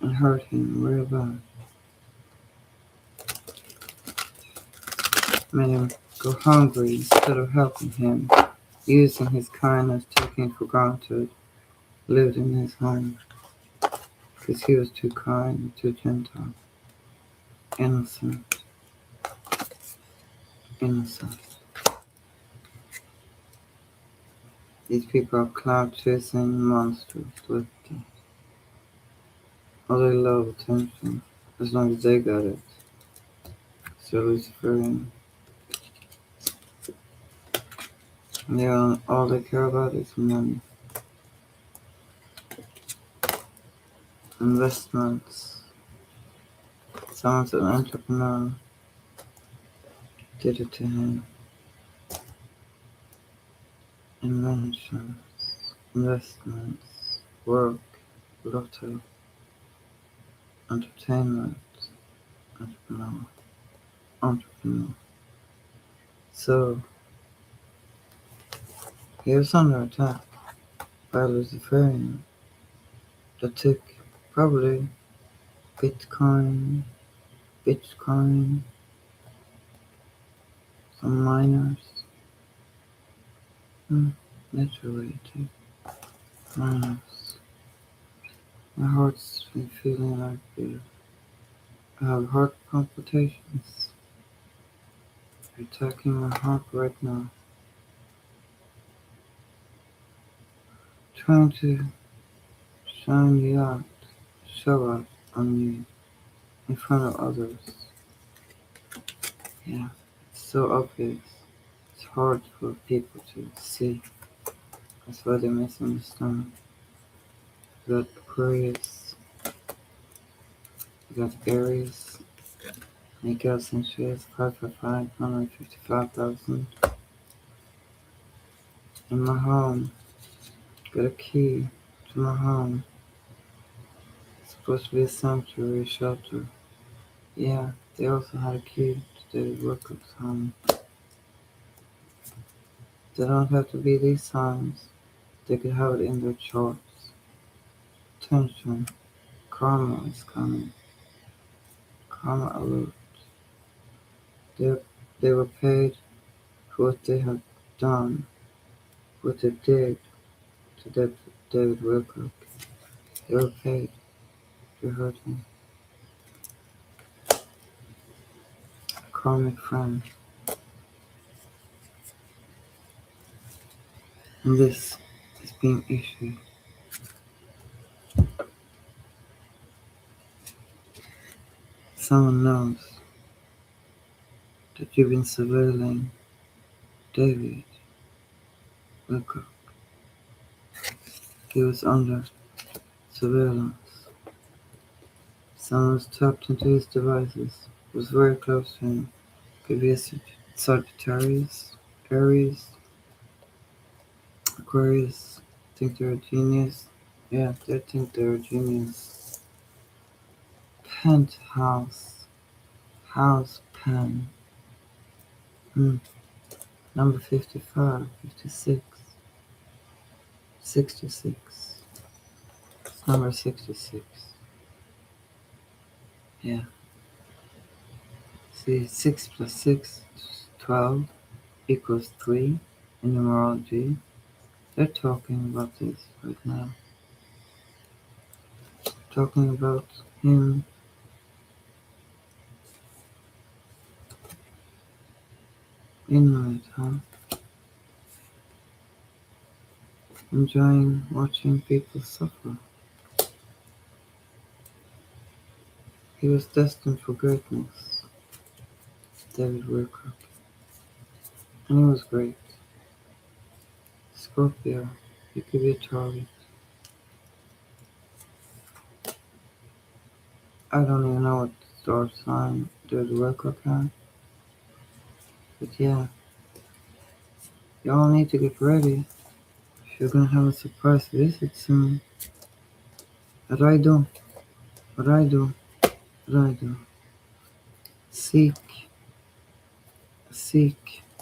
and hurt him real bad. Many would go hungry instead of helping him, using his kindness, taking for granted, lived in his home, because he was too kind and too gentle, innocent. These people are cloud-chasing monsters with them. All they love attention, as long as they got it. So Luciferian. All they care about is money. Investments. Someone's an entrepreneur. Did it to him. Inventions. Investments. Work. Lotto. Entertainment. Entrepreneur. So, he was under attack by Luciferian that took probably Bitcoin, some miners. Literally too. Miners. My heart's been feeling like I have heart palpitations. attacking my heart right now, trying to shine the light, show up on me in front of others. Yeah, it's so obvious. It's hard for people to see. That's why they misunderstand. You got Aquarius, you got Aries, Miguel Sanchez, 555, 155,000. In my home, got a key to my home. It's supposed to be a sanctuary, a shelter. Yeah, they also had a key to David Wilcock's home. They don't have to be these signs. They could have it in their charts. Tension. Karma is coming. Karma alert. They, they were paid for what they had done, what they did to David Wilcock. They were paid to hurt him. A karmic friend. And this is being issued. Someone knows that you've been surveilling David Wilcock. He was under surveillance. Someone was tapped into his devices, was very close to him. Could be a Sagittarius, Aries, Aquarius. Think they're a genius. Yeah, they think they're a genius. Penthouse. House pen. Number 55, 56, 66. It's number 66. Yeah. See, 6 plus 6 is 12 equals 3 in numerology. They're talking about this right now. Talking about him in it, huh? Enjoying watching people suffer. He was destined for greatness, David Wilcock. And he was great. Scorpio, he could be a target. I don't even know what star sign David Wilcock had. But yeah, y'all need to get ready if you're gonna have a surprise visit soon. What I do, what I do, what I do. Seek,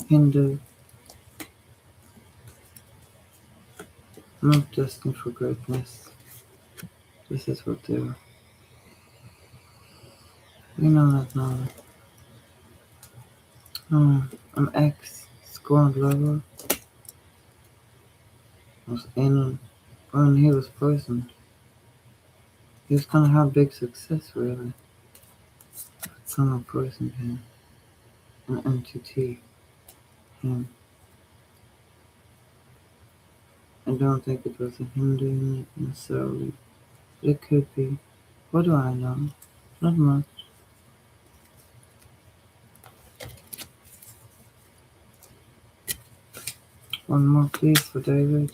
hinder, not destined for greatness. This is what they are. We know that now. Oh, an ex scorned lover was in when he was poisoned. He was gonna have big success really. But someone poisoned him. An entity. Him. I don't think it was a Hindu in it necessarily. But it could be. What do I know? Not much. One more please for David.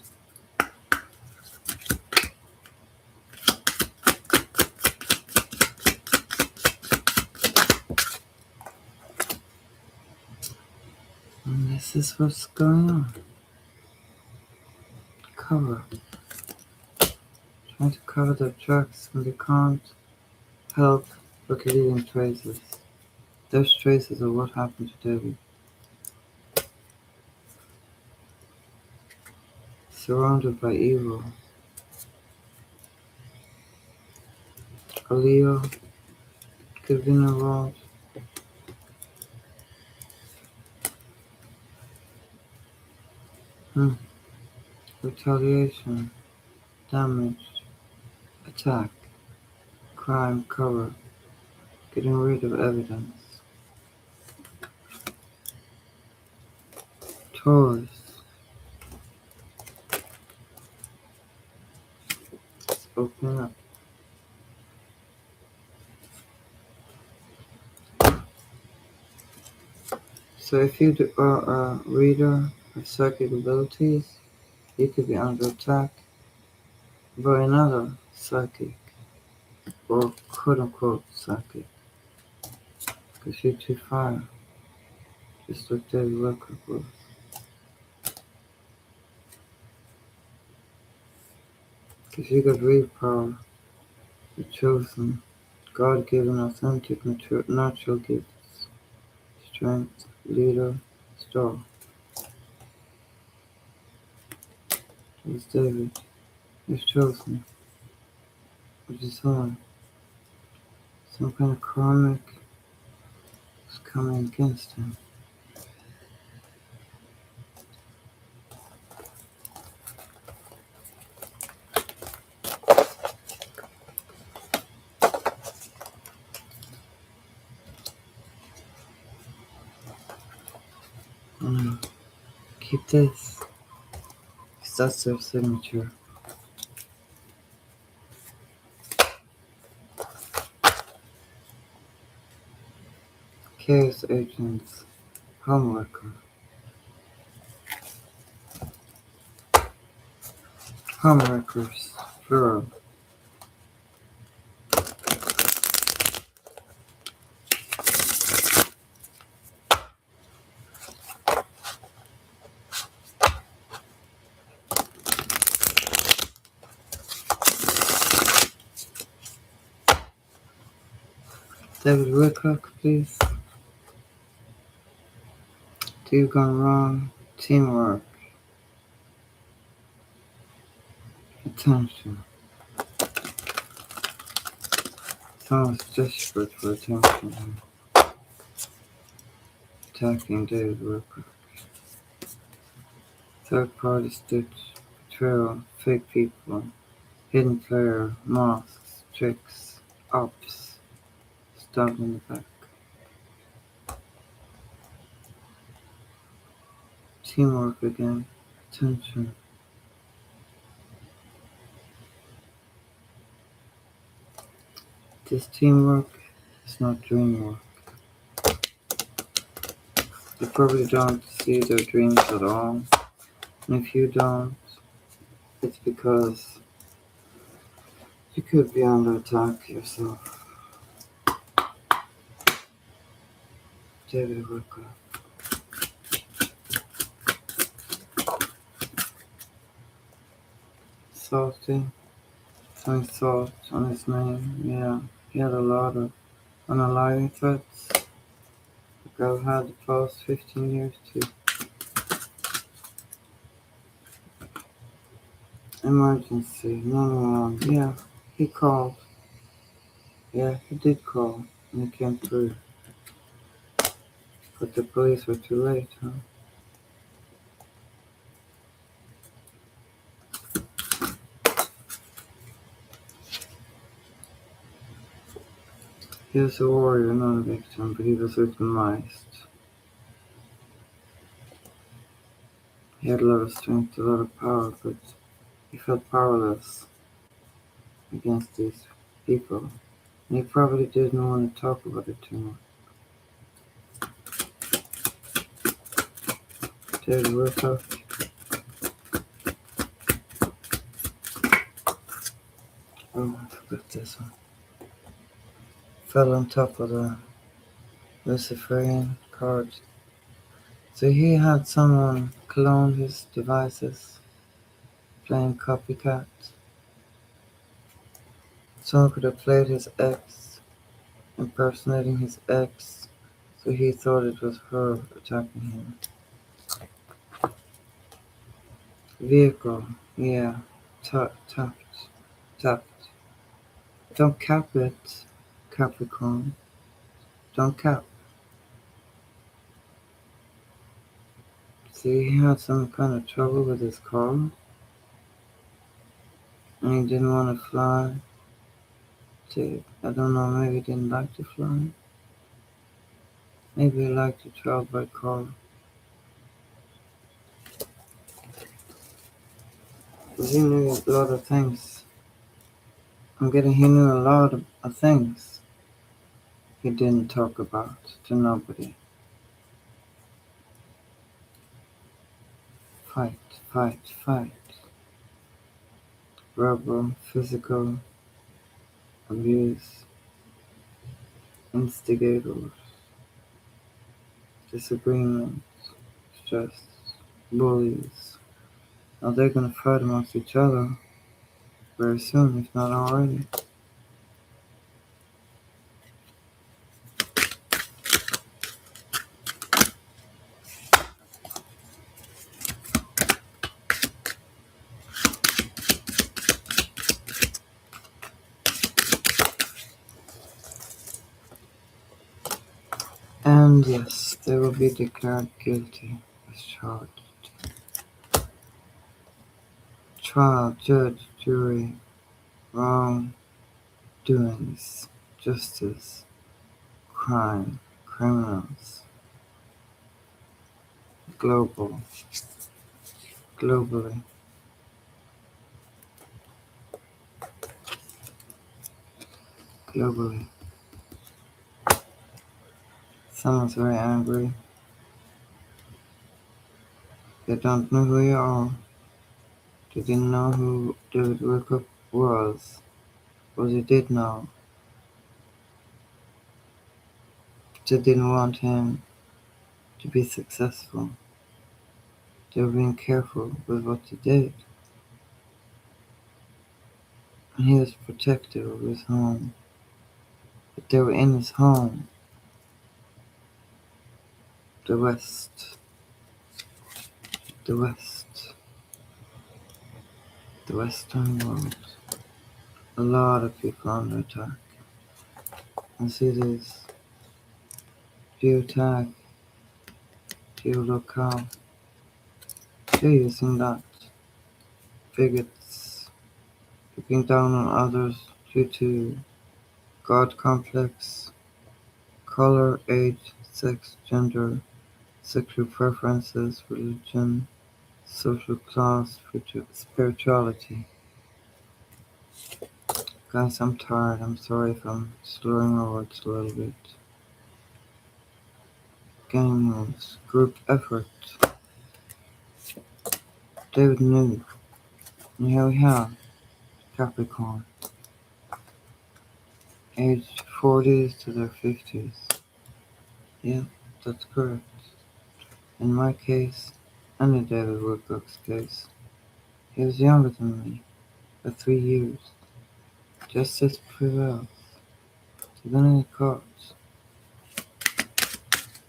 And this is what's going on. Cover. Trying to cover their tracks when they can't help but leaving traces. There's traces of what happened to David. Surrounded by evil. A Leo could have been involved. Retaliation, damage, attack, crime, cover, getting rid of evidence. toys. Let's open up. So if you are a reader of psychic abilities, you could be under attack by another psychic, or quote-unquote psychic, because you're too far, just like David Wilcock was. Because you got real power, the chosen, God-given, authentic, natural gifts, strength, leader, star. It's David, he's chosen, which is why some kind of karmic is coming against him. Keep this, because that's their signature. Chaos agents, homeworker. Homewreckers, plural. David Wilcock, please. Deal gone wrong. Teamwork. Attention. Someone's desperate for attention. Attacking David Wilcock. Third party stitch. Betrayal. Fake people. Hidden player. Masks. Tricks. Ops. Stabbed in the back. Teamwork again. Attention. This teamwork is not dream work. You probably don't see their dreams at all. And if you don't, it's because you could be under attack yourself. David Wilcock. Salty. Some salt on his name. Yeah, he had a lot of unaliving threats. Like I've had the past 15 years too. Emergency. 911. Yeah, he called. Yeah, he did call. And he came through. But the police were too late, huh? He was a warrior, not a victim, but he was victimized. He had a lot of strength, a lot of power, but he felt powerless against these people. And he probably didn't want to talk about it too much. David Wilcock. Oh, I forgot this one. Fell on top of the Luciferian card. So he had someone clone his devices, playing copycat. Someone could have played his ex, impersonating his ex, so he thought it was her attacking him. Vehicle, yeah, tapped. Don't cap it, Capricorn. Don't cap. See, he had some kind of trouble with his car, and he didn't want to fly. I don't know, maybe he didn't like to fly. Maybe he liked to travel by car. Because he knew a lot of things. I'm getting he knew a lot of things he didn't talk about to nobody. Fight, fight, fight. Verbal, physical abuse, instigators, disagreements, stress, bullies. Now they're gonna fight amongst each other very soon, if not already. And yes, they will be declared guilty as charged. Trial, judge, jury, wrong doings, justice, crime, criminals, globally, globally. Someone's very angry. They don't know who you are. They didn't know who David Wilcock was. But they did know. They didn't want him to be successful. They were being careful with what they did. And he was protective of his home. But they were in his home. The West. The West. The Western world. A lot of people under attack. And see this. Geotag. Geolocal. They're using that. Bigots. Looking down on others due to God complex, color, age, sex, gender, sexual preferences, religion, social class, spirituality. Guys, I'm tired. I'm sorry if I'm slurring my words a little bit. Gang moves, group effort. David knew. And here we have Capricorn. Aged 40s to their 50s. Yeah, that's correct. In my case, and in David Wilcock's case, he was younger than me by 3 years. Justice prevails. To the any courts.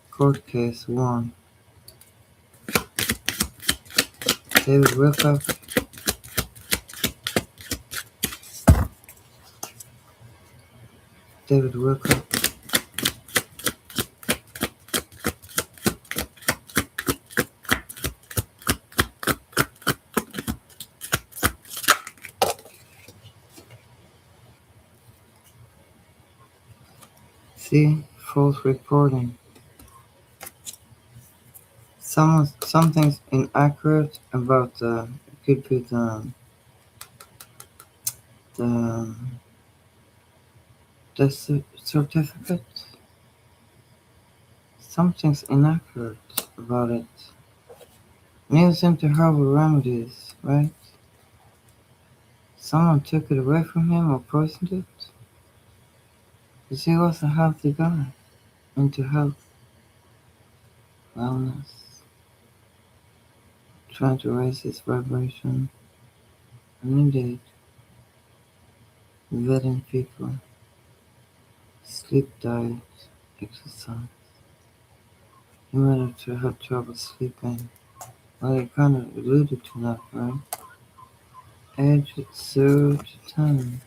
Court case 1. David Wilcock. David Wilcock. See, false reporting. Something's inaccurate about it could be the death certificate. Something's inaccurate about it. And he seem to have remedies, right? Someone took it away from him or poisoned it. Because he was a healthy guy. Into health, wellness, trying to raise his vibration, and indeed, vetting people, sleep, diet, exercise. He might have had trouble sleeping. Well, he kind of alluded to that, right? Age 0 to 10.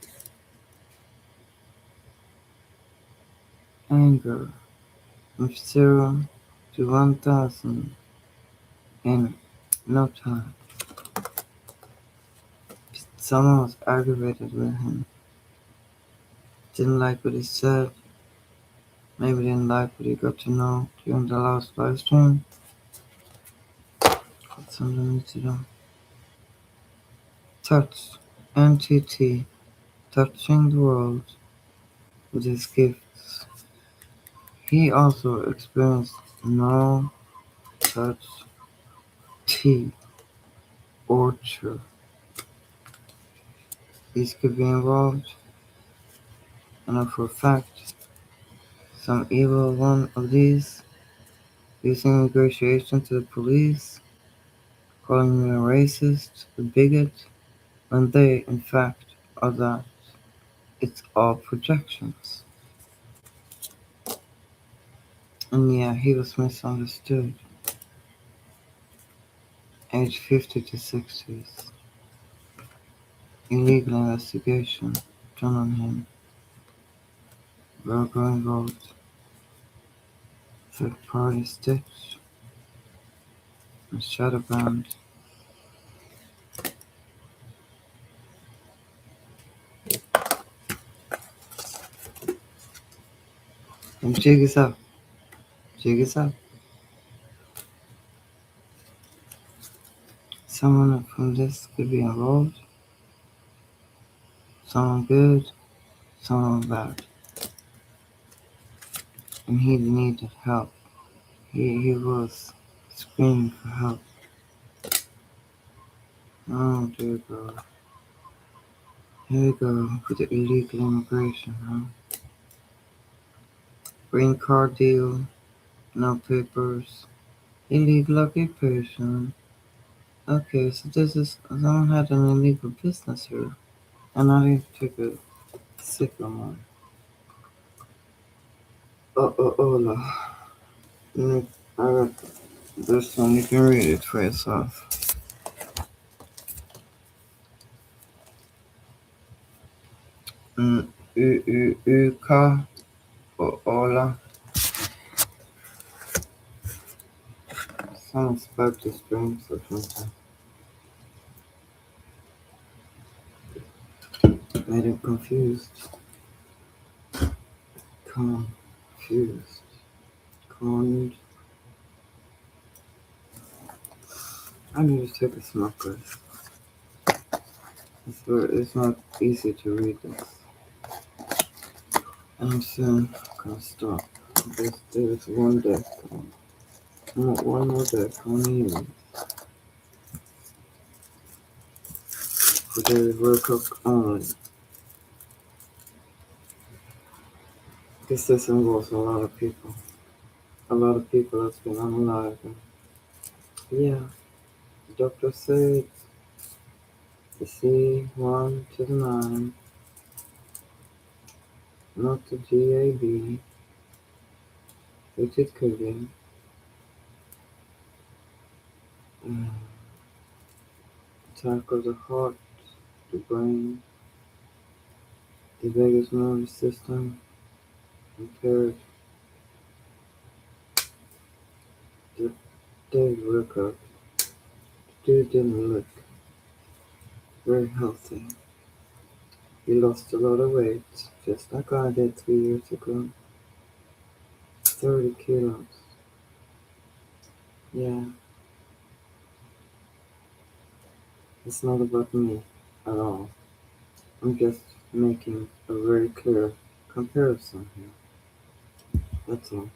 Anger from 0 to 1000 in no time. Someone was aggravated with him. Didn't like what he said. Maybe didn't like what he got to know during the last live stream. That's something to do. touch entity touching the world with his gifts. He also experienced no touch tea orchard. These could be involved, and know for a fact some evil one of these using negotiation to the police, calling me a racist, a bigot, when they, in fact, are that. It's all projections. And yeah, he was misunderstood. Age 50 to 60s. Illegal investigation done on him. Virgo involved. Third party stitch. And shadow band. And jig is up. Jig is up. Someone from this could be involved. Someone good, someone bad. And he needed help. He was screaming for help. Oh dear God. Here we go with the illegal immigration, huh? Green card deal, no papers, illegal occupation. Okay, so this is, someone had an illegal business here. And I need to take a sip of mine. Hola. I got this one, you can read it for yourself. Wilcock, hola. Someone spoke to strings or something. Made him confused. Confused. Con. I need to take a smoke break. It's not easy to read this. And I'm soon gonna stop. There's one deck. One more deck. One evening. For the Wilcock only. This involves a lot of people. A lot of people that's been unalive. Yeah. The doctor said the C1 to the 9. Not the GAB. Which it could be. Attack of the heart, the brain, the vagus nervous system, impaired. The Dave Wilcock. The dude didn't look very healthy. He lost a lot of weight, just like I did 3 years ago. 30 kilos. Yeah. It's not about me at all. I'm just making a very clear comparison here. That's all.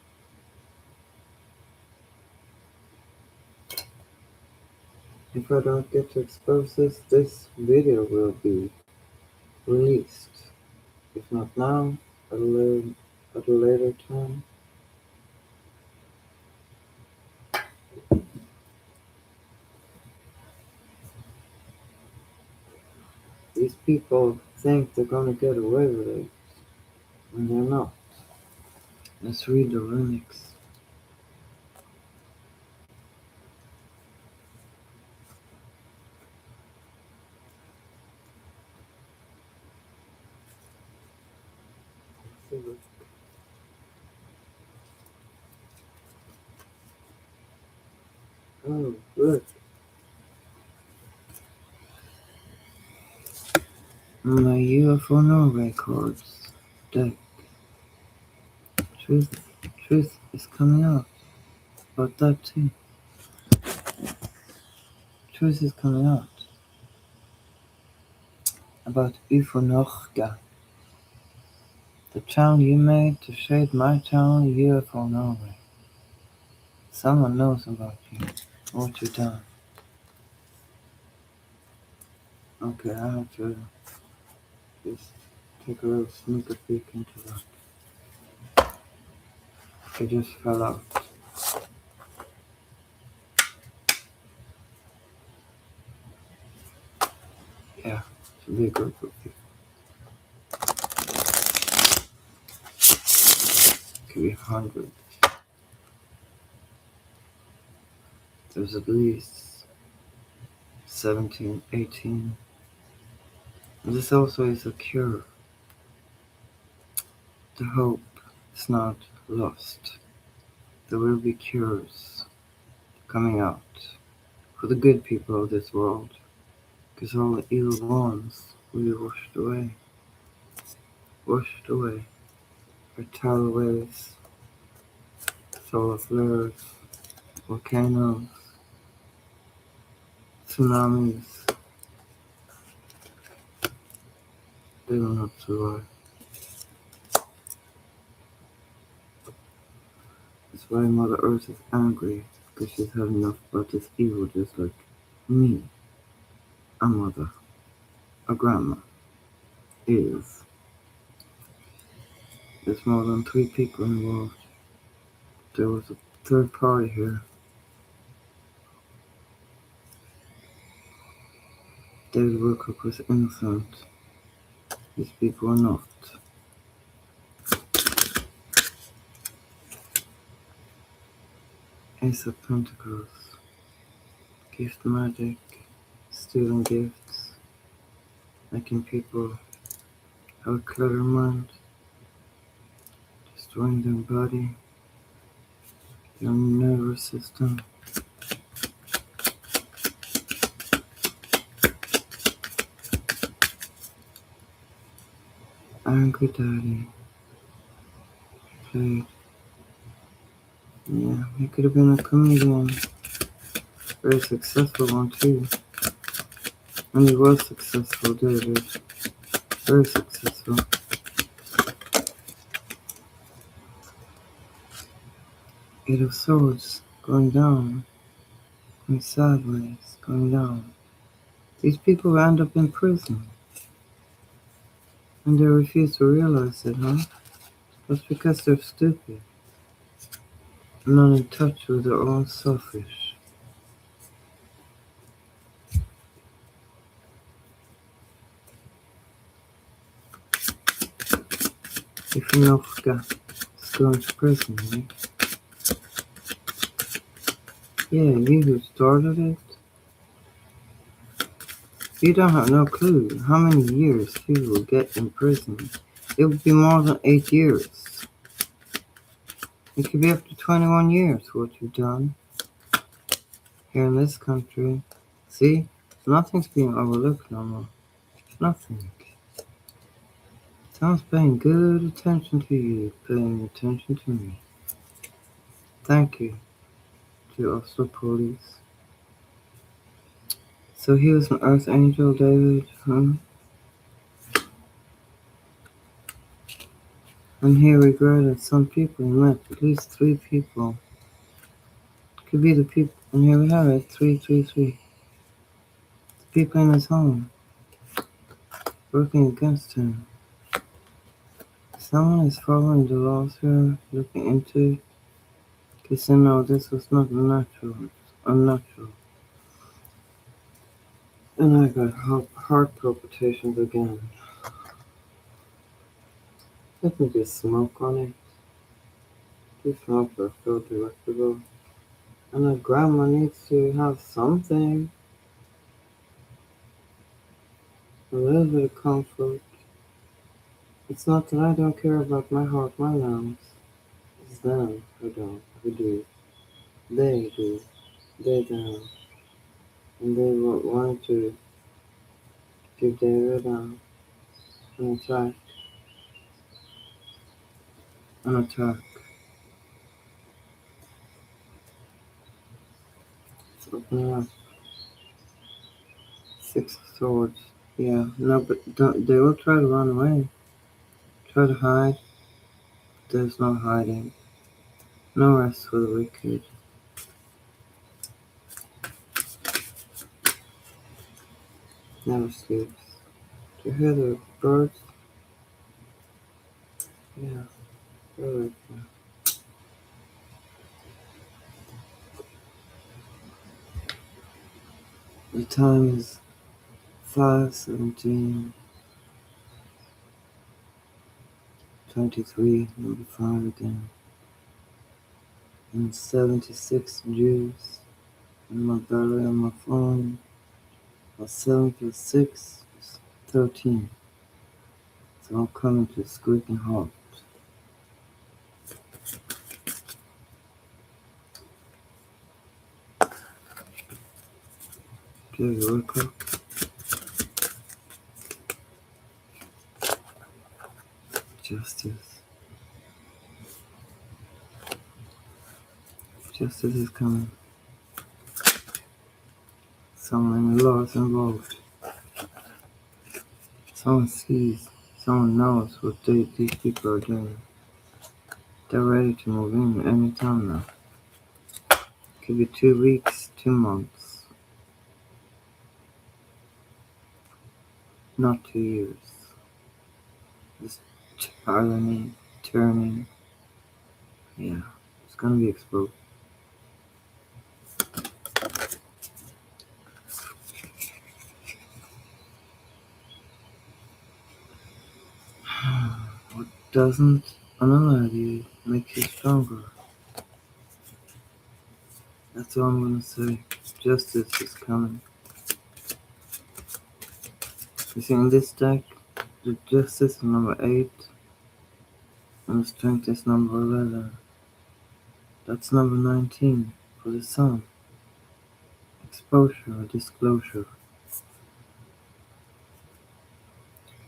If I don't get to expose this video will be released. If not now, at a later time. These people think they're gonna get away with it, and they're not. Let's read the remix. Oh, look. My UFO No Records deck. Truth is coming out about that too. Truth is coming out. about Ufonochka, the channel you made to shade my channel UFO Norway. Someone knows about you, what you done. Okay, I have to just take a little sneak peek into that. It just fell out. Yeah, it's a big group of people. Could be hundreds. There's at least 17, 18. And this also is a cure. The hope is not lost. There will be cures coming out for the good people of this world, because all the evil ones will be washed away by tidal waves, solar flares, volcanoes, tsunamis. They will not survive. That's why Mother Earth is angry, because she's had enough about this evil, just like me, a mother, a grandma, is. There's more than 3 people involved. There was a third party here. David Wilcock was innocent. These people are not. Ace of Pentacles. Gift magic. Stealing gifts. Making people have a clutter mind. Destroying their body. Their nervous system. Angry Daddy. Played. Yeah, he could have been a comedian. Very successful one too. And he was successful, David. Very successful. Eight of Swords going down. Going sideways, going down. These people end up in prison. And they refuse to realize it, huh? That's because they're stupid. Not in touch with their own selfish. Ivanovka is going to prison, right? Yeah, you who started it. You don't have no clue how many years he will get in prison. It would be more than 8 years. It could be up to 21 years for what you've done here in this country. See, nothing's being overlooked no more. Nothing. Someone's paying good attention to you, paying attention to me. Thank you to Oslo police. So he was an earth angel, David, huh? And he regretted some people he met, at least 3 people. Could be the people, and here we have it, 333. The people in his home, working against him. Someone is following the laws here, looking into it, because they know this was not natural, it's unnatural. And I got heart palpitations again. Let me just smoke on it. These smokes are so delectable. And a grandma needs to have something. A little bit of comfort. It's not that I don't care about my heart, my lungs. It's them who don't, who do. They do. They don't. And they want to give David an attack. An attack. Let's open it up. 6 of Swords. Yeah, no, but they will try to run away, try to hide. There's no hiding, no rest for the wicked. Never sleeps. Do you hear the birds? Yeah, they're right there. The time is 5:17, 23, number 5 again, and 76 Jews in my belly on my phone. 7 plus 6 is 13. So I'm coming to a squeaking halt. Okay, Wilcock. Justice. Justice is coming. Someone in law is involved. Someone sees. Someone knows what these people are doing. They're ready to move in any time now. Could be 2 weeks, 2 months. Not 2 years. This tyranny, turning. Yeah, it's gonna be exposed. What doesn't unalive you makes you stronger. That's all I'm gonna say. Justice is coming. You see, in this deck, the justice is number 8, and the strength is number 11. That's number 19 for the sun. Exposure or disclosure.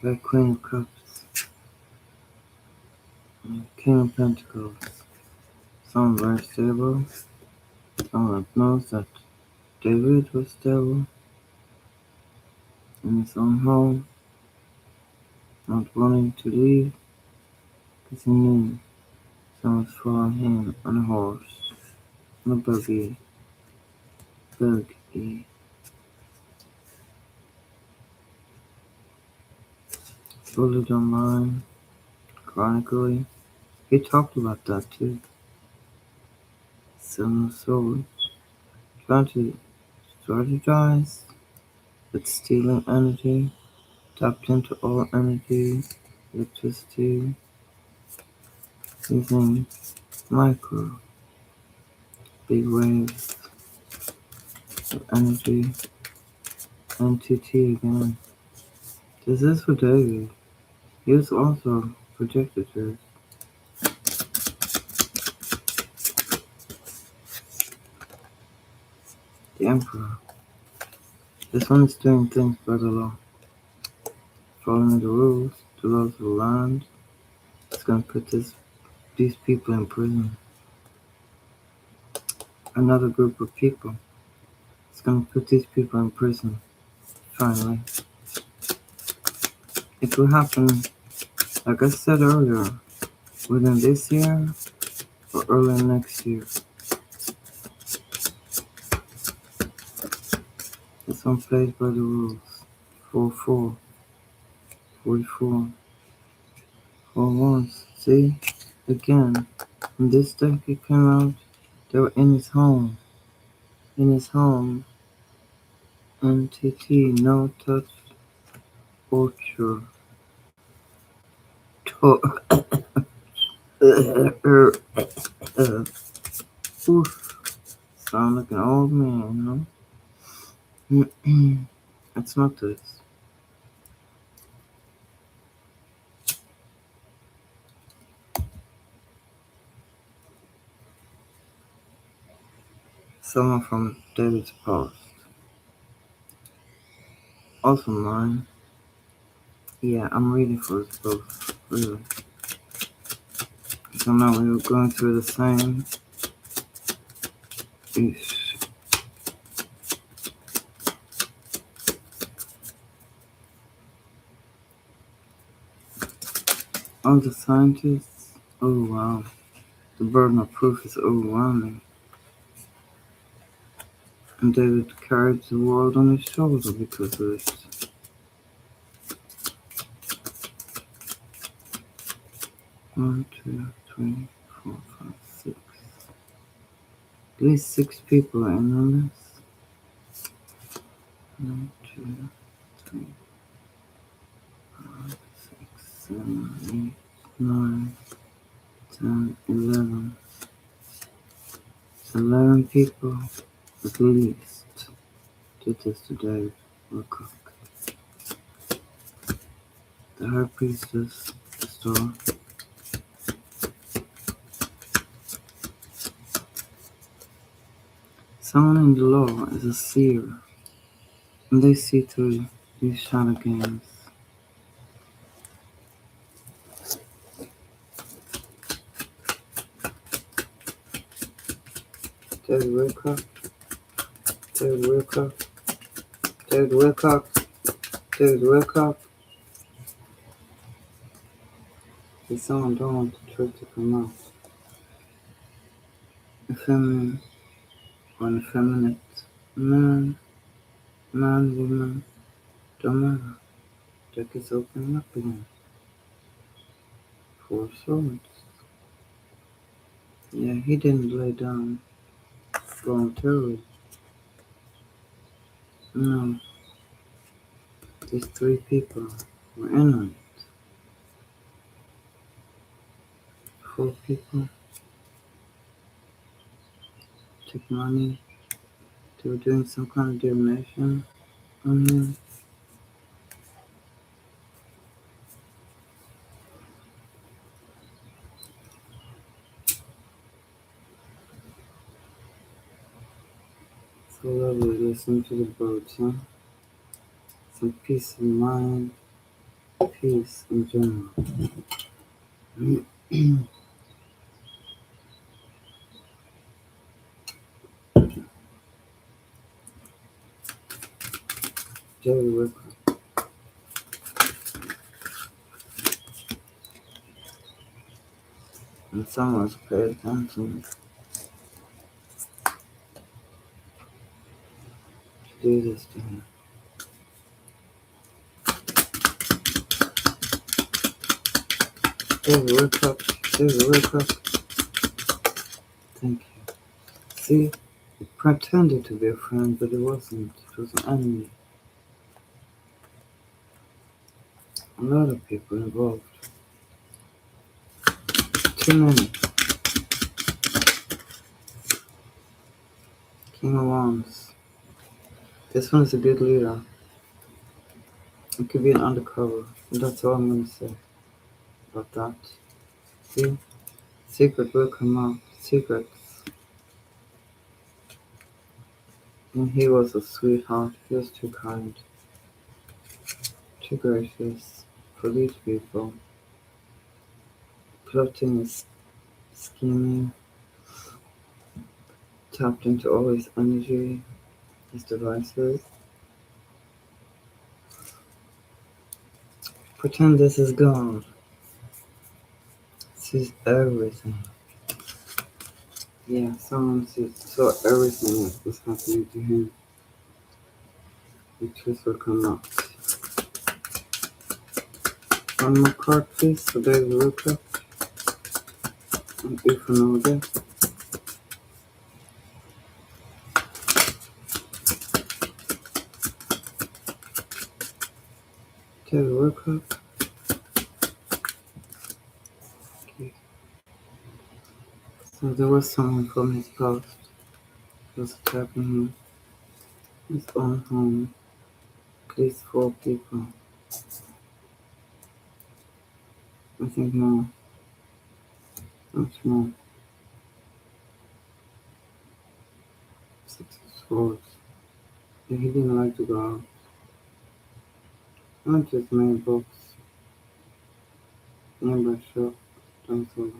The Queen of Cups. And King of Pentacles. Someone very stable. Someone that knows that David was stable in his own home, not wanting to leave because he knew someone was following him on a horse, on a buggy. Bullied online, chronically. He talked about that too. Seven of Swords. Trying to strategize, but stealing energy, tapped into all energy, electricity, using micro, big waves of energy, NTT again. This is for David. He was also projected to the Emperor. This one is doing things by the law. Following the rules, the laws of the land. It's gonna put these people in prison. Another group of people. It's gonna put these people in prison. Finally. It will happen, like I said earlier, within this year or early next year. This one plays by the rules. 4-4. 44. 4-1. See? Again. When this deck came out, they were in his home. In his home. NTT, no touch, torture. Oof. Sound like an old man, no? It's not this. Someone from David's post. Also mine. Yeah, I'm reading for us both, really. So now we were going through the same. Eesh. . All the scientists. Oh wow. The burden of proof is overwhelming. And David carried the world on his shoulder because of it. 1, 2, 3, 4, 5, 6. At least 6 people are in on this. 1, 2, 3, 5, 6, 7, 8, 9, 10, 11. 11 people at least did this today. Wilcock. The high priestess, the star. Someone in the law is a seer, and they see through these shadow games. David Wilcock, David Wilcock, David Wilcock, David Wilcock. If someone don't want the truth to come out, a feminine or an effeminate, man, woman, don't matter. Deck is opening up again. 4 swords. Yeah, he didn't lay down voluntarily. No, these 3 people were in on it. 4 people took money. They were doing some kind of divination on him. So lovely listening to the birds, huh? Some peace of mind, peace in general. Jerry Wilcock. And someone's paid attention to do this to him. David Wilcock, David Wilcock. Thank you. See, it pretended to be a friend, but it wasn't. It was an enemy. A lot of people involved. Too many. King of Wands. This one is a good leader. It could be an undercover. And that's all I'm going to say about that. See? Secret will come out. Secrets. And he was a sweetheart. He was too kind. Too gracious for these people. Plotting is scheming. Tapped into all his energy, his devices. Pretend this is God. Sees everything. Yeah, someone saw everything that was happening to him. The truth will come out. One more card, please, for David Wilcock. And if you know that. David Wilcock. Okay. So there was someone from his past who was attacking him. His own home. At least 4 people. I think more. Much more. 6 swords. Yeah, he didn't like to go out. Not just mailbox. Nearby shop. Don't so.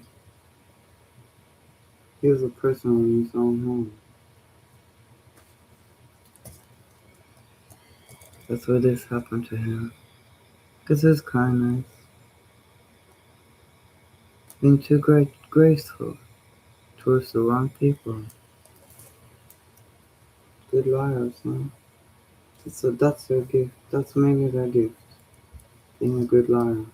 He was a person in his own home. That's why this happened to him. Because it's kindness. being too graceful towards the wrong people. Good liars, huh? So that's their gift. That's mainly their gift. Being a good liar.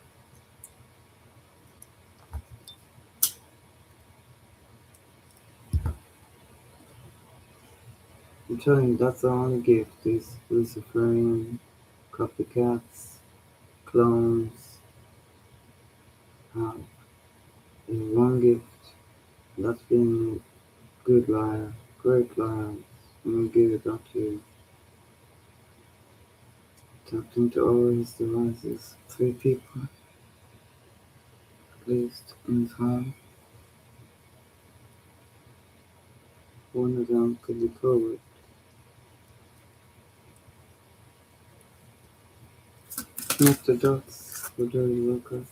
I'm telling you, that's the only gift. These Luciferian copycats, clones, have is one gift. That's being a good liar, great liar. I'm gonna give it up to you. Tapped into all his devices. 3 people, at least, in his home. One of them could be COVID. Connect the dots for dirty Wilcock.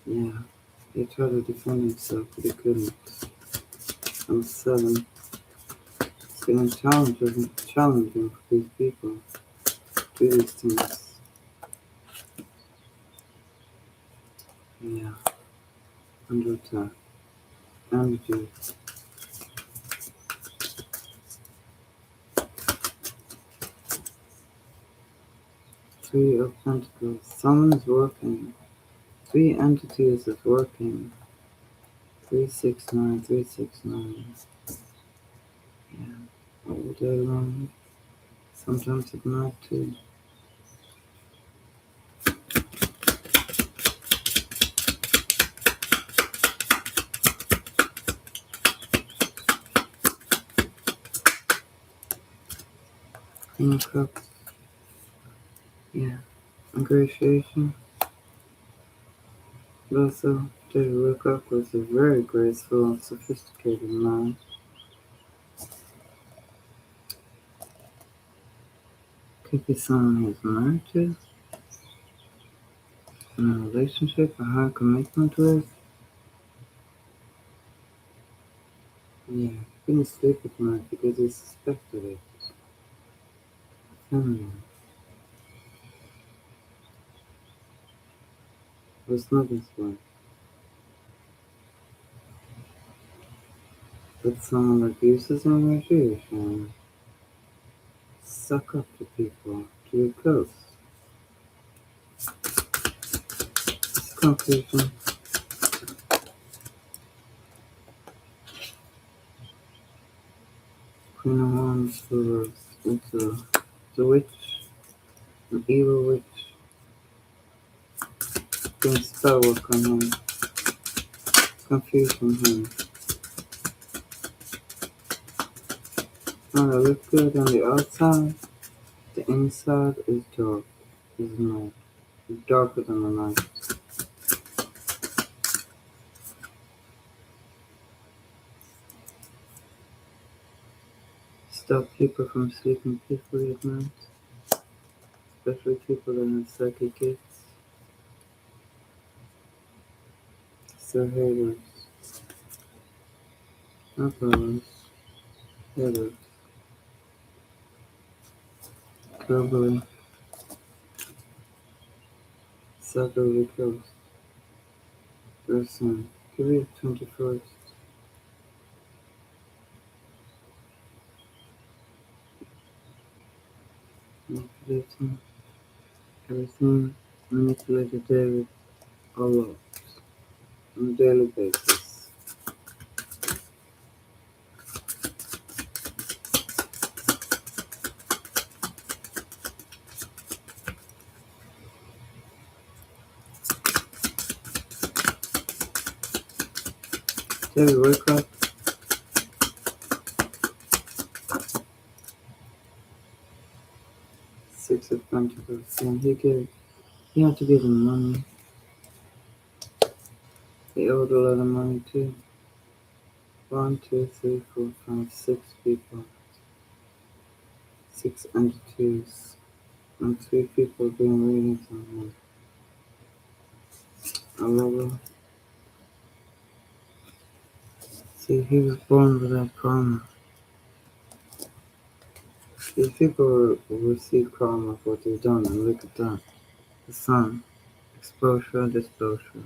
Yeah, he tried to defend himself, but he couldn't. I'm 7. It's getting challenging for these people to do these things. Yeah, under attack. Energy. 3 of Pentacles. Someone is working. 3 entities is working. 369, 369. Yeah, all day long. Sometimes at night too. Queen of Cups. Yeah, ingratiation. But also, David Wilcock was a very graceful and sophisticated man. Could be someone he's married to, in a relationship, a high commitment with. Yeah, he couldn't sleep at night because he suspected it. Feminine. Was not his wife. But someone abuses energy and suck up to people, to be close. Conclusion. Queen of Wands was into the witch, an evil witch, doing spell work on him, confusing him. Now it looks good on the outside, the inside is dark, is night, darker than the night. Stop people from sleeping peacefully at night, especially people that have psychic gifts. Still haters, not lovers, haters. Globally, Southerly Coast, very soon. Give it 21st. Manipulating everything, manipulated David a lot on a daily basis. David, wake up. Six of Pentacles, and he had to give him money. He owed a lot of money too. 1, 2, 3, 4, 5, 6 people. 6 entities. And 3 people doing readings on him. A lover. See, he was born without karma. These people will receive karma for what they've done, and look at that. The sun. Exposure, disclosure.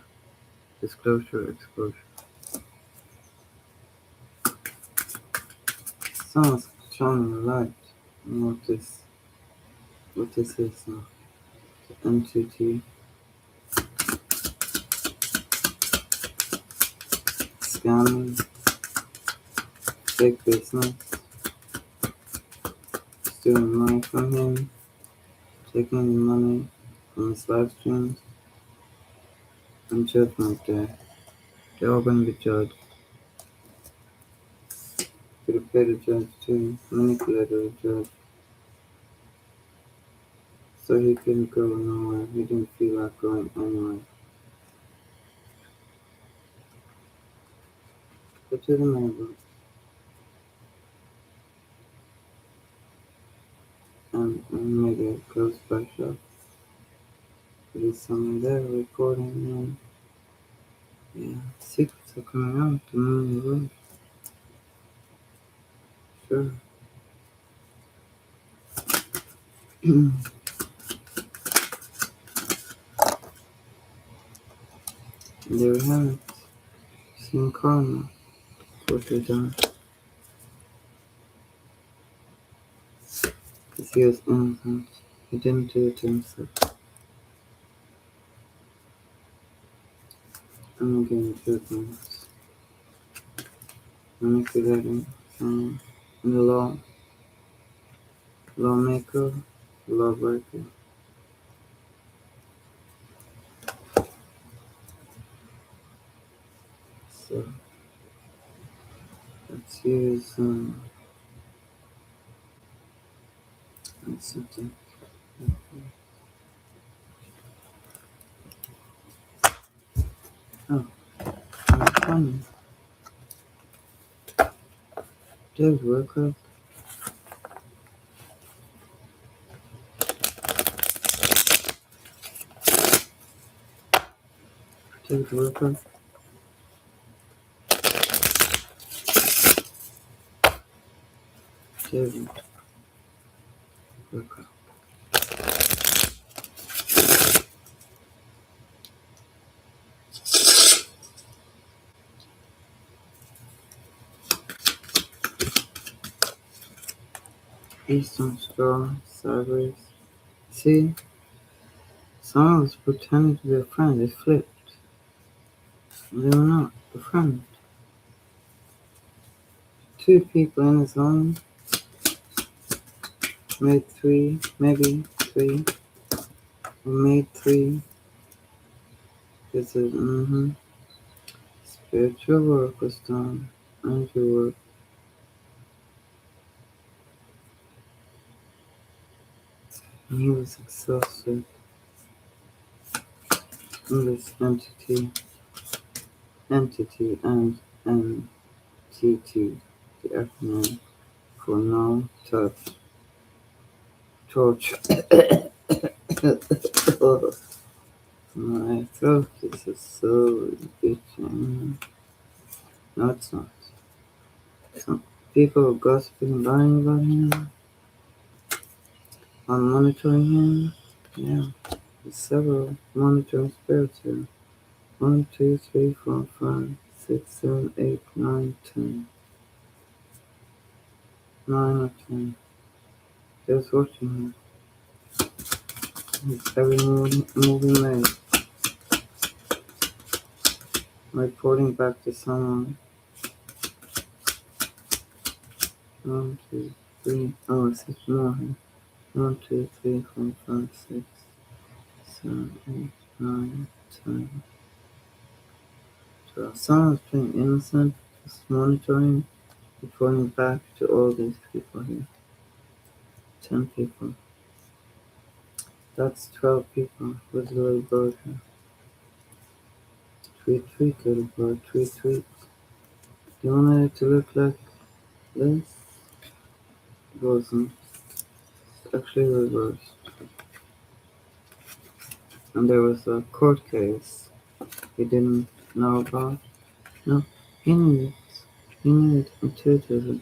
Disclosure, exposure. Someone's shining a light on what this is now. MTT. Scamming. Fake business. Stealing money from him. Taking the money from his live streams. And judgment day. They're all going to be judged. Could have paid a judge too. Manipulated a judge. So he couldn't go nowhere. He didn't feel like going anywhere. Go to the neighbor. And maybe a close by shop. But he's somewhere there recording and yeah, secrets are coming out the moon road. Sure. There we have it. Seen karma. What they done. Because he was innocent. He didn't do it to himself. I'm getting judgments. Manipulating someone. And the law. Lawmaker. Lawbreaker. So let's use something. Oh, funny. David Wilcock. David Wilcock. David Wilcock. Eastern straw, sideways. See? Someone was pretending to be a friend. They flipped. They were not a friend. Two people in the zone. Made three, maybe three. We made three. This is, Spiritual work was done. Energy work. And he was exhausted. In this entity and NTT, the acronym for no touch. Torture. My throat is so itching. No, it's not. Some people are gossiping and lying about him. I'm monitoring him. Yeah, there's several monitoring spirits here. 1, 2, 3, 4, 5, 6, 7, 8, 9, 10. 9 or 10. Just watching him. His every movie made. Reporting back to someone. 1, 2, 3. Oh, 6 more. 1, 2, 3, 4, 5, 6, 7, 8, 9, 10, 12. Someone's playing innocent, just monitoring, reporting back to all these people here. 10 people. That's 12 people with a little bird here. Tweet, tweet, little bird, tweet, tweet. Do you want it to look like this? It wasn't. It's actually reversed. And there was a court case he didn't know about. No, he knew it. He knew it intuitively.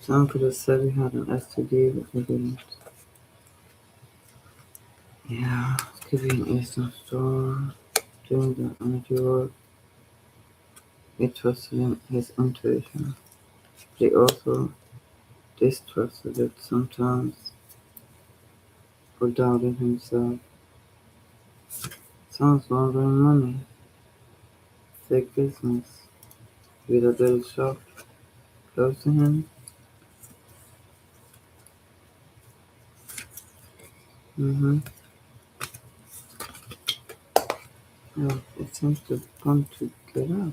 Some could have said he had an STD, but he didn't. Yeah, it could be an Eastern store, doing the energy work. He trusted in his intuition. He also distrusted it sometimes, or doubted himself. Someone's laundering money. Fake business. With a little shop close to him. Mm-hmm. Yeah, it seems to want to get out.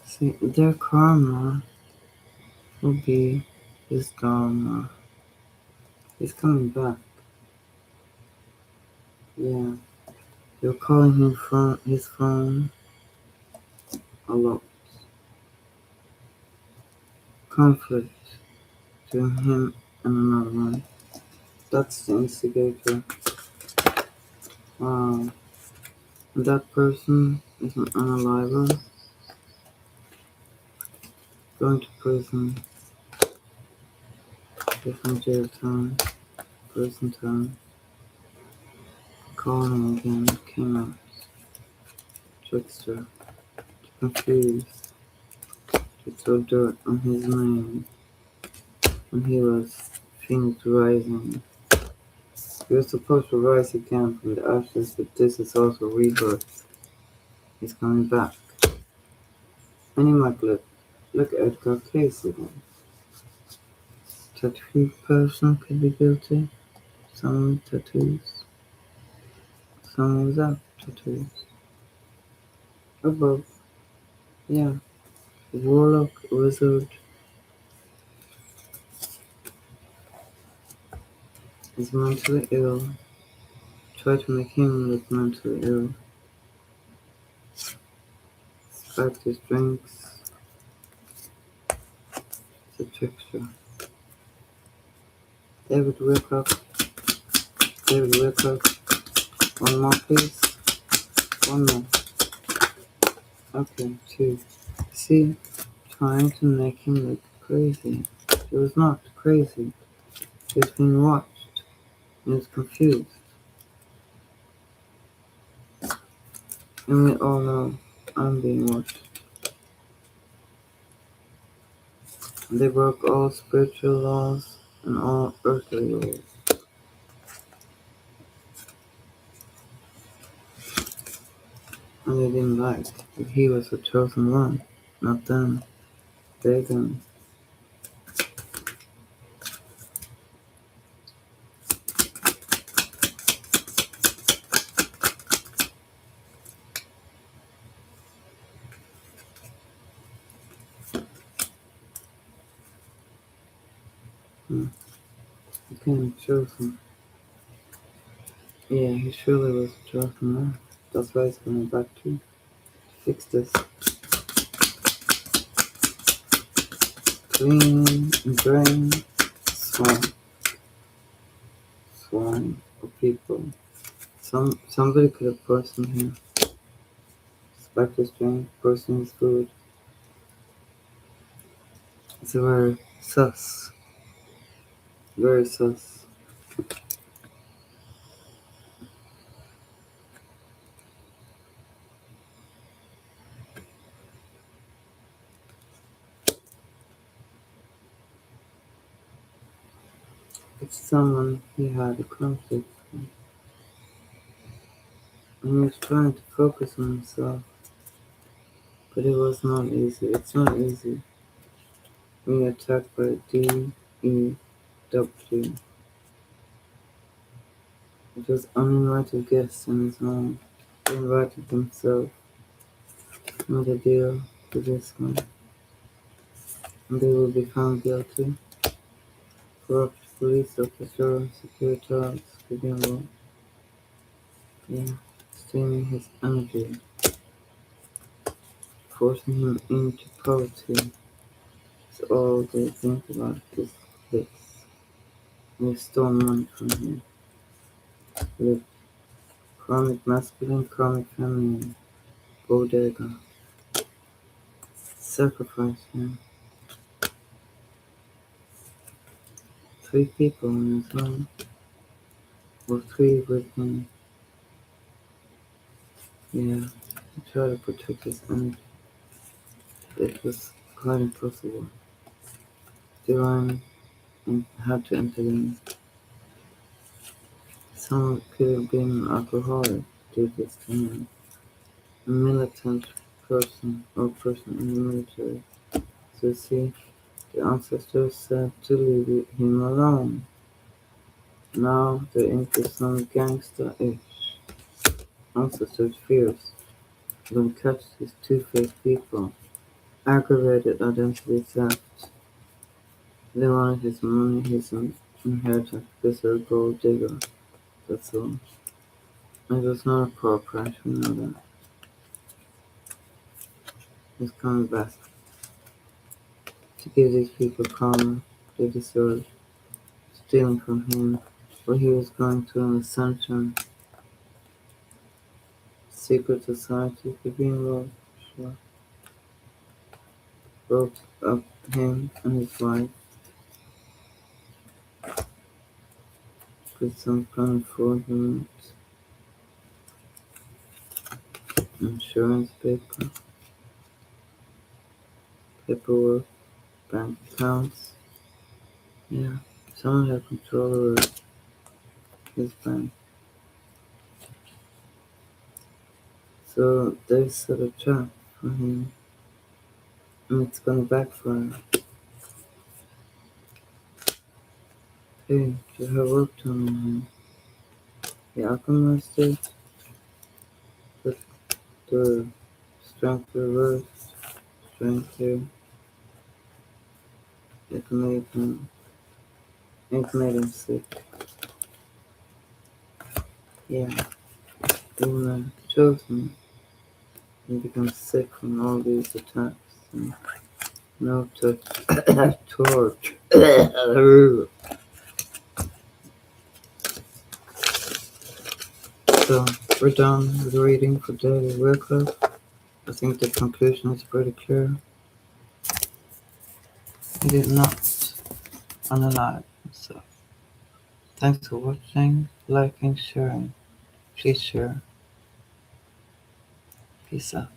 See, their karma will be his dharma. He's coming back. Yeah. You're calling him from his phone a lot. Conflict between him and another one. That's the instigator. Wow. And that person is an unaliver. Going to prison. Different jail time. Prison time. Calling again. Came out. Trickster. Confused. To throw dirt on his name. When he was Phoenix Rising. He was supposed to rise again from the ashes, but this is also rebirth. He's coming back. And he might look at Edgar Case again. Tattoo person could be guilty. Someone with tattoos. Someone without tattoos. Or both. Yeah. Warlock, wizard is mentally ill. Try to make him look mentally ill. Spiked his drinks. It's a trickster. David Wilcock. David Wilcock. One more please. One more. Okay, two. See, trying to make him look crazy. He was not crazy. He was being watched. He was confused. And we all know I'm being watched. They broke all spiritual laws and all earthly laws. And they didn't like that he was the chosen one, not them. They them. Again, chosen. Yeah, he surely was the chosen one. That's why he's coming back to fix this. Clean and drain. Swarm of people. Somebody could have poisoned him. Spiked his drink, poisoned his food. It's very sus. Very sus. It's someone he had a conflict with. And he was trying to focus on himself. But it was not easy. It's not easy when you're attacked by DEW. It was uninvited guests in his mind. He invited himself. Not a deal to this one. And they will be found guilty. Corrupt police officer, Securitas, Gideon. Yeah, stealing his energy. Forcing him into poverty. So all they think about is this. They stole money from him. With chronic masculine, chronic feminine. Bodega. sacrificed him. 3 people in his home, or 3 with him. Yeah, he tried to protect his energy. It was quite impossible. Divine had to intervene. Someone could have been an alcoholic due to this to him. A militant person or person in the military. So see, the ancestors said to leave him alone. Now they're into some gangster-ish. Ancestors fierce. Don't catch these two-faced people. Aggravated identity theft. They wanted his money, his inheritance, because they're a gold digger. That's all. It was not a poor price, we know that. He's coming back to give these people karma they deserve. Stealing from him what he was going through in the sunshine. Secret society could be involved, sure. Broke up him and his wife with some kind of fraudulent insurance paperwork, bank accounts. Yeah, someone had control over his bank. So they set a trap for him, and it's gonna backfire. Hey, you have work done on him. He alchemized it, but the strength reversed, strength here. It made him sick. Yeah, even chosen, he becomes sick from all these attacks. And no torch. So we're done with reading for David Wilcock. I think the conclusion is pretty clear. He did not unalive himself. Thanks for watching, liking, sharing. Please share. Peace out.